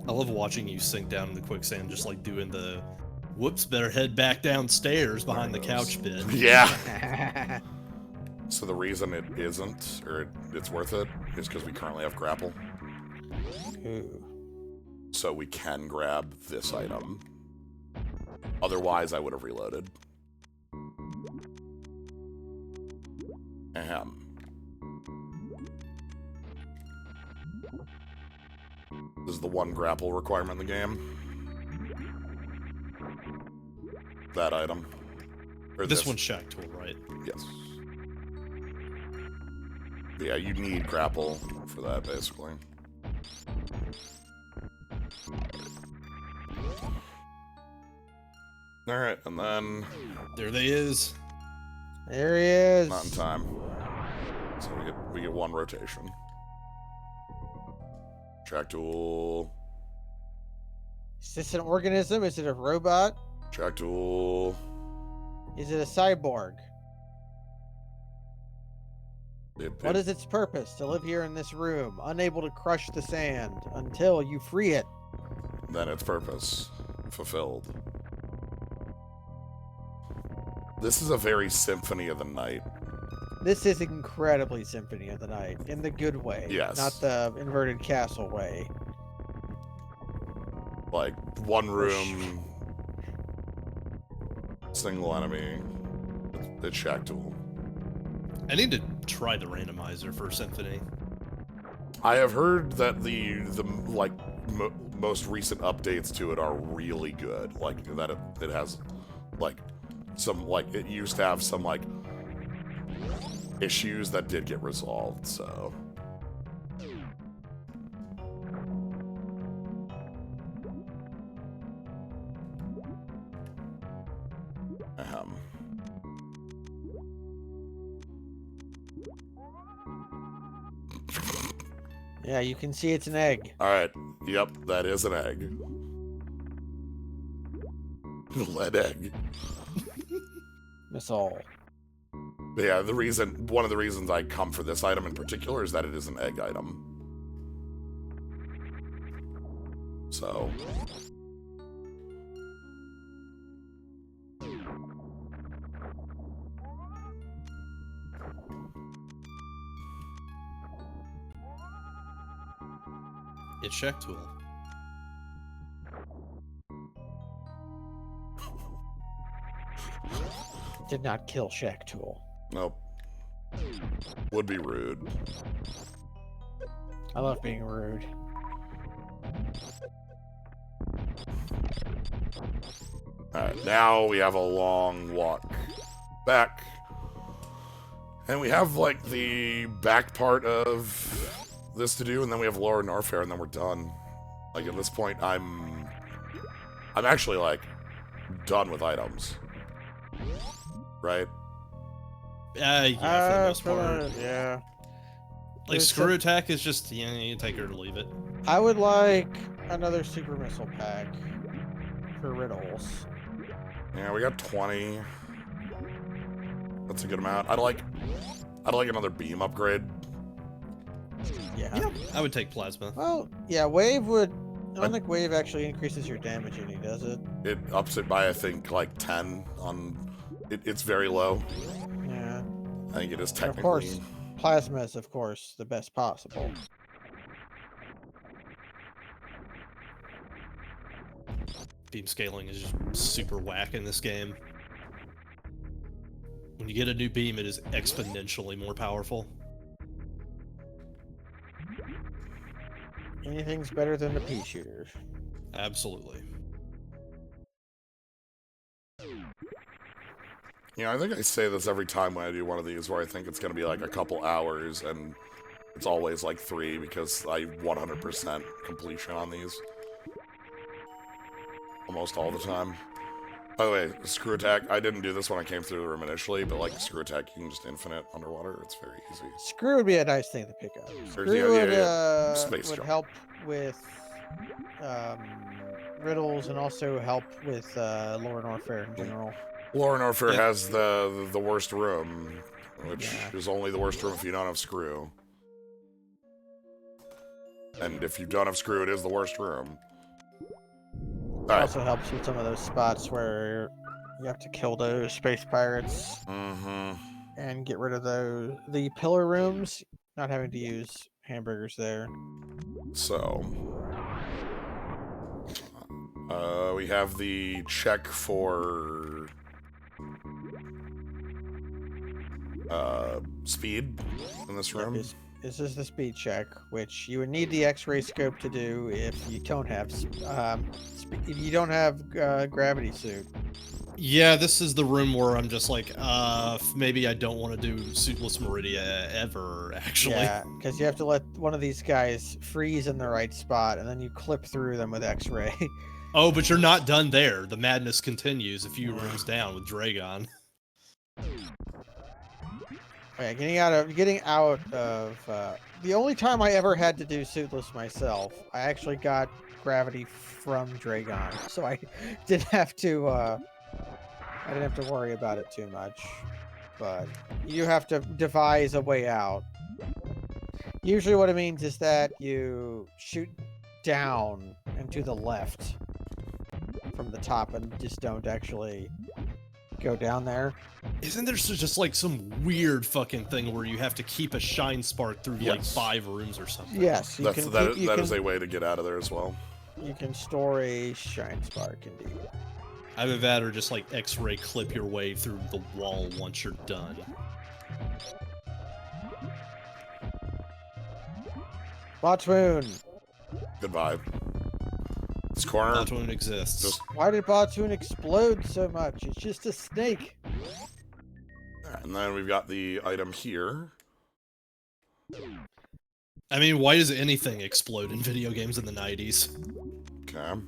C: I love watching you sink down in the quicksand, just like doing the whoops, better head back downstairs behind the couch bit.
A: Yeah. So the reason it isn't, or it's worth it, is because we currently have grapple.
B: Ooh.
A: So we can grab this item. Otherwise, I would have reloaded. Ahem. This is the one grapple requirement in the game. That item. Or
C: This one's Shack Tool, right?
A: Yes. Yeah, you need grapple for that, basically. Alright, and then...
C: There they is.
B: There he is.
A: Not in time. So we get 1 rotation. Track tool.
B: Is this an organism? Is it a robot?
A: Track tool.
B: Is it a cyborg? What is its purpose? To live here in this room, unable to crush the sand until you free it.
A: Then its purpose fulfilled. This is a very Symphony of the Night.
B: This is incredibly Symphony of the Night, in the good way.
A: Yes.
B: Not the inverted castle way.
A: Like, one room, single enemy, it's Shack Tool.
C: I need to try the randomizer for Symphony.
A: I have heard that the like most recent updates to it are really good. Like that it has like some like it used to have some like issues that did get resolved. So
B: Yeah, you can see it's an egg.
A: all right, yep, that is an egg. Lead egg.
B: Missile.
A: But yeah, one of the reasons I come for this item in particular is that it is an egg item. So.
C: It's Shack Tool.
B: Did not kill Shack Tool.
A: Nope. Would be rude.
B: I love being rude.
A: Alright, now we have a long walk back. And we have, like, the back part of this to do, and then we have Lower Norfair, and then we're done. Like, at this point, I'm actually, like, done with items. Right?
C: Yeah, for the most part.
B: Yeah.
C: Like,
B: There's
C: Screw Attack is just, yeah, you take it or leave it.
B: I would like another Super Missile pack for riddles.
A: Yeah, we got 20. That's a good amount. I'd like another beam upgrade.
B: Yeah.
C: I would take Plasma.
B: Well, yeah, Wave would... I don't think Wave actually increases your damage any, does it?
A: It ups it by, I think, like 10 on... It's very low.
B: Yeah.
A: I think it is
B: And
A: technically...
B: of course, Plasma is, of course, the best possible.
C: Beam scaling is just super whack in this game. When you get a new beam, it is exponentially more powerful.
B: Anything's better than the pea shooter.
C: Absolutely.
A: You know, I think I say this every time when I do one of these, where I think it's going to be like a couple hours, and it's always like 3, because I 100% completion on these. Almost all the time. By the way, Screw Attack, I didn't do this when I came through the room initially, but like Screw Attack, you can just infinite underwater. It's very easy.
B: Screw would be a nice thing to pick up. Screw
A: yeah.
B: would help with riddles and also help with Lower Norfair in general.
A: Lower Norfair has the worst room, which
B: Yeah.
A: is only the worst room if you don't have Screw. And if you don't have Screw, it is the worst room.
B: It also helps with some of those spots where you have to kill those space pirates and get rid of the pillar rooms, not having to use hamburgers there.
A: So, we have the check for speed in this room.
B: This is the speed check, which you would need the X-ray scope to do if you don't have gravity suit.
C: Yeah, this is the room where I'm just like, maybe I don't want to do Suitless Meridia ever, actually.
B: Yeah, because you have to let one of these guys freeze in the right spot, and then you clip through them with X-ray.
C: Oh, but you're not done there. The madness continues a few rooms down with Dragon.
B: Yeah, getting out of the only time I ever had to do Suitless myself, I actually got gravity from Dragon, so I didn't have to worry about it too much. But you have to devise a way out. Usually what it means is that you shoot down and to the left from the top and just don't actually go down there.
C: Isn't there just like some weird fucking thing where you have to keep a shine spark through like
A: Yes.
C: 5 rooms or something?
B: Yes,
A: That is a way to get out of there as well.
B: You can store a shine spark, indeed.
C: Either that or just like X-ray clip your way through the wall once you're done.
B: Botwoon!
A: Goodbye. This corner.
C: Botwoon exists.
A: Just,
B: Why did Botwoon explode so much? It's just a snake.
A: and then we've got the item here.
C: I mean, why does anything explode in video games in the 90s?
A: Okay.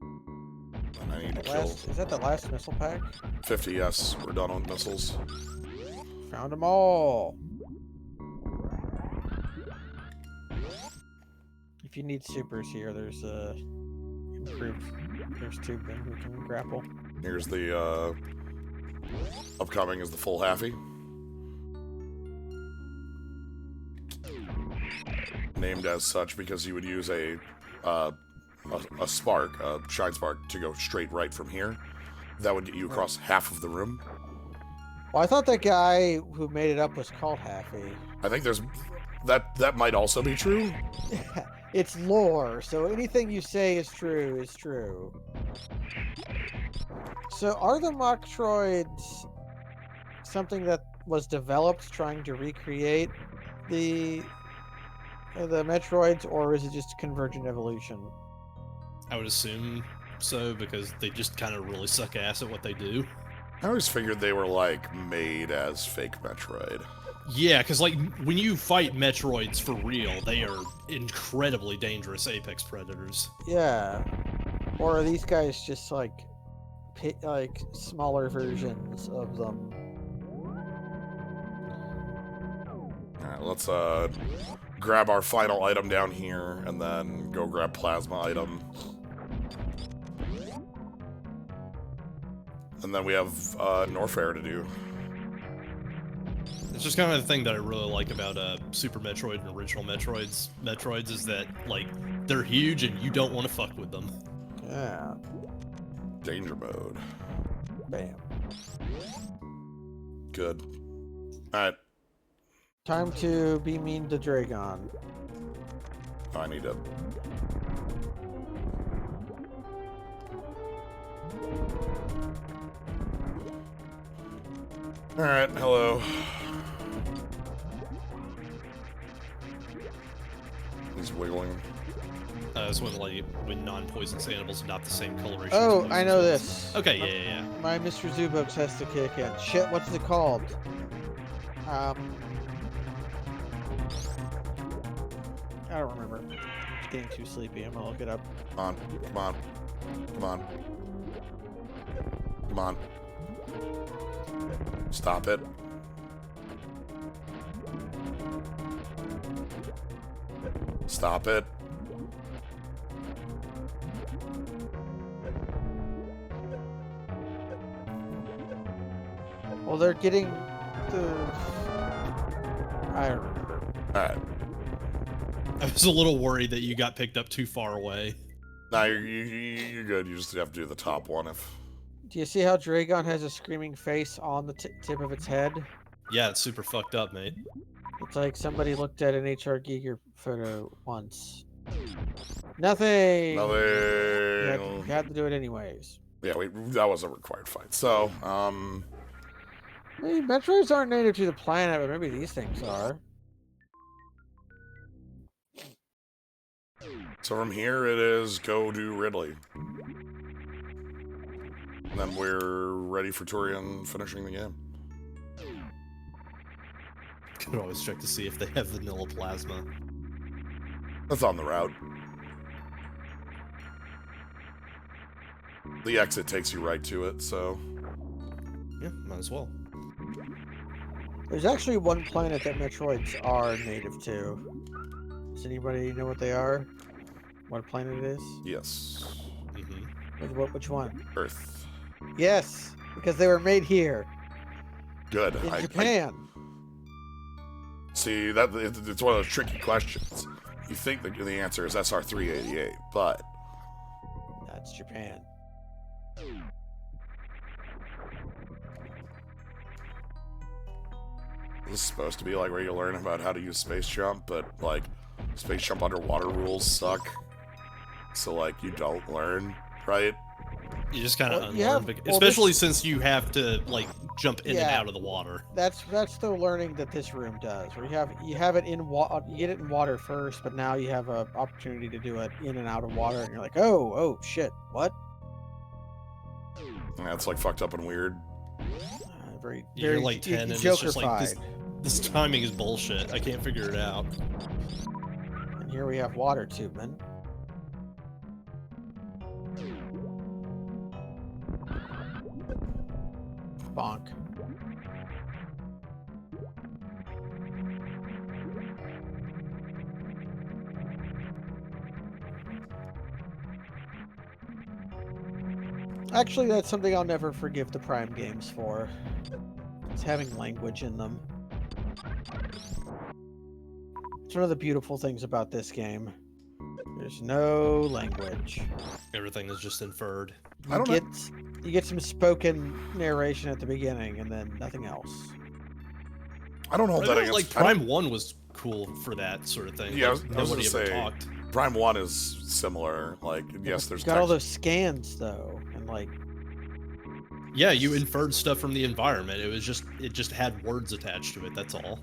A: And I need to kill
B: Is that the last missile pack?
A: 50. Yes, we're done with missiles.
B: Found them all. If you need supers here, there's improved. There's two then we can grapple.
A: Here's the upcoming is the full halfy. Named as such because you would use a spark, a shine spark, to go straight right from here. That would get you across half of the room.
B: Well, I thought that guy who made it up was called Happy.
A: I think there's that might also be true.
B: It's lore, so anything you say is true is true. So are the Metroids something that was developed trying to recreate the Metroids, or is it just convergent evolution?
C: I would assume so, because they just kind of really suck ass at what they do.
A: I always figured they were like made as fake Metroid.
C: Yeah, because like when you fight Metroids for real, they are incredibly dangerous apex predators.
B: Yeah. Or are these guys just like smaller versions of them?
A: Alright, let's grab our final item down here and then go grab plasma item. And then we have Norfair to do.
C: It's just kind of the thing that I really like about Super Metroid and original Metroids is that like they're huge and you don't want to fuck with them.
B: Yeah.
A: Danger mode.
B: Bam.
A: Good. Alright.
B: Time to be mean to Dragon.
A: I need to... Alright, hello. He's wiggling.
C: That's when non-poisonous animals adopt the same coloration.
B: Oh,
C: as
B: I know
C: poisonous
B: this.
C: ones. Okay, yeah.
B: My Mr. Zubux has to kick in. Shit, what's it called? I don't remember. I'm just getting too sleepy. I'm gonna look it up.
A: Come on, come on, come on. Come on. Stop it. Stop it.
B: Well, they're getting the... I don't remember.
A: Alright.
C: I was a little worried that you got picked up too far away.
A: Nah, you're good. You just have to do the top one if...
B: Do you see how Dragon has a screaming face on the tip of its head?
C: Yeah, it's super fucked up, mate.
B: It's like somebody looked at an HR Giger photo once. Nothing!
A: Nothing.
B: You had to do it anyways.
A: Yeah, that was a required fight. So,
B: I mean, Metroids aren't native to the planet, but maybe these things are.
A: So from here it is go do Ridley. And then we're ready for Turian finishing the game.
C: Can always check to see if they have vanilla plasma.
A: That's on the route. The exit takes you right to it, so...
C: Yeah, might as well.
B: There's actually one planet that Metroids are native to. Does anybody know what they are? What planet it is?
A: Yes.
C: Mm-hmm.
B: Which one?
A: Earth.
B: Yes, because they were made here
A: Good.
B: in Japan.
A: see, it's one of those tricky questions. You think the answer is SR388, but
B: That's Japan.
A: this is supposed to be like where you learn about how to use space jump, but like space jump underwater rules suck. So like you don't learn, right?
C: You just kind of
B: Well,
C: unlearn, especially since you have to like jump in and out of the water.
B: That's the learning that this room does. Where you have it in water, you get it in water first, but now you have an opportunity to do it in and out of water, and you're like, oh shit, what?
A: Yeah, it's like fucked up and weird.
B: Very,
C: You're like 10, and it's just like this timing is bullshit. I can't figure it out.
B: And here we have water tubemen. Bonk. Actually, that's something I'll never forgive the Prime games for. It's having language in them. It's one of the beautiful things about this game. There's no language.
C: Everything is just inferred.
B: You get some spoken narration at the beginning, and then nothing else.
A: I don't hold that against...
C: Like Prime 1 was cool for that sort of thing.
A: Yeah,
C: like, nobody ever talked.
A: Prime 1 is similar. Like, yes, there's
B: got all those scans though, and like...
C: Yeah, you inferred stuff from the environment. It just had words attached to it, that's all.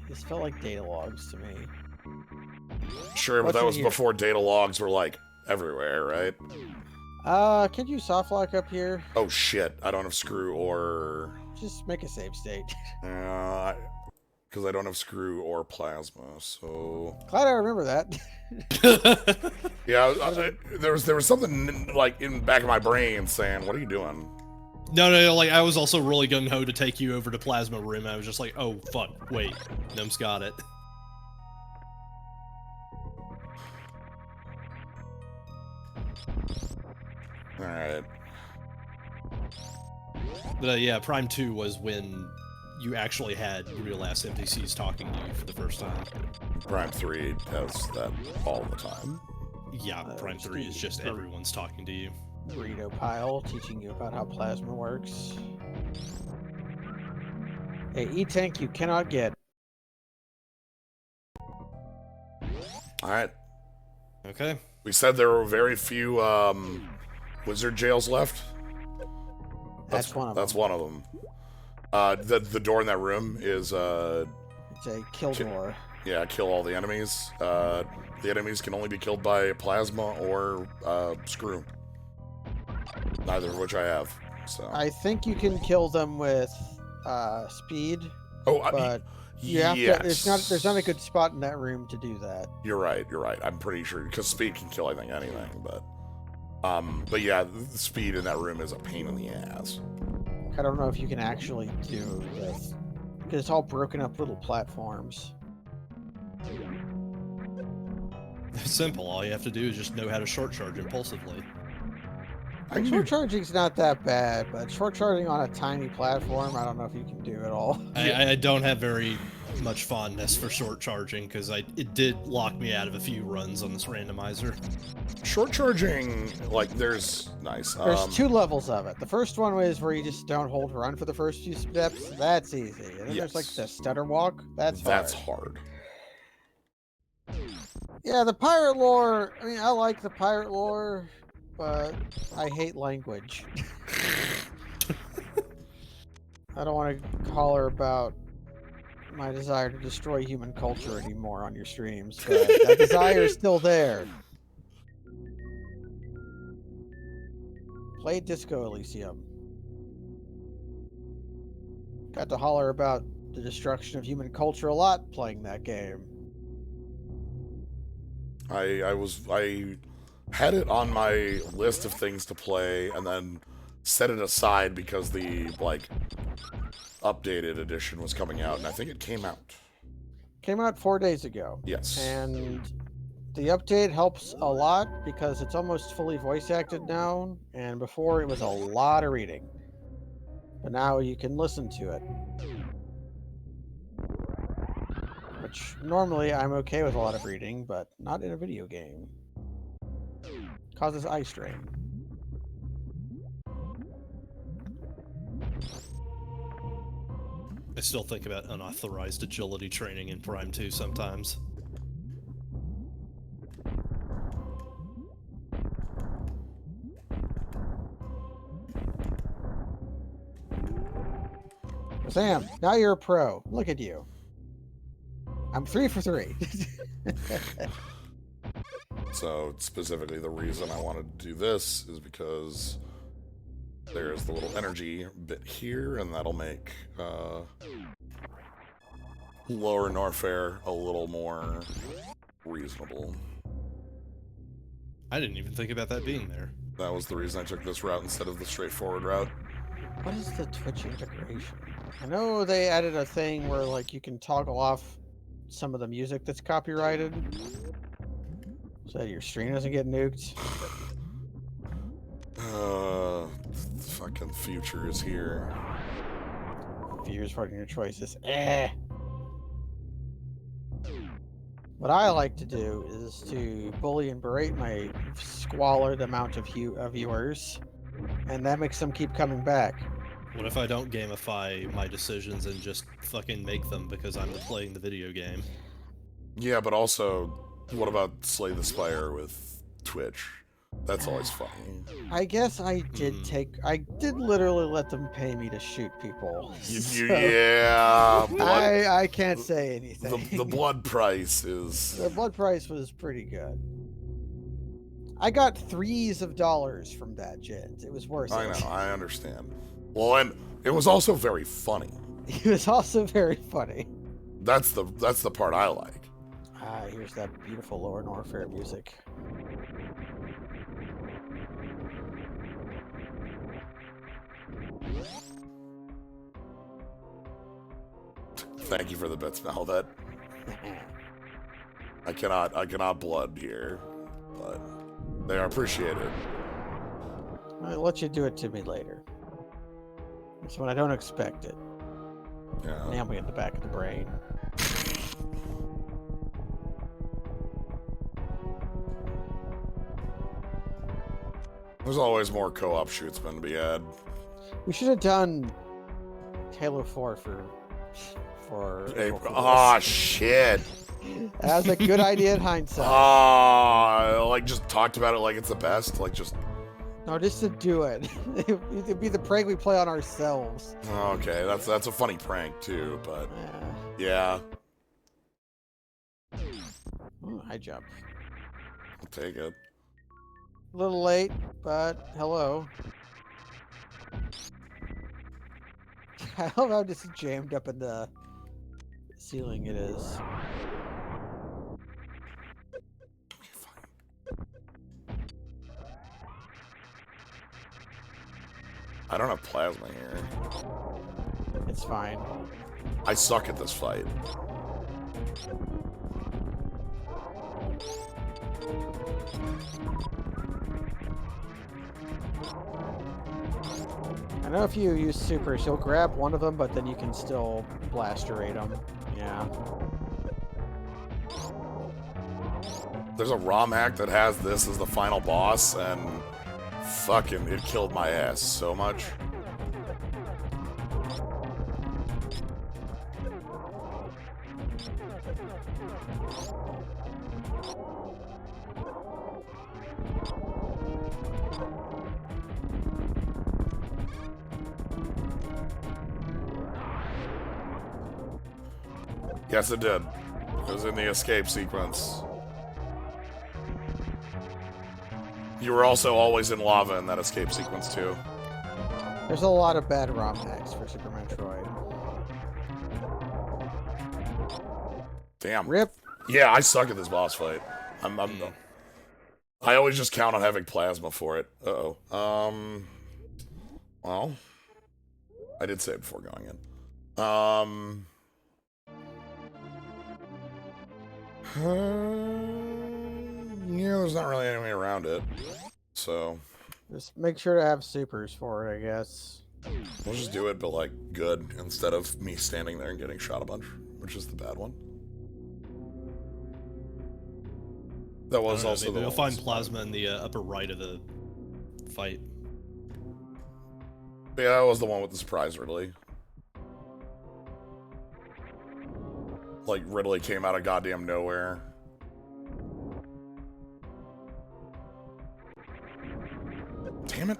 B: This felt like data logs to me.
A: Sure, but that was before data logs were like everywhere, right?
B: Can you softlock up here?
A: Oh shit, I don't have screw or...
B: Just make a save state.
A: Because I don't have screw or plasma, so...
B: Glad I remember that.
A: Yeah, there was something like in the back of my brain saying, what are you doing?
C: No, like I was also really gung-ho to take you over to Plasma Room, and I was just like, oh fuck, wait, Gnome's got it.
A: Alright.
C: But yeah, Prime 2 was when you actually had real-ass NPCs talking to you for the first time.
A: Prime 3 has that all the time.
C: Yeah, Prime 3 is just everyone's talking to you.
B: Burrito pile, teaching you about how plasma works. A E-tank you cannot get.
A: Alright.
C: Okay.
A: We said there were very few wizard jails left.
B: That's one of them.
A: That's one of them. The door in that room is
B: it's a kill door.
A: Yeah, kill all the enemies. The enemies can only be killed by plasma or screw. Neither of which I have. So
B: I think you can kill them with speed.
A: Oh,
B: but you have to. There's not a good spot in that room to do that.
A: You're right. I'm pretty sure because speed can kill I think anything, but yeah, the speed in that room is a pain in the ass.
B: I don't know if you can actually do this because it's all broken up little platforms.
C: It's simple. All you have to do is just know how to short charge impulsively.
B: Short charging's not that bad, but short charging on a tiny platform, I don't know if you can do it all.
C: I don't have very much fondness for short charging because it did lock me out of a few runs on this randomizer.
A: Short charging, like there's
B: There's two levels of it. The first one is where you just don't hold run for the first few steps. That's easy. And then there's like the stutter walk. That's hard. Yeah, the pirate lore. I mean, I like the pirate lore, but I hate language. I don't want to holler about my desire to destroy human culture anymore on your streams, but that desire is still there. Play Disco Elysium. Got to holler about the destruction of human culture a lot playing that game.
A: I had it on my list of things to play and then set it aside because the updated edition was coming out, and I think it came out.
B: Came out 4 days ago.
A: Yes.
B: And the update helps a lot because it's almost fully voice acted now, and before it was a lot of reading. But now you can listen to it. Which normally I'm okay with a lot of reading, but not in a video game. Causes eye strain.
C: I still think about unauthorized agility training in Prime 2 sometimes.
B: Sam, now you're a pro. Look at you. I'm 3 for 3.
A: So specifically the reason I wanted to do this is because there's the little energy bit here, and that'll make lower Norfair a little more reasonable.
C: I didn't even think about that being there.
A: That was the reason I took this route instead of the straightforward route.
B: What is the Twitch integration? I know they added a thing where like you can toggle off some of the music that's copyrighted so that your stream doesn't get nuked.
A: Fucking future is here.
B: Fears for your choices. What I like to do is to bully and berate my squalid amount of viewers, and that makes them keep coming back.
C: What if I don't gamify my decisions and just fucking make them because I'm playing the video game?
A: Yeah, but also, what about Slay the Spire with Twitch? That's always funny.
B: I guess I did I did literally let them pay me to shoot people. So
A: Yeah.
B: I can't say anything.
A: The blood price is...
B: The blood price was pretty good. I got $3s of dollars from that, Jens. It was worth it.
A: I know, I understand. Well, and it was also very funny.
B: It was also very funny.
A: That's the part I like.
B: Ah, here's that beautiful Lower Norfair music.
A: Thank you for the bits, Malvet. I cannot blood here, but they are appreciated.
B: I'll let you do it to me later. It's when I don't expect it.
A: Yeah.
B: Now me in the back of the brain.
A: There's always more co-op shootsmen to be had.
B: We should have done Halo 4 for
A: Ah, shit.
B: That was a good idea in hindsight.
A: Like just talked about it like it's the best. Like just...
B: No, just to do it. It'd be the prank we play on ourselves.
A: Okay, that's a funny prank too, but yeah.
B: Ooh, high jump.
A: I'll take it.
B: A little late, but hello. I love how just jammed up in the ceiling it is.
A: Okay, fine. I don't have plasma here.
B: It's fine.
A: I suck at this fight.
B: I know if you use supers, you'll grab one of them, but then you can still blasterate them. Yeah.
A: There's a ROM hack that has this as the final boss, and fucking, it killed my ass so much. Yes, it did. It was in the escape sequence. You were also always in lava in that escape sequence, too.
B: There's a lot of bad ROM hacks for Super Metroid.
A: Damn.
B: Rip.
A: Yeah, I suck at this boss fight. I always just count on having plasma for it. Uh-oh. Well, I did say it before going in. Yeah, there's not really any way around it. So
B: Just make sure to have supers for it, I guess.
A: we'll just do it, but like good, instead of me standing there and getting shot a bunch, which is the bad one. That
C: I
A: was
C: don't know,
A: also
C: maybe
A: the
C: you'll
A: one
C: find
A: with
C: Plasma in the upper right of the fight.
A: Yeah, that was the one with the surprise Ridley. Like, Ridley came out of goddamn nowhere. Damn it.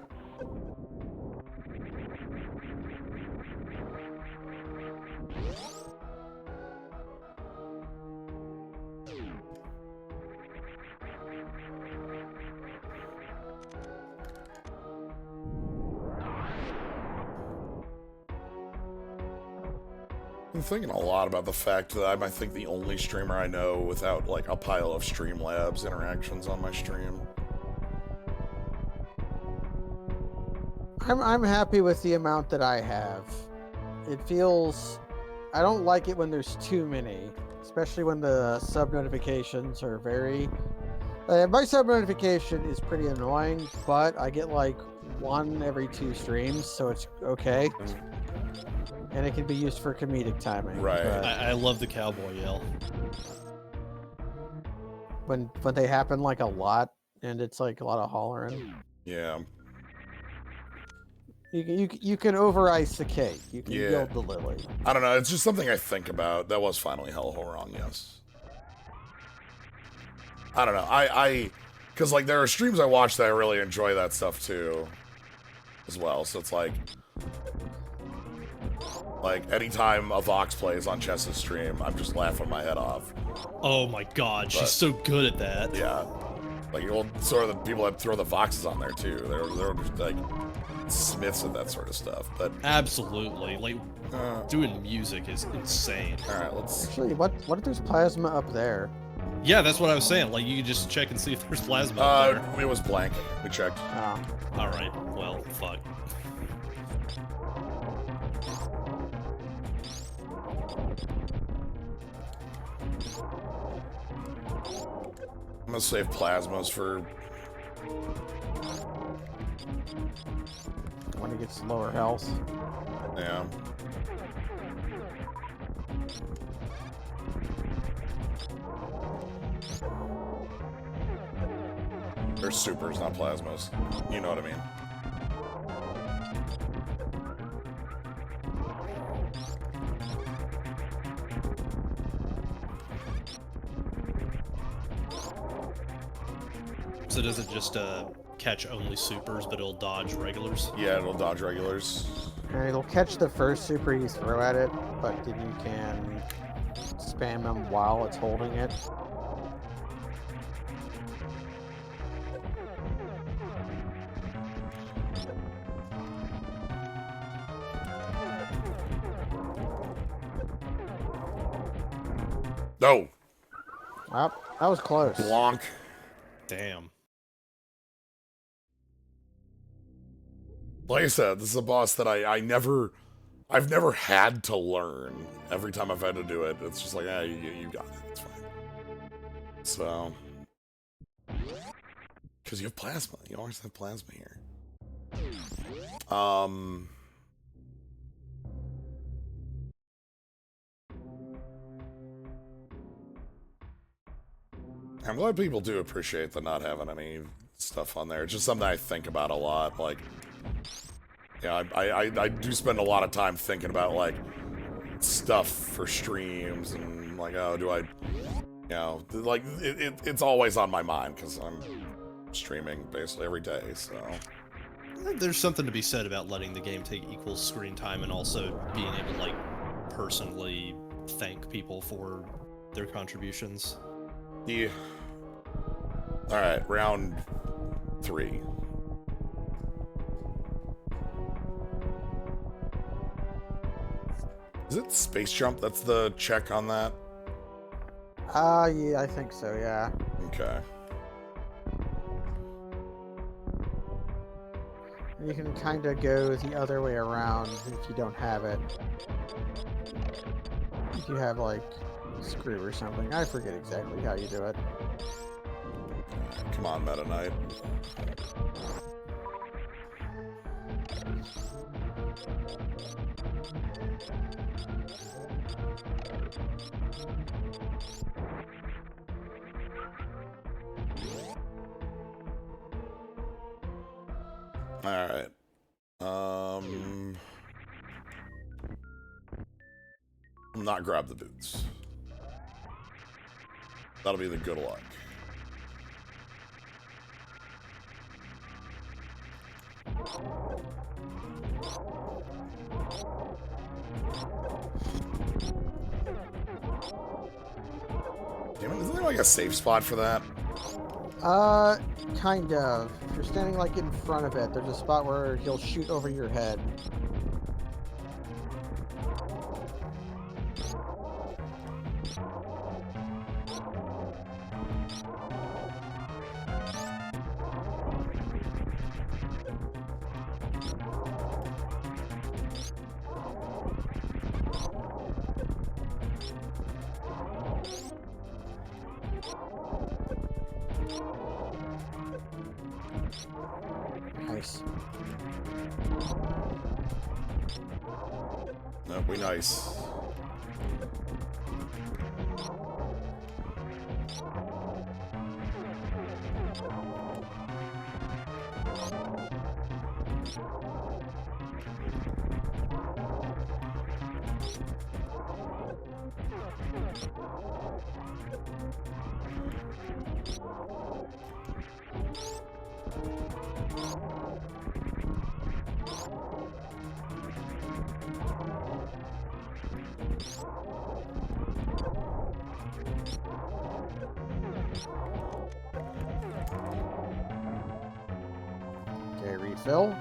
A: I'm thinking a lot about the fact that I'm, I think, the only streamer I know without, like, a pile of Streamlabs interactions on my stream.
B: I'm happy with the amount that I have. It feels... I don't like it when there's too many, especially when the sub notifications are very... my sub notification is pretty annoying, but I get like 1 every 2 streams, so it's okay. And it can be used for comedic timing.
A: Right.
B: But
C: I love the cowboy yell.
B: when they happen like a lot, and it's like a lot of hollering.
A: Yeah.
B: You can over ice the cake. You can
A: Yeah.
B: gild the lily.
A: I don't know, it's just something I think about. That was finally hell wrong, yes. I don't know, because, like, there are streams I watch that I really enjoy that stuff, too, as well, so it's like, anytime a Vox plays on Chess's stream, I'm just laughing my head off.
C: Oh my god,
A: But-
C: she's so good at that.
A: Yeah. Like, well, sort of the people that throw the Voxes on there, too. They're just, like, smiths at that sort of stuff, but...
C: Absolutely. Like, doing music is insane.
A: Alright, let's...
B: Actually, what if there's plasma up there?
C: Yeah, that's what I was saying. Like, you can just check and see if there's plasma up there.
A: It was blank. We checked.
B: Oh.
C: Alright, well, fuck.
A: I'm gonna save plasmas for...
B: When it gets lower health.
A: Yeah. They're supers, not plasmas. You know what I mean.
C: So does it just catch only supers, but it'll dodge regulars?
A: Yeah, it'll dodge regulars.
B: And it'll catch the first super you throw at it, but then you can spam them while it's holding it.
A: No!
B: Oh, that was close.
A: Blanc.
C: Damn.
A: Like I said, this is a boss that I've never had to learn. Every time I've had to do it, it's just like, you got it, it's fine. So... Because you have plasma. You always have plasma here. I'm glad people do appreciate the not having any stuff on there. It's just something I think about a lot. Like, yeah, I do spend a lot of time thinking about, like, stuff for streams and, like, oh, do I, you know, like, it's always on my mind because I'm streaming basically every day, so.
C: There's something to be said about letting the game take equal screen time and also being able to, like, personally thank people for their contributions.
A: Yeah. Alright, round 3. Is it space jump? That's the check on that?
B: Yeah, I think so, yeah.
A: Okay.
B: You can kind of go the other way around if you don't have it. If you have, like, screw or something. I forget exactly how you do it.
A: Come on, Meta Knight. Alright. Not grab the boots. That'll be the good luck. Damn it, isn't there like a safe spot for that?
B: Kind of. If you're standing like in front of it, there's a spot where he'll shoot over your head. Nice.
A: No, we nice.
B: Okay, refill.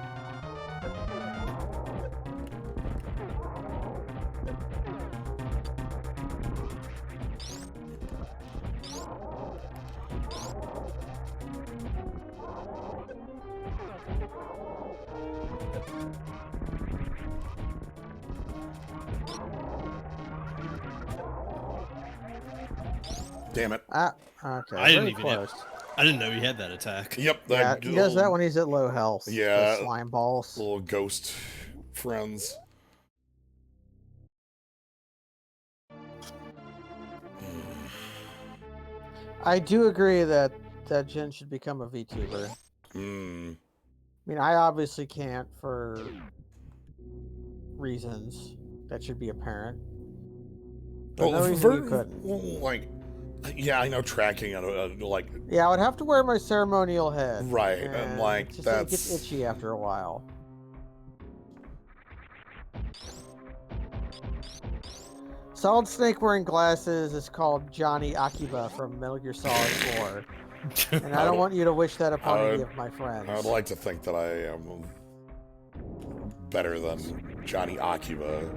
A: Damn it.
B: Ah, okay.
C: I didn't
B: very
C: even
B: close.
C: I didn't know he had that attack.
A: Yep.
B: Yeah,
A: That
B: he does that
A: little-
B: when he's at low health.
A: Yeah.
B: The slime balls.
A: Little ghost friends.
B: I do agree that Jen should become a VTuber.
A: Hmm.
B: I mean, I obviously can't for reasons that should be apparent. But no reason you couldn't.
A: Well, like, yeah, I know tracking on like
B: Yeah, I would have to wear my ceremonial head.
A: right, and like
B: it
A: that's
B: gets itchy after a while. Solid Snake wearing glasses is called Johnny Akiba from Metal Gear Solid 4. And I don't want you to wish that upon any of my friends.
A: I would like to think that I am better than Johnny Akiba.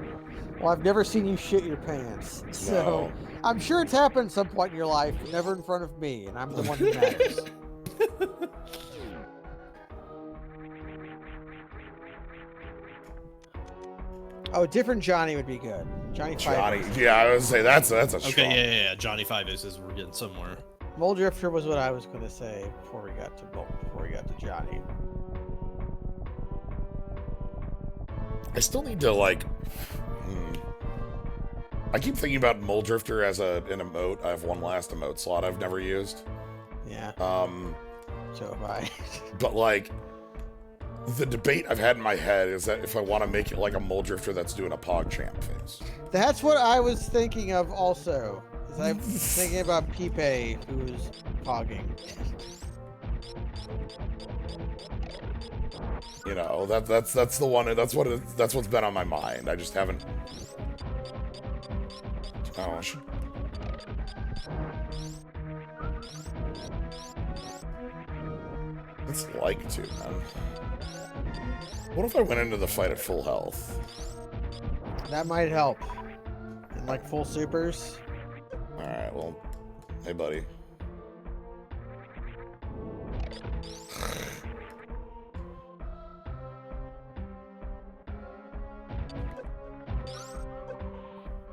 B: Well, I've never seen you shit your pants. So
A: No.
B: I'm sure it's happened at some point in your life, but never in front of me, and I'm the one who matters. Oh, different Johnny would be good. Johnny
A: Johnny,
B: Five.
A: yeah, I would say that's a
C: Okay,
A: strong.
C: yeah. Johnny Five Aces, we're getting somewhere.
B: Mole Drifter was what I was going to say before we got to Johnny.
A: I still need to like. I keep thinking about Mole Drifter as an emote. I have one last emote slot I've never used.
B: Yeah. So have I.
A: But like, the debate I've had in my head is that if I want to make it like a Mole Drifter that's doing a PogChamp face.
B: That's what I was thinking of also. Is I'm thinking about Pipe, who's pogging.
A: You know, that's the one. That's what's been on my mind. I just haven't. Oh. It's like to, man. What if I went into the fight at full health?
B: That might help. And like full supers.
A: Alright, well, hey, buddy.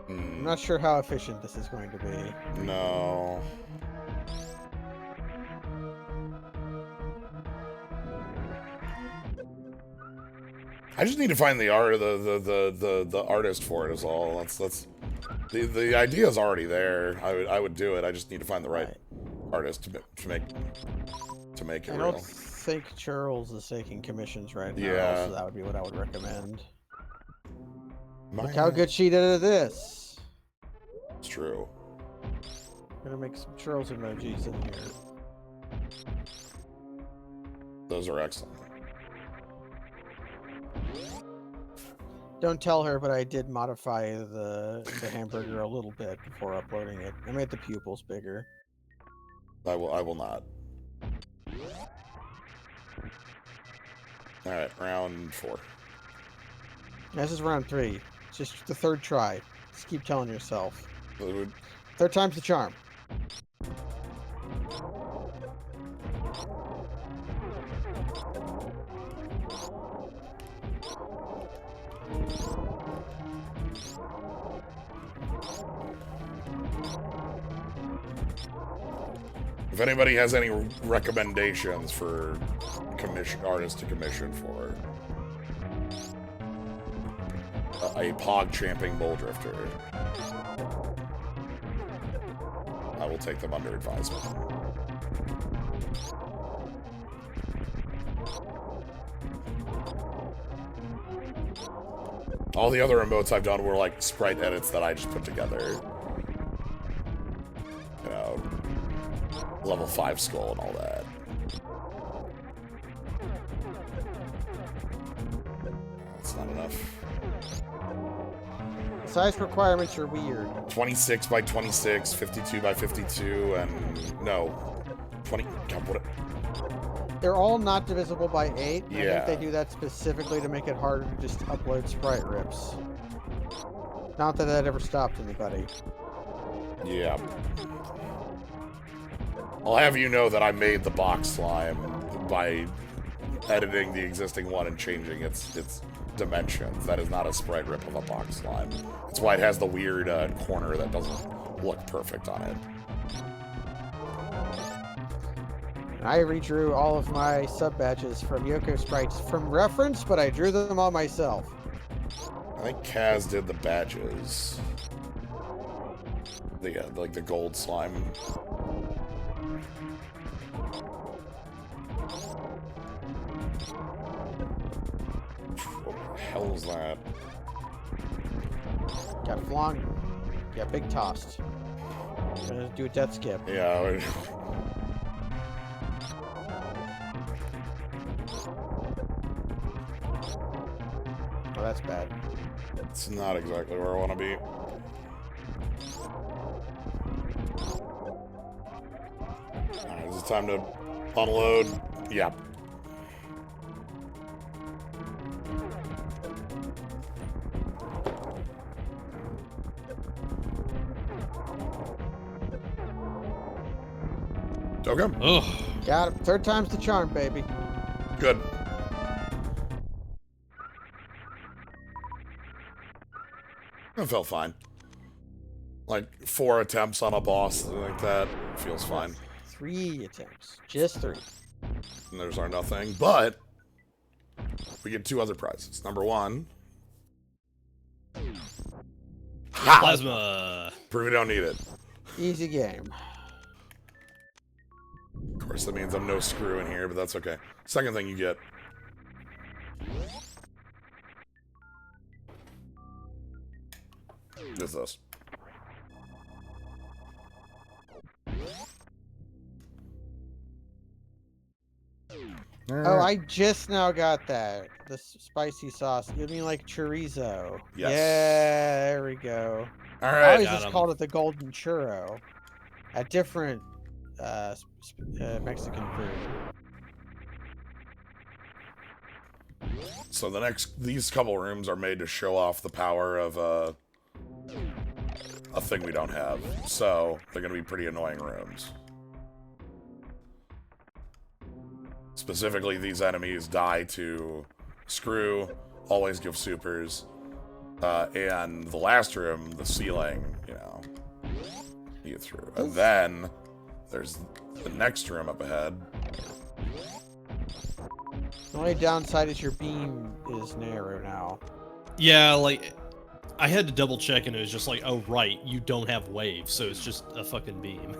B: I'm not sure how efficient this is going to be.
A: No. I just need to find the art, the artist for it is all. That's the idea is already there. I would do it. I just need to find the right artist to make it
B: I
A: real.
B: don't think Charles is taking commissions right now,
A: Yeah.
B: so that would be what I would recommend.
A: My
B: Look how good she did at this.
A: It's true.
B: I'm gonna make some Charles emojis in here.
A: Those are excellent.
B: Don't tell her, but I did modify the hamburger a little bit before uploading it. I made the pupils bigger.
A: I will not. Alright, round 4.
B: This is round 3. It's just the third try. Just keep telling yourself.
A: Would-
B: Third time's the charm.
A: If anybody has any recommendations for artists to commission for a pog champing bowl drifter, I will take them under advisement. All the other emotes I've done were like sprite edits that I just put together. You know, level 5 skull and all that. That's not enough.
B: Size requirements are weird.
A: 26 by 26, 52 by 52, and no, 20. God, what?
B: They're all not divisible by 8. I
A: Yeah.
B: think they do that specifically to make it harder to just upload sprite rips. Not that that ever stopped anybody.
A: Yeah. I'll have you know that I made the box slime by editing the existing one and changing its dimensions. That is not a sprite rip of a box slime. That's why it has the weird corner that doesn't look perfect on it.
B: I redrew all of my sub badges from Yoko sprites from reference, but I drew them all myself.
A: I think Kaz did the badges. Like the gold slime. What the hell is that?
B: Got flung. Got big tossed. Gonna do a death skip.
A: Yeah.
B: Oh, that's bad.
A: It's not exactly where I want to be. Alright, is it time to unload? Yeah. Okay.
C: Ugh.
B: Got it. Third time's the charm, baby.
A: Good. It felt fine. Like 4 attempts on a boss, something like that. Feels fine.
B: 3 attempts. Just 3.
A: And there's our nothing. But we get 2 other prizes. Number 1. Ha!
C: Plasma.
A: Prove you don't need it.
B: Easy game.
A: Of course, that means I'm no screw in here, but that's okay. Second thing you get. Is this.
B: Oh, I just now got that. The spicy sauce. You mean like chorizo?
A: Yes.
B: Yeah, there we go. I
A: Alright.
B: always
C: got
B: just
C: 'em.
B: called it the golden churro. A different Mexican food.
A: So these couple rooms are made to show off the power of a thing we don't have. So they're gonna be pretty annoying rooms. Specifically, these enemies die to screw, always give supers, and the last room, the ceiling, you know, you get through. And then there's the next room up ahead.
B: The only downside is your beam is narrow now.
C: Yeah, like I had to double check and it was just like, oh right, you don't have waves, so it's just a fucking beam.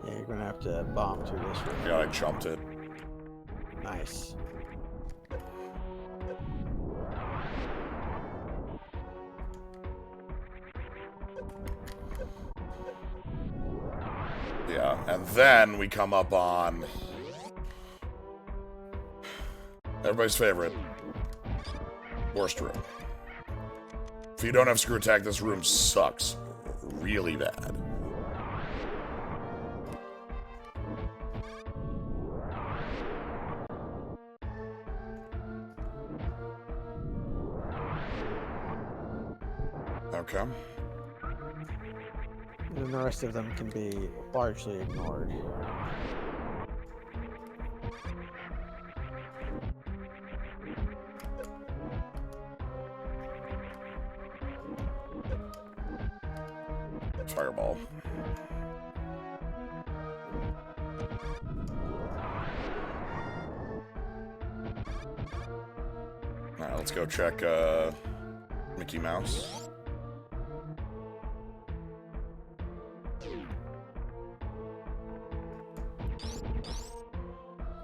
B: Yeah, you're gonna have to bomb through this room.
A: Yeah, I jumped it.
B: Nice.
A: Yeah, and then we come up on everybody's favorite worst room. If you don't have screw attack, this room sucks really bad. Okay.
B: And the rest of them can be largely ignored.
A: Fireball. Alright, let's go check Mickey Mouse.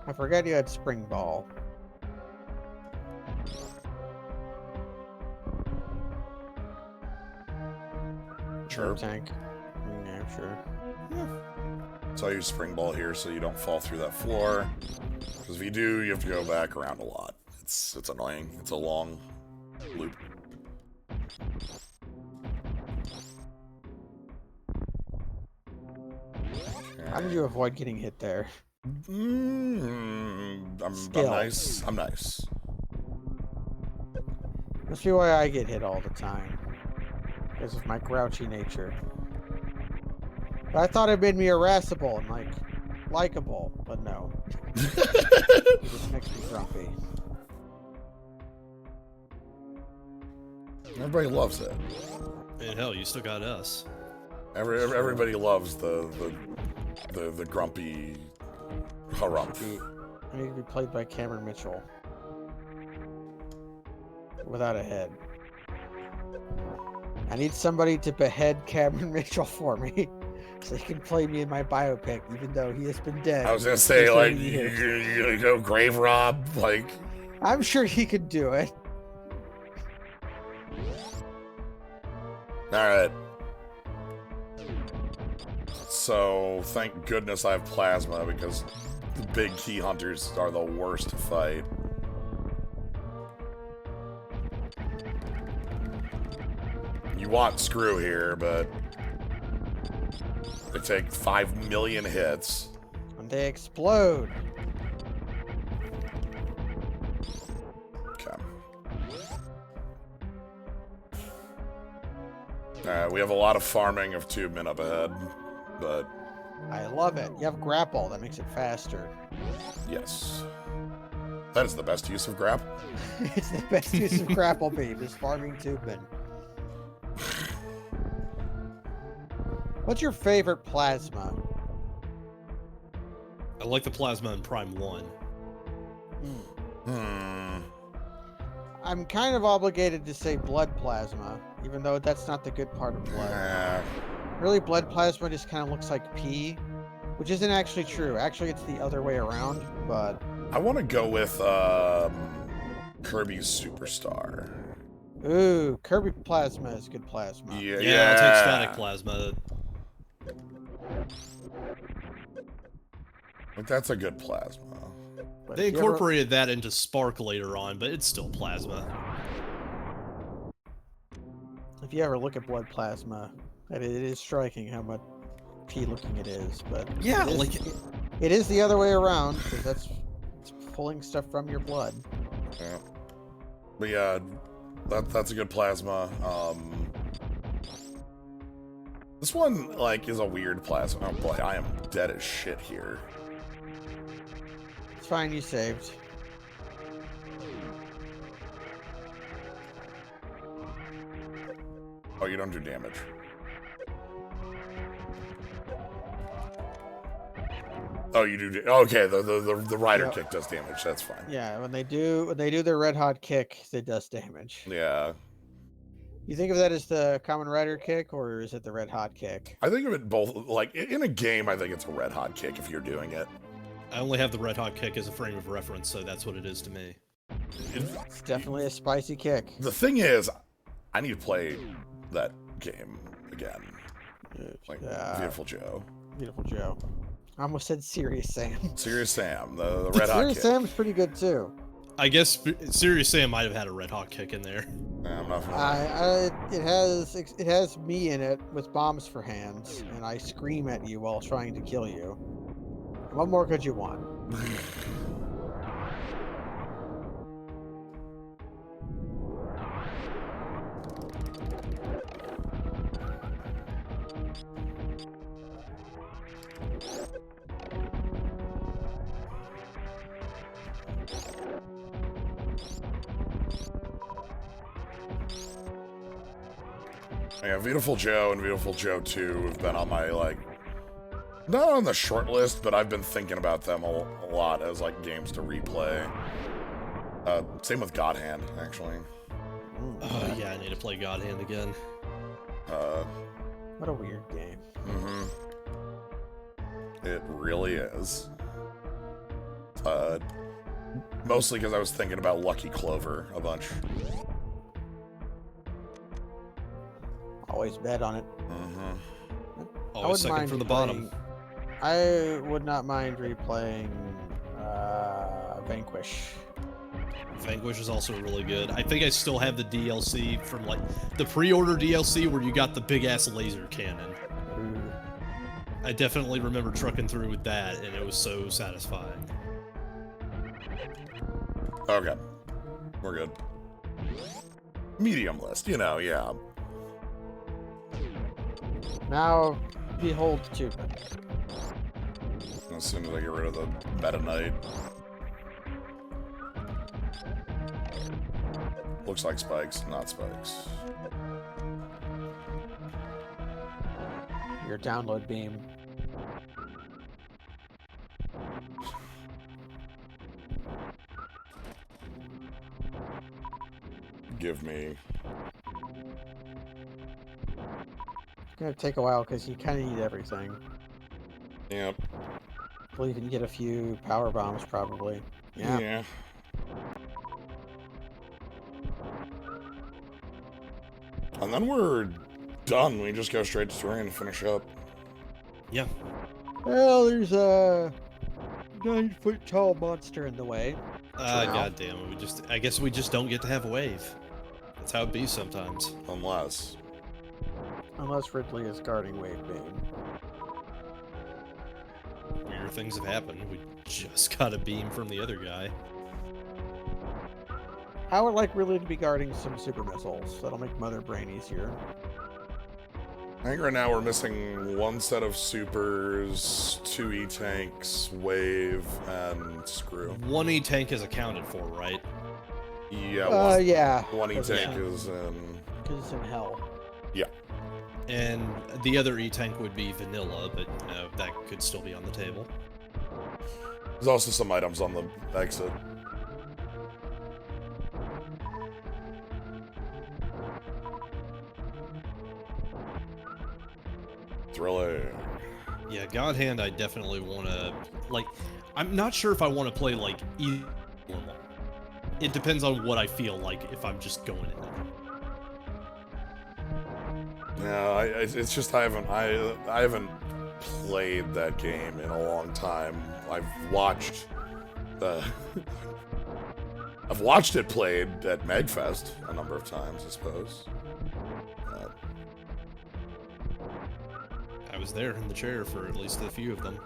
B: I forgot you had Spring Ball.
A: Sure.
B: Tank. Yeah, sure.
A: So I use Spring Ball here so you don't fall through that floor. Because if you do, you have to go back around a lot. It's annoying. It's a long loop.
B: How did you avoid getting hit there?
A: I'm nice. I'm nice.
B: Must be why I get hit all the time. Because of my grouchy nature. But I thought it made me irascible and, like, likable, but no. It just makes me grumpy.
A: Everybody loves it.
C: And hell, you still got us.
A: Everybody loves the grumpy harump.
B: I need to be played by Cameron Mitchell. Without a head. I need somebody to behead Cameron Mitchell for me. So he can play me in my biopic, even though he has been dead.
A: I was gonna say,
B: for
A: like,
B: 30 years.
A: you know, grave rob, like.
B: I'm sure he could do it.
A: Alright. So, thank goodness I have plasma, because the big key hunters are the worst to fight. You want screw here, but they take 5 million hits.
B: And they explode.
A: Okay. We have a lot of farming of tube men up ahead, but
B: I love it. You have grapple. That makes it faster.
A: yes. That is the best use of grab.
B: It's the best use of grapple beam, is farming tubemen. What's your favorite plasma?
C: I like the plasma in Prime 1.
B: I'm kind of obligated to say blood plasma, even though that's not the good part of blood. Really, blood plasma just kind of looks like pee, which isn't actually true. Actually, it's the other way around, but...
A: I want to go with Kirby's Superstar.
B: Ooh, Kirby plasma is good plasma.
A: Yeah,
C: I'll take static plasma.
A: But that's a good plasma.
B: But
C: They
B: if you ever-
C: incorporated that into Spark later on, but it's still plasma.
B: If you ever look at blood plasma, it is striking how much pee looking it is. But
C: Yeah,
B: it is,
C: like
B: it is the other way around, because it's pulling stuff from your blood.
A: Yeah. But yeah, that's a good plasma. This one, like, is a weird plasma. Oh boy, I am dead as shit here.
B: It's fine, you saved.
A: Oh, you don't do damage. Oh, you do. Okay, the rider
B: Yep.
A: kick does damage. That's fine.
B: Yeah, when they do their red hot kick, it does damage.
A: Yeah,
B: You think of that as the common rider kick, or is it the red hot kick?
A: I think of it both. Like in a game, I think it's a red hot kick if you're doing it.
C: I only have the red hot kick as a frame of reference, so that's what it is to me.
B: It's definitely a spicy kick.
A: The thing is, I need to play that game again. Like, Beautiful Joe.
B: Beautiful Joe. I almost said Serious Sam.
A: Serious Sam, the red hot
B: Serious
A: kick.
B: Sam's pretty good too.
C: I guess Serious Sam might have had a red hot kick in there.
A: Yeah, I'm not familiar.
B: It has me in it with bombs for hands, and I scream at you while trying to kill you. What more could you want?
A: Yeah, Beautiful Joe and Beautiful Joe 2 have been on my, like, not on the short list, but I've been thinking about them a lot as, like, games to replay. Same with God Hand, actually.
C: Oh, yeah, I need to play God Hand again.
B: What a weird game.
A: It really is. Mostly because I was thinking about Lucky Clover a bunch.
B: Always bet on it.
C: Always second from the bottom.
B: I would not mind replaying Vanquish.
C: Vanquish is also really good. I think I still have the DLC from, like, the pre-order DLC where you got the big-ass laser cannon.
B: Ooh.
C: I definitely remember trucking through with that, and it was so satisfying.
A: Okay. We're good. Medium list, you know, yeah.
B: Now, behold Tupin.
A: As soon as I get rid of the Meta Knight. Looks like spikes, not spikes.
B: Your download beam.
A: Give me.
B: It's gonna take a while because you kind of need everything.
A: Yep.
B: I believe you can get a few power bombs probably. Yeah.
A: And then we're done. We just go straight to terrain to finish up.
C: Yeah.
B: Well, there's a 9-foot tall monster in the way.
C: God damn it. I guess we just don't get to have a wave. That's how it be sometimes.
A: Unless
B: Ridley is guarding wave beam.
C: Weird things have happened. We just got a beam from the other guy.
B: I would like Ridley to be guarding some super missiles. That'll make Mother Brain easier.
A: I think right now we're missing one set of supers, 2 E-tanks, wave, and screw.
C: 1 E-tank is accounted for, right?
A: Yeah.
B: Yeah.
A: One E-tank is in.
B: Because it's in hell.
A: Yeah.
C: And the other E-tank would be vanilla, but you know, that could still be on the table.
A: There's also some items on the exit. Thrilling.
C: Yeah, God Hand, I definitely want to, like, I'm not sure if I want to play, like, normal. It depends on what I feel like if I'm just going in there.
A: Yeah, it's just I haven't played that game in a long time. I've watched I've watched it played at Megfest a number of times, I suppose.
C: I was there in the chair for at least a few of them.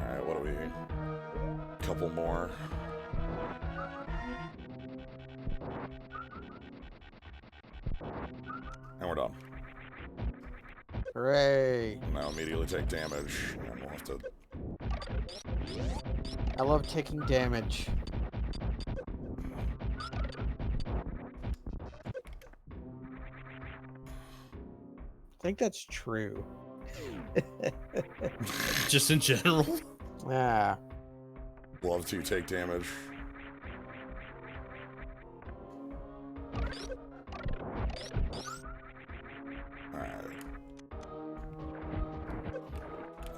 A: Alright, what do we... Couple more. And we're done.
B: Hooray!
A: Now immediately take damage, and we'll have to...
B: I love taking damage. I think that's true.
C: Just in general?
B: Ah.
A: Love to take damage. Alright.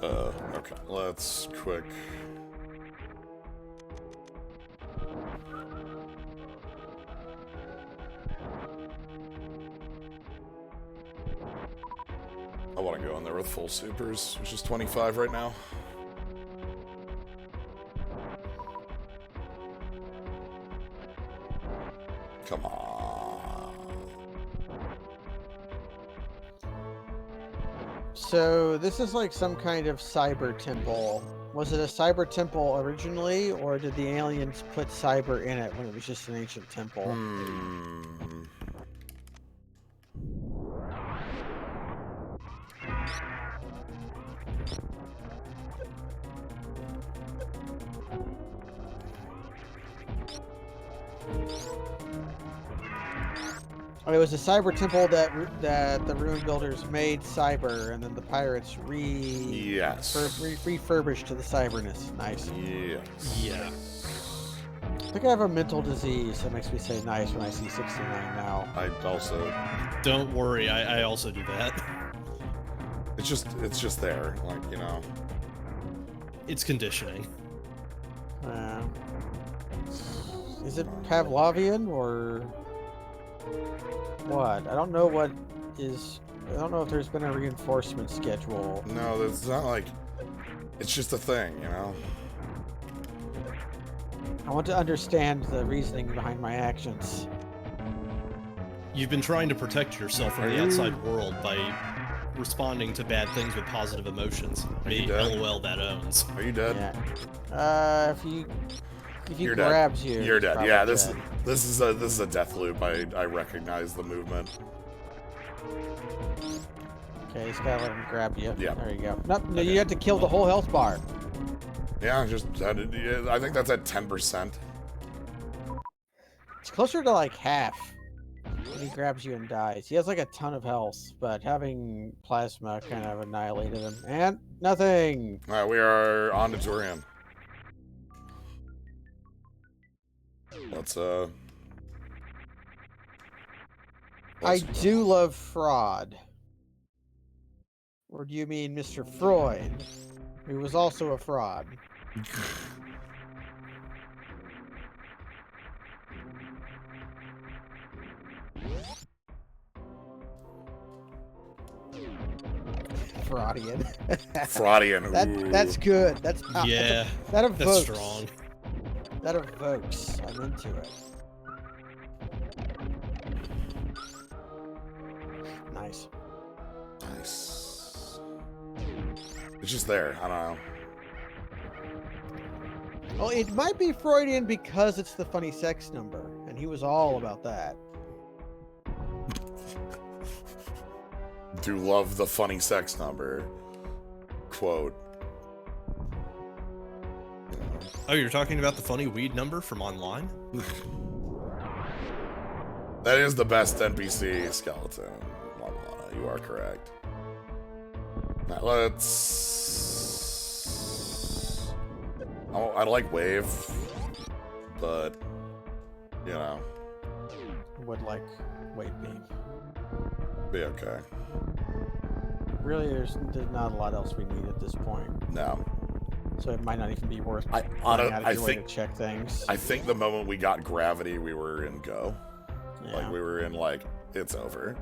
A: Okay, let's quick. I want to go in there with full supers, which is 25 right now. Come on.
B: So this is like some kind of cyber temple. Was it a cyber temple originally, or did the aliens put cyber in it when it was just an ancient temple? It was a cyber temple that the ruin builders made cyber, and then the pirates refurbished to the cyberness. Nice.
A: Yes.
C: Yeah.
B: I think I have a mental disease that makes me say nice when I see 69 now.
A: I also.
C: Don't worry, I also do that.
A: It's just there, like, you know.
C: It's conditioning.
B: Is it Pavlovian or what? I don't know what is. I don't know if there's been a reinforcement schedule.
A: No, it's not like. It's just a thing, you know.
B: I want to understand the reasoning behind my actions.
C: You've been trying to protect yourself from the outside world by responding to bad things with positive emotions. Me, LOL, that owns.
A: Are you dead?
B: Yeah. If he grabs you,
A: you're dead. Yeah, this
B: dead.
A: is a death loop. I recognize the movement.
B: Okay, just gotta let him grab you.
A: Yeah.
B: There you go. Nope, no, you have to kill the whole health bar.
A: Yeah, I think that's at 10%.
B: It's closer to like half when he grabs you and dies. He has like a ton of health, but having plasma kind of annihilated him. And nothing.
A: All right, we are on to Turian. Let's
B: I do love fraud. Or do you mean Mr. Freud, who was also a fraud? Fraudian.
A: Fraudian.
B: That's good. That's
C: Yeah,
B: that evokes.
C: that's strong.
B: That evokes. I'm into it. Nice.
A: Nice. It's just there. I don't know.
B: Well, it might be Freudian because it's the funny sex number, and he was all about that.
A: Do love the funny sex number. Quote.
C: Oh, you're talking about the funny weed number from online?
A: That is the best NPC skeleton. You are correct. Now let's. Oh, I like wave, but you know,
B: Would like weight beam.
A: be okay.
B: Really, there's not a lot else we need at this point,
A: No,
B: so it might not even be worth
A: I
B: going out of your way
A: think
B: to check things.
A: I think the moment we got gravity, we were in go.
B: Yeah.
A: Like we were in like it's over.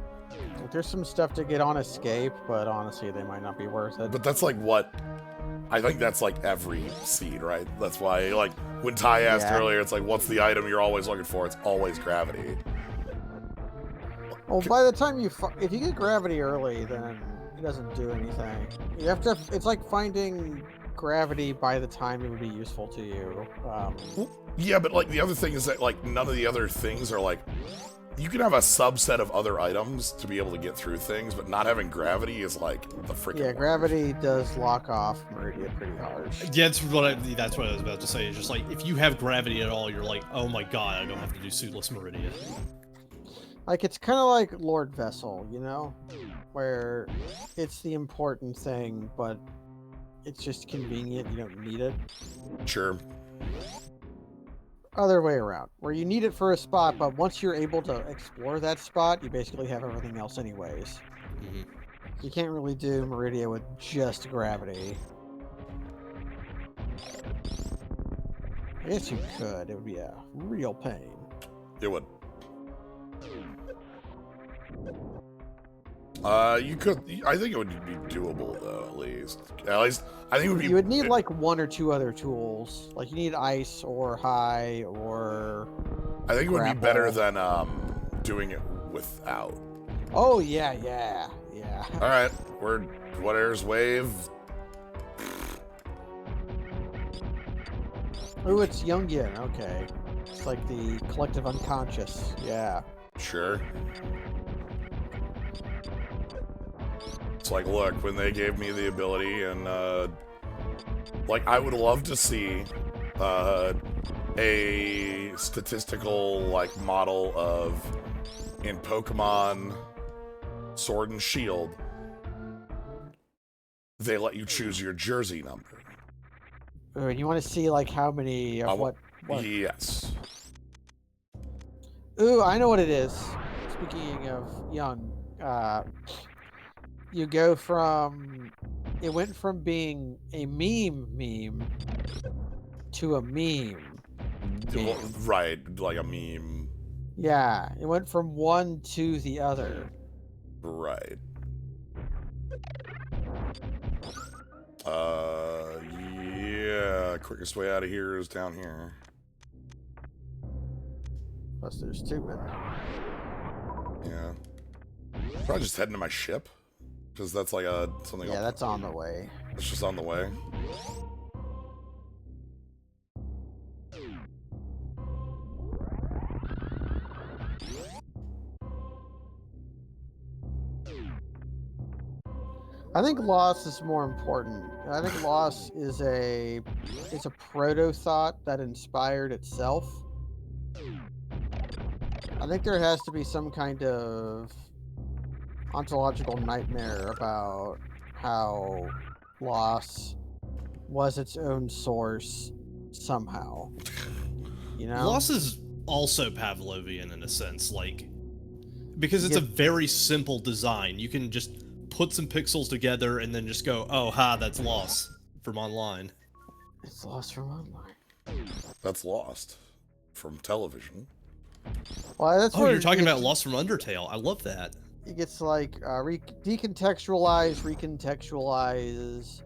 B: There's some stuff to get on escape, but honestly, they might not be worth it.
A: But that's like what. I think that's like every seed, right? That's why, like, when Ty asked earlier, it's like, what's the item you're always looking for? It's always gravity.
B: Well, by the time if you get gravity early, then it doesn't do anything. You have to. It's like finding gravity by the time it would be useful to you.
A: Yeah, but, like, the other thing is that, like, none of the other things are, like... You can have a subset of other items to be able to get through things, but not having gravity is, like, the freaking...
B: Yeah, gravity does lock off Meridia pretty hard.
C: Yeah, that's what I was about to say. It's just like, if you have gravity at all, you're like, oh my god, I don't have to do Suitless Meridia.
B: Like, it's kind of like Lord Vessel, you know? Where it's the important thing, but it's just convenient, you don't need it.
A: Sure.
B: other way around, where you need it for a spot, but once you're able to explore that spot, you basically have everything else anyways.
C: Mhm.
B: You can't really do Meridia with just gravity. I guess you could. It would be a real pain.
A: It would. You could. I think it would be doable though. At least, I think it would be.
B: You would need like one or two other tools. Like you need ice or high or.
A: I think it would be
B: grapple.
A: better than doing it without.
B: Oh yeah.
A: All right, what airs wave?
B: Oh, it's Jungian. Okay, it's like the collective unconscious. Yeah.
A: Sure. It's like, look, when they gave me the ability, and like, I would love to see a statistical like model of in Pokemon Sword and Shield. They let you choose your jersey number.
B: Ooh, and you want to see like how many of what?
A: Yes.
B: Ooh, I know what it is. Speaking of young, you go from it went from being a meme to a meme.
A: Right, like a meme.
B: Yeah, it went from one to the other.
A: Right. Yeah, quickest way out of here is down here.
B: Plus, there's two men.
A: Yeah. Probably just heading to my ship. Because that's like something.
B: Yeah, that's on the way.
A: It's just on the way.
B: I think loss is more important. I think loss is a proto thought that inspired itself. I think there has to be some kind of ontological nightmare about how loss was its own source somehow. You know?
C: Loss is also Pavlovian in a sense, like, because it's a very simple design. You can just put some pixels together and then just go, oh, ha, that's loss from online.
B: It's lost from online.
A: That's lost from television.
B: Well, that's
C: Oh,
B: what
C: you're talking about loss from Undertale. I love that.
B: It gets like recontextualize.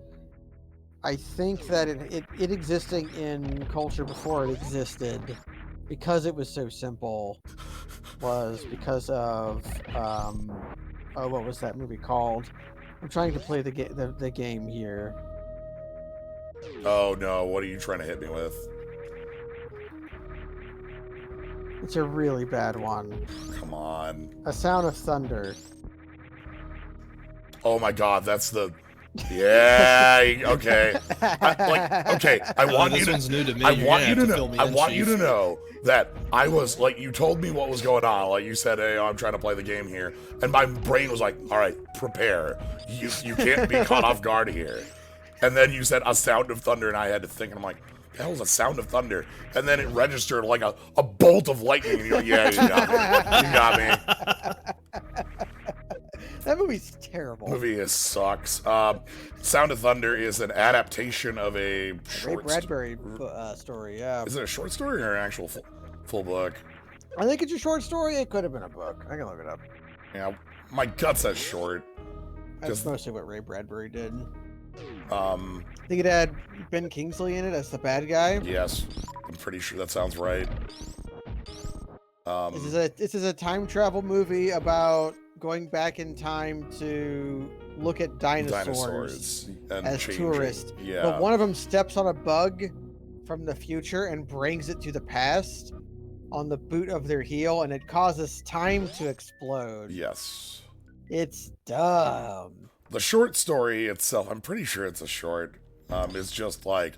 B: I think that it existing in culture before it existed, because it was so simple, was because of oh, what was that movie called? I'm trying to play the game here.
A: Oh no, what are you trying to hit me with?
B: It's a really bad one.
A: Come on.
B: A Sound of Thunder.
A: Oh my god, that's the... Yeah, okay. I want you to...
C: One's new to me.
A: I want you to know that I was, like, you told me what was going on. Like, you said, hey, I'm trying to play the game here. And my brain was like, all right, prepare. You can't be caught off guard here. And then you said A Sound of Thunder, and I had to think, and I'm like, the hell is A Sound of Thunder? And then it registered like a bolt of lightning, and you're like, yeah, you got me. You got me.
B: That movie's terrible.
A: Movie sucks. Sound of Thunder is an adaptation of a short
B: Ray Bradbury story, yeah.
A: Is it a short story or an actual full book?
B: I think it's a short story. It could have been a book. I can look it up.
A: Yeah, my gut says short.
B: That's mostly what Ray Bradbury did.
A: I
B: think it had Ben Kingsley in it as the bad guy.
A: Yes, I'm pretty sure that sounds right.
B: This is a time travel movie about going back in time to look at dinosaurs as tourists.
A: Yeah.
B: But one of them steps on a bug from the future and brings it to the past on the boot of their heel, and it causes time to explode.
A: Yes.
B: It's dumb.
A: The short story itself, I'm pretty sure it's a short, is just like,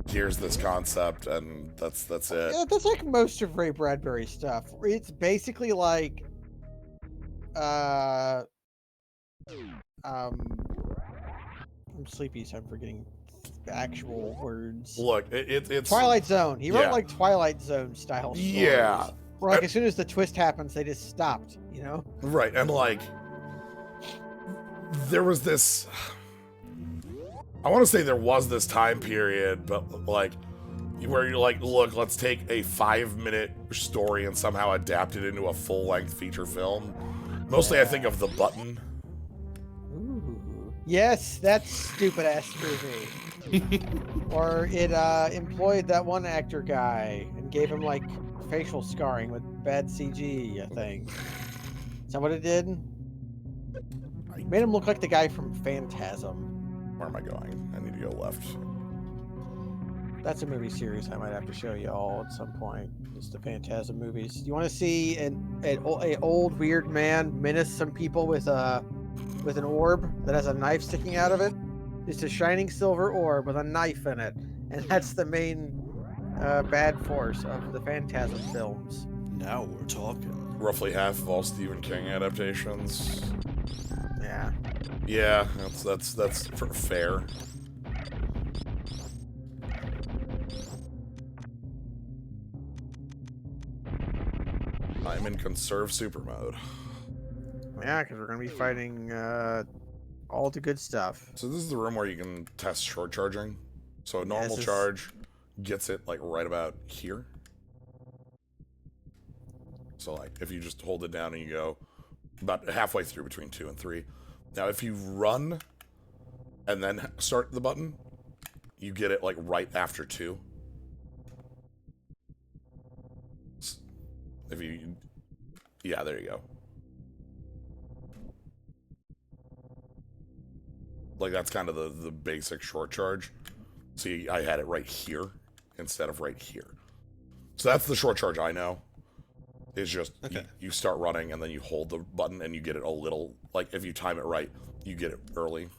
A: here's this concept, and that's it.
B: Yeah, that's like most of Ray Bradbury's stuff. It's basically like, I'm sleepy, so I'm forgetting actual words.
A: Look, it's
B: Twilight Zone. He wrote
A: yeah.
B: like Twilight Zone style stories.
A: Yeah.
B: Where like as soon as the twist happens, they just stopped. You know.
A: Right, and like there was this. I want to say there was this time period, but like where you're like, look, let's take a 5-minute story and somehow adapt it into a full-length feature film. Mostly, I think of The Button.
B: Ooh. Yes, that stupid ass movie. Or it employed that one actor guy and gave him like facial scarring with bad CG, I think. Is that what it did? Made him look like the guy from Phantasm.
A: Where am I going? I need to go left.
B: That's a movie series I might have to show you all at some point. It's the Phantasm movies. You want to see an old weird man menace some people with an orb that has a knife sticking out of it? It's a shining silver orb with a knife in it, and that's the main bad force of the Phantasm films.
C: Now we're talking.
A: Roughly half of all Stephen King adaptations.
B: Yeah.
A: Yeah, that's fair. I'm in conserve super mode.
B: Yeah, because we're going to be fighting all the good stuff.
A: So this is the room where you can test short charging. So a normal
B: this is-
A: charge gets it like right about here. So like if you just hold it down and you go about halfway through between 2 and 3. Now if you run and then start the button, you get it like right after 2. If you, yeah, there you go. Like that's kind of the basic short charge. See, I had it right here instead of right here. So that's the short charge I know. It's just
C: Okay.
A: you start running and then you hold the button and you get it a little, like if you time it right, you get it early.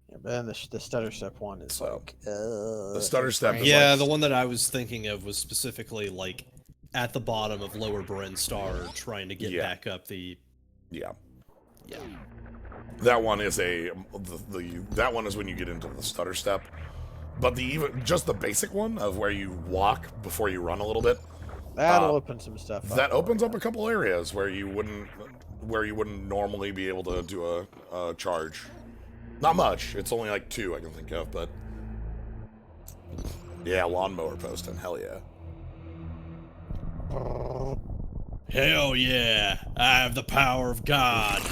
B: Yeah, but then the stutter step one is
A: So,
B: like...
A: the stutter step is
C: Yeah,
A: like,
C: the one that I was thinking of was specifically like at the bottom of Lower Bryn Star, trying to get
A: Yeah.
C: back up the.
A: yeah.
C: Yeah.
A: That one is that one is when you get into the stutter step. But just the basic one of where you walk before you run a little bit.
B: That'll open some stuff up.
A: That opens up a couple areas where you wouldn't normally be able to do a charge. Not much. It's only like 2 I can think of, but yeah, lawnmower posting. Hell yeah.
C: Hell yeah! I have the power of God.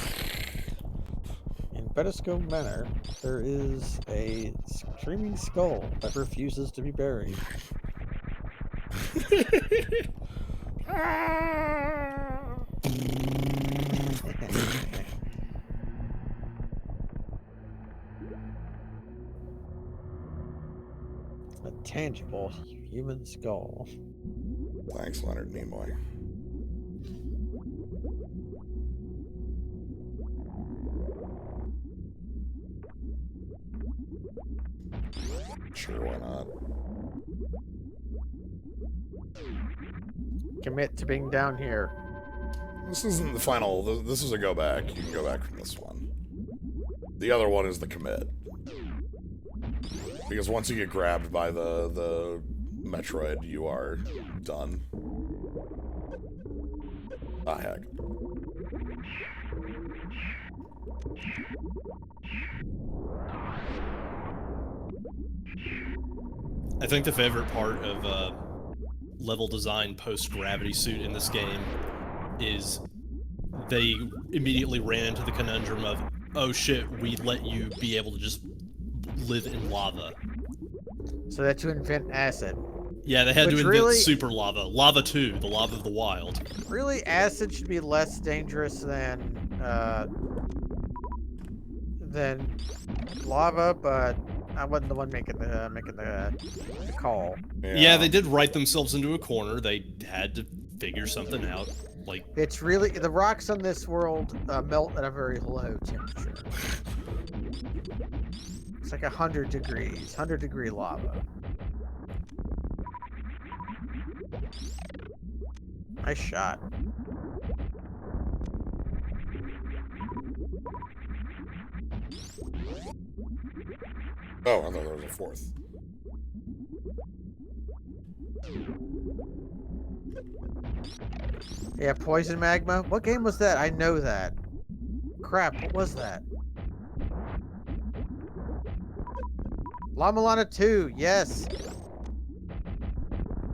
B: In Betisco Manor, there is a screaming skull that refuses to be buried. A tangible human skull.
A: Thanks, Leonard Nimoy. Sure, why not?
B: Commit to being down here.
A: This isn't the final. This is a go back. You can go back from this one. The other one is the commit. Because once you get grabbed by the Metroid, you are done. Ah, heck.
C: I think the favorite part of level design post-gravity suit in this game is they immediately ran into the conundrum of, oh shit, we let you be able to just live in lava.
B: So that to invent acid.
C: Yeah, they had to
B: Which
C: invent
B: really-
C: super lava. Lava 2, the lava of the wild.
B: Really, acid should be less dangerous than lava, but I wasn't the one making the call.
C: Yeah, they did write themselves into a corner. They had to figure something out. Like,
B: It's really the rocks on this world melt at a very low temperature. It's like 100 degrees, 100-degree lava. Nice shot.
A: Oh, I thought there was a fourth.
B: Yeah, Poison Magma. What game was that? I know that. Crap, what was that? La Milana 2, yes.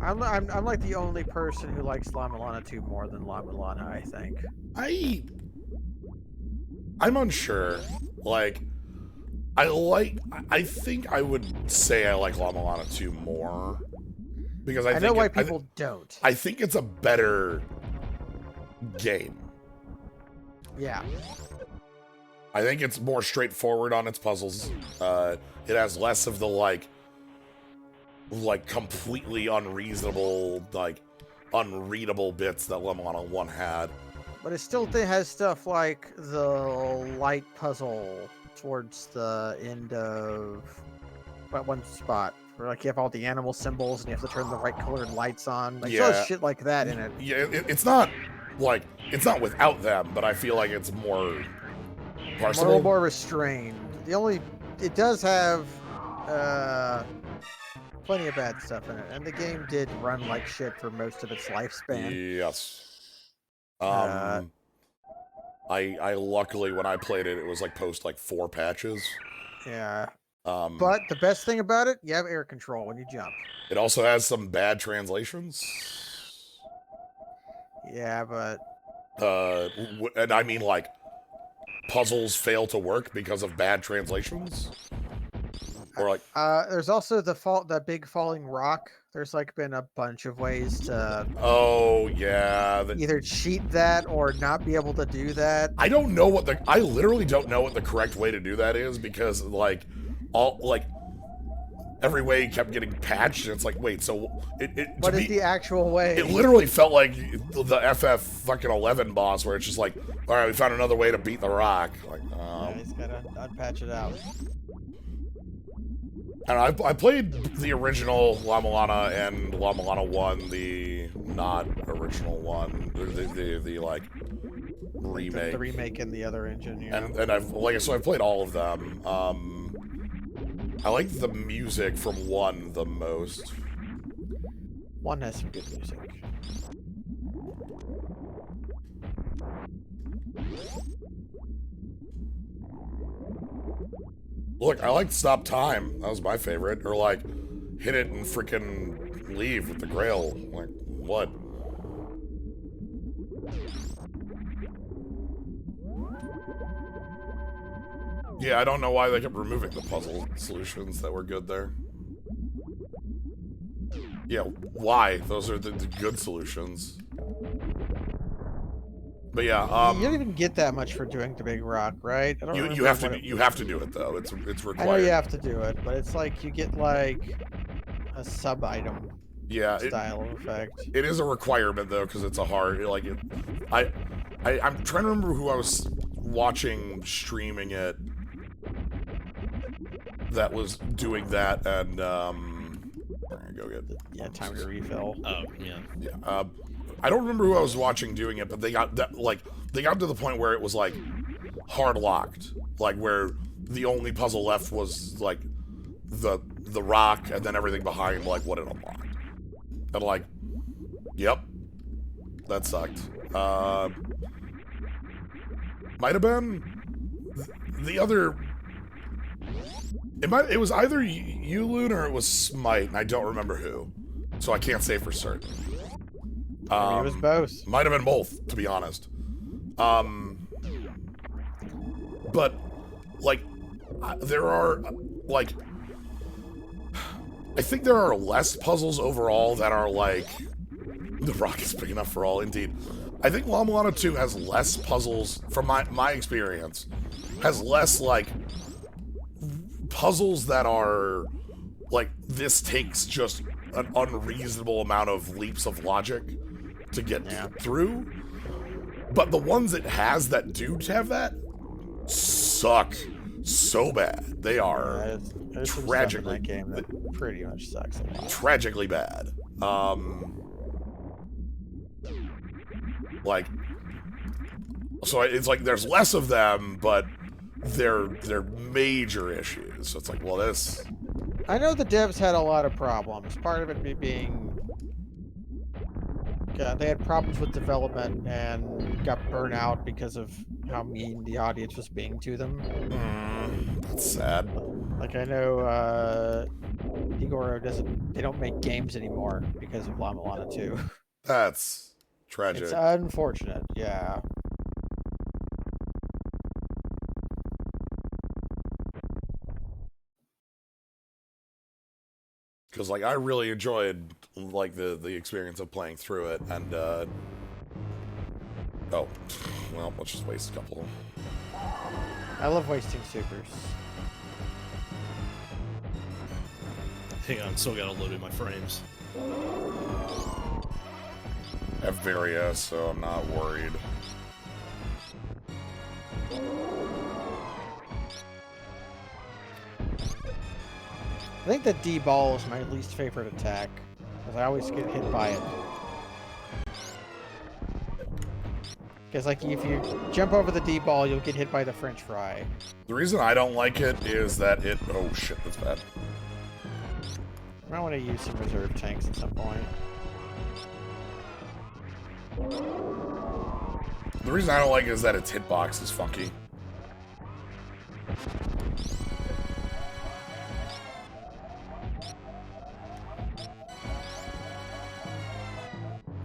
B: I'm like the only person who likes La Milana 2 more than La Milana, I think.
A: I'm unsure. Like, I think I would say I like La Milana 2 more. Because I
B: know why people don't.
A: I think it's a better game.
B: Yeah.
A: I think it's more straightforward on its puzzles. It has less of the like completely unreasonable, like unreadable bits that La Milana 1 had.
B: But it still has stuff like the light puzzle towards the end of that one spot. Where, like, you have all the animal symbols and you have to turn the right colored lights on. Like,
A: Yeah.
B: so shit like that in it.
A: Yeah, it's not without them, but I feel like it's more
B: A
A: parsable.
B: little more restrained. It does have plenty of bad stuff in it, and the game did run like shit for most of its lifespan.
A: Yes.
B: Uh,
A: I luckily when I played it, it was like post like 4 patches.
B: Yeah. But the best thing about it, you have air control when you jump.
A: It also has some bad translations.
B: Yeah, but
A: And I mean like puzzles fail to work because of bad translations. Or like
B: there's also the big falling rock. There's like been a bunch of ways to
A: oh yeah,
B: either cheat that or not be able to do that.
A: I literally don't know what the correct way to do that is because like every way kept getting patched and it's like wait, so
B: what is the actual way?
A: It literally felt like the FF fucking 11 boss where it's just like, all right, we found another way to beat the rock. Like,
B: yeah, he's gotta unpatch it out.
A: And I played the original La Milana and La Milana 1, the not original one, the like remake.
B: The remake in the other engine, yeah.
A: And I've played all of them. I like the music from 1 the most.
B: 1 has some good music.
A: Look, I like Stop Time. That was my favorite. Or like, hit it and freaking leave with the Grail. Like, what? Yeah, I don't know why they kept removing the puzzle solutions that were good there. Yeah, why? Those are the good solutions. But yeah,
B: you don't even get that much for doing the big rock, right? I don't
A: you have to do it though. It's required.
B: I know you have to do it, but it's like you get like a sub item.
A: Yeah,
B: style of effect.
A: It is a requirement though, because it's a hard like it. I'm trying to remember who I was watching streaming it that was doing that, and go get
B: time to refill.
C: Oh yeah.
A: Yeah. I don't remember who I was watching doing it, but they got that they got to the point where it was like hard locked, like where the only puzzle left was like the rock, and then everything behind like what it unlocked. And like, yep, that sucked. Might have been the other. It was either Yulun or it was Smite, and I don't remember who, so I can't say for certain.
B: Maybe it was both.
A: Might have been both, to be honest. But like, there are like, I think there are less puzzles overall that are like, the rock is big enough for all. Indeed, I think La Milana 2 has less puzzles, from my experience, has less like puzzles that are like, this takes just an unreasonable amount of leaps of logic to get through. But the ones it has that do have that suck so bad. They are tragically
B: that game that pretty much sucks a lot.
A: Tragically bad. Like, so it's like there's less of them, but they're major issues. So it's like, well, this.
B: I know the devs had a lot of problems. Part of it being they had problems with development and got burnt out because of how mean the audience was being to them.
A: That's sad.
B: Like I know Igor they don't make games anymore because of Lama Lana 2.
A: That's tragic.
B: It's unfortunate, yeah.
A: Because like I really enjoyed like the experience of playing through it, and oh, well, let's just waste a couple.
B: I love wasting supers.
C: Hang on, still gotta load in my frames.
A: I have Varia, so I'm not worried.
B: I think the D-ball is my least favorite attack, because I always get hit by it. Because like if you jump over the D-ball, you'll get hit by the French fry.
A: The reason I don't like it is that it... Oh shit, that's bad.
B: I might want to use some reserve tanks at some point.
A: The reason I don't like it is that its hitbox is funky.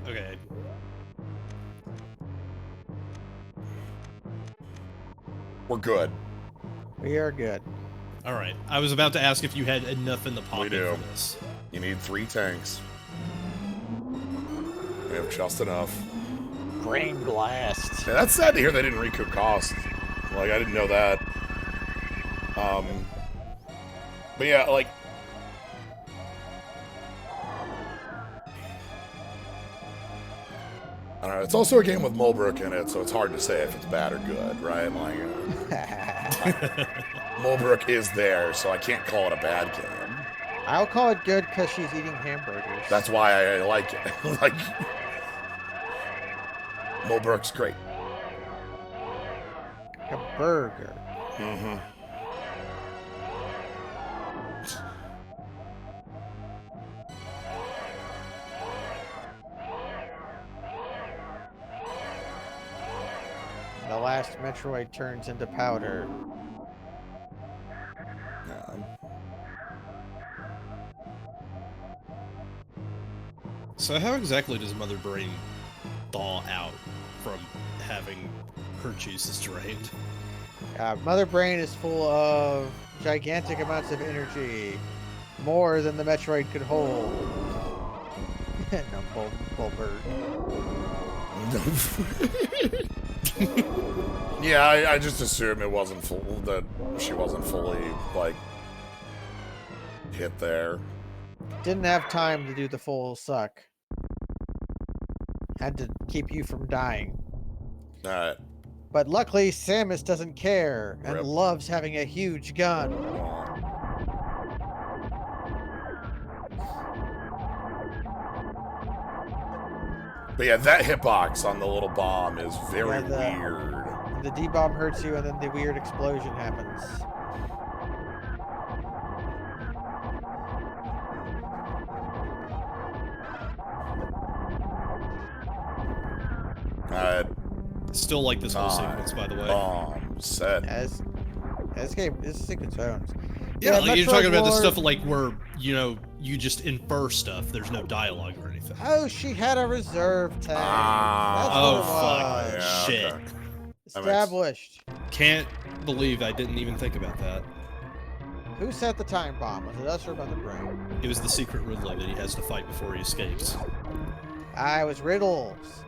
C: Okay.
A: We're good.
B: We are good.
C: Alright. I was about to ask if you had enough in the pocket
A: do.
C: for this.
A: You need 3 tanks. We have just enough.
B: Brain blast.
A: Yeah, that's sad to hear they didn't recoup cost. Like, I didn't know that. But yeah, like... I don't know, it's also a game with Mulbrook in it, so it's hard to say if it's bad or good, right? Like, Mulbrook is there, so I can't call it a bad game.
B: I'll call it good because she's eating hamburgers.
A: That's why I like it. Like, Mulbrook's great.
B: A burger.
A: Mm-hmm.
B: The last Metroid turns into powder.
C: So how exactly does Mother Brain thaw out from having her juices drained?
B: Mother Brain is full of gigantic amounts of energy. More than the Metroid could hold. No, Bulbird.
A: Yeah, I just assume it wasn't full, that she wasn't fully, like, hit there.
B: Didn't have time to do the full suck. Had to keep you from dying.
A: Alright.
B: But luckily, Samus doesn't care and
A: Rip.
B: loves having a huge gun.
A: But yeah, that hitbox on the little bomb is very
B: Yeah,
A: weird.
B: The D-bomb hurts you and then the weird explosion happens.
A: Alright.
C: Still like this whole sequence, by the way.
A: Bomb set.
B: This sequence owns.
C: Yeah, like you're talking about the
B: Lord.
C: stuff like where, you know, you just infer stuff. There's no dialogue or anything.
B: Oh, she had a reserve tank.
A: Ah.
B: That's what it was.
C: Oh, fuck.
A: Yeah,
C: Shit.
A: okay.
B: Established.
C: Can't believe I didn't even think about that.
B: Who set the time bomb? Was it us or Mother Brain?
C: It was the secret Ridley that he has to fight before he escapes.
B: I was Riddles.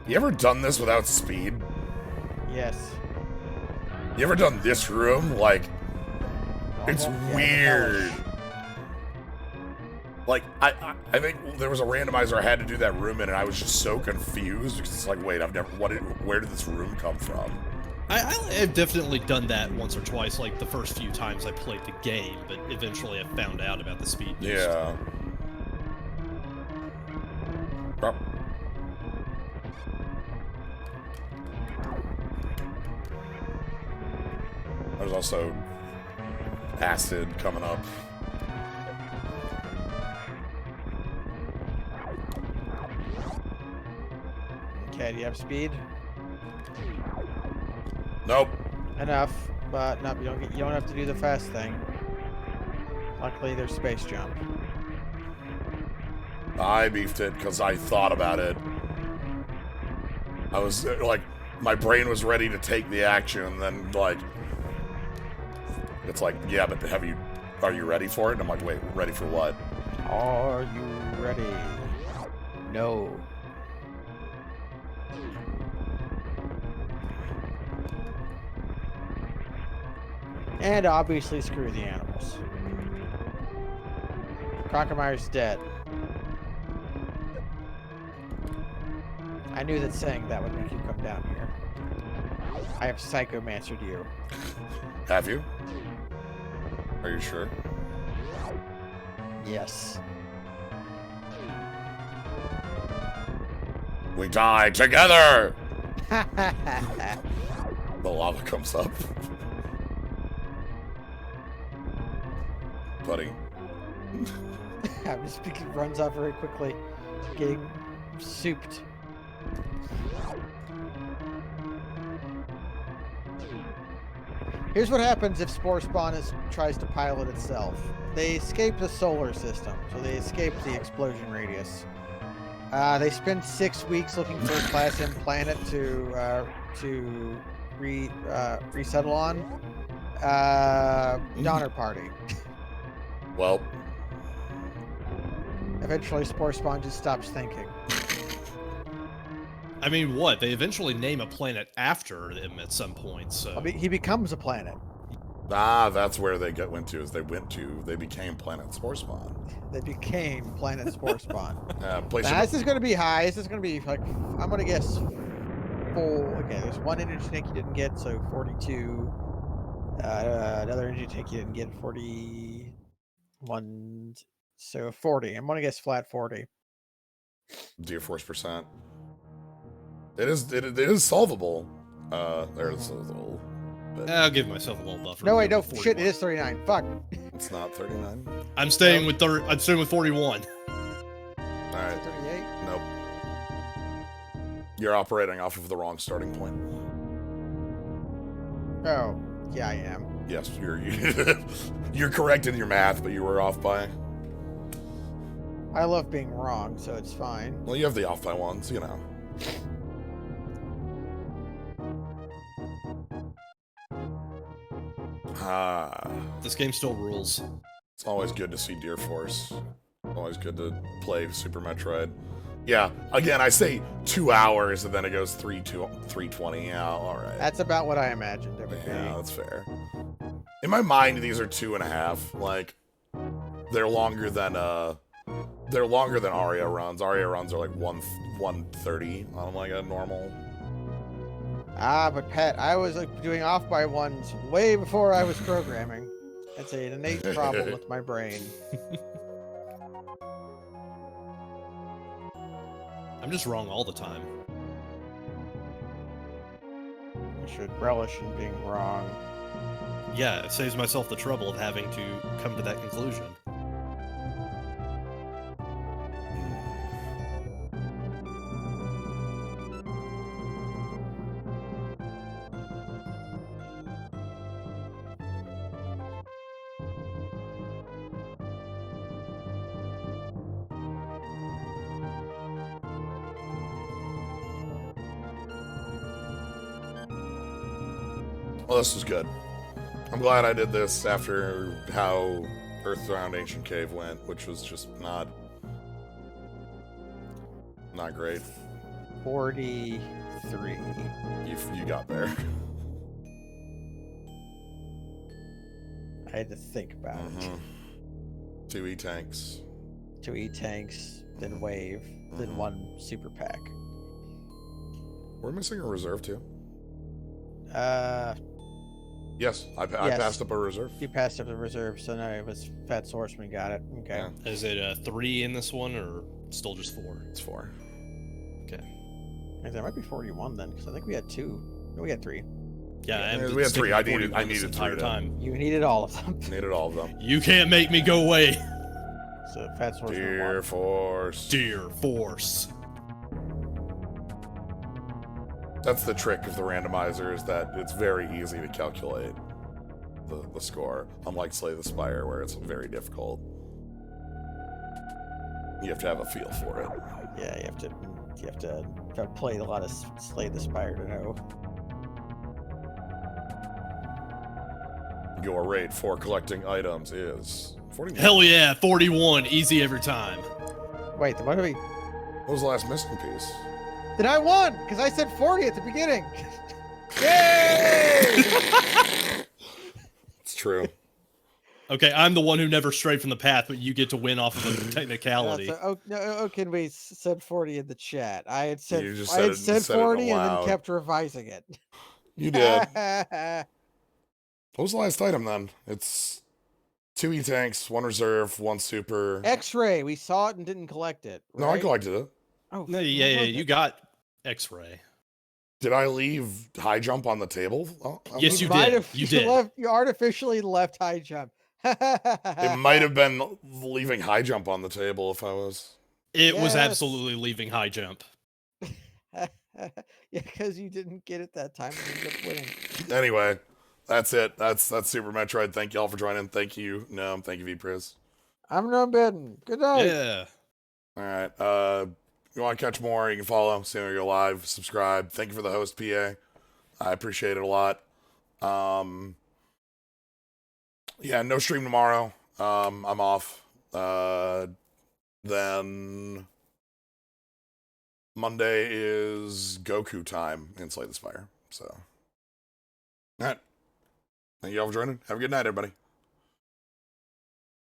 A: You ever done this without speed?
B: Yes.
A: You ever done this room? Like, it's
B: Yeah,
A: weird. Like, I think there was a randomizer I had to do that room in, and I was just so confused because it's like, wait, where did this room come from?
C: I have definitely done that once or twice, like the first few times I played the game, but eventually I found out about the speed boost.
A: Yeah. Oh. There's also acid coming up.
B: Okay, do you have speed?
A: Nope.
B: Enough, but no, you don't have to do the fast thing. Luckily, there's space jump.
A: I beefed it because I thought about it. I was like, my brain was ready to take the action, and then like, it's like, yeah, but are you ready for it? And I'm like, wait, ready for what?
B: Are you ready? No. And obviously screw the animals. Crocodile's dead. I knew that saying that would make you come down here. I have psychomancered you.
A: Have you? Are you sure?
B: Yes.
A: We die together! The lava comes up. Buddy.
B: Just because it runs off very quickly, getting souped. Here's what happens if Spore Spawn tries to pilot itself. They escape the solar system, so they escape the explosion radius. They spend 6 weeks looking for a Class M planet to resettle on. Donner Party.
A: Well.
B: Eventually, Spore Spawn just stops thinking.
C: I mean, what? They eventually name a planet after him at some point, so...
B: I mean, he becomes a planet.
A: Ah, that's where they went to, they became Planet Spore Spawn.
B: They became Planet Spore Spawn.
A: Now,
B: this is going to be high. This is going to be, like, I'm going to guess full. Okay, there's one energy tank you didn't get, so 42. Another energy tank you didn't get, 41. So 40. I'm going to guess flat 40.
A: Do your force percent. It is solvable. There's a little bit.
C: I'll give myself a little buffer.
B: No, wait, no,
C: 41.
B: shit, it is 39. Fuck.
A: It's not 39.
C: I'm staying with 41.
A: Alright.
B: 38?
A: Nope. You're operating off of the wrong starting point.
B: Oh, yeah, I am.
A: Yes, you're correct in your math, but you were off by.
B: I love being wrong, so it's fine.
A: Well, you have the off by ones, you know.
C: This game still rules.
A: It's always good to see Deer Force. Always good to play Super Metroid. Yeah, again, I say 2 hours, and then it goes 320. Yeah, all right.
B: That's about what I imagined it would be.
A: Yeah, that's fair. In my mind, these are 2.5. Like, they're longer than Aria runs. Aria runs are like 130 on like a normal.
B: Ah, but Pat, I was like doing off by ones way before I was programming. It's an innate problem with my brain.
C: I'm just wrong all the time.
B: I should relish in being wrong.
C: Yeah, it saves myself the trouble of having to come to that conclusion.
A: Well, this was good. I'm glad I did this after how Earthbound Ancient Cave went, which was just not great.
B: 43.
A: You got there.
B: I had to think about it.
A: 2 E-tanks.
B: 2 E-tanks, then wave, then 1 super pack.
A: We're missing a reserve too. Yes, I passed up a reserve.
B: You passed up the reserve, so no, it was Fat Swordsman got it. Okay.
A: Yeah.
C: Is it 3 in this one, or still just 4?
A: It's 4.
C: Okay.
B: There might be 41 then, because I think we had 2. No, we had 3.
C: Yeah,
B: Yeah,
C: and
A: we had
C: sticking
A: 3. I
C: to 41
A: needed
C: this
A: 3
C: entire
A: then.
C: time.
B: You needed all of them.
A: Needed all of them.
C: You can't make me go away.
B: So Fat Swordsman
A: Dear
B: 1.
A: Force.
C: Dear Force.
A: That's the trick of the randomizer, is that it's very easy to calculate the score, unlike Slay the Spire, where it's very difficult. You have to have a feel for it.
B: Yeah, you have to play a lot of Slay the Spire to know.
A: Your rate for collecting items is 41.
C: Hell yeah, 41, easy every time.
B: Wait, what did we?
A: What was the last missing piece?
B: Then I won because I said 40 at the beginning. Yay!
A: It's true.
C: Okay, I'm the one who never strayed from the path, but you get to win off of a technicality.
B: We said 40 in the chat. I had said
A: You just
B: I
A: said
B: had
A: it-
B: said
A: said it
B: 40 and then
A: aloud.
B: kept revising it.
A: You did. What was the last item then? It's 2 E-tanks, 1 reserve, 1 super.
B: X-ray. We saw it and didn't collect it.
A: No, I
B: right?
A: collected it.
B: Oh,
C: No,
B: what
C: yeah,
B: was
C: you
B: it?
C: got X-ray.
A: Did I leave high jump on the table?
C: Yes, you
B: might
C: did.
B: have-
C: You did.
B: You artificially left high jump.
A: It might have been leaving high jump on the table if I was.
C: It was
B: Yes.
C: absolutely leaving high jump.
B: Yeah, because you didn't get it that time and ended up winning.
A: Anyway, that's it. That's Super Metroid. Thank you all for joining. Thank you, Gnome. Thank you, Vpriz.
B: I'm Gnomebitten. Good night.
C: Yeah.
A: All right. You want to catch more? You can follow. See when we go live. Subscribe. Thank you for the host, PA. I appreciate it a lot. Yeah, no stream tomorrow. I'm off. Then Monday is Goku time in Slay the Spire. So, all right. Thank you all for joining. Have a good night, everybody.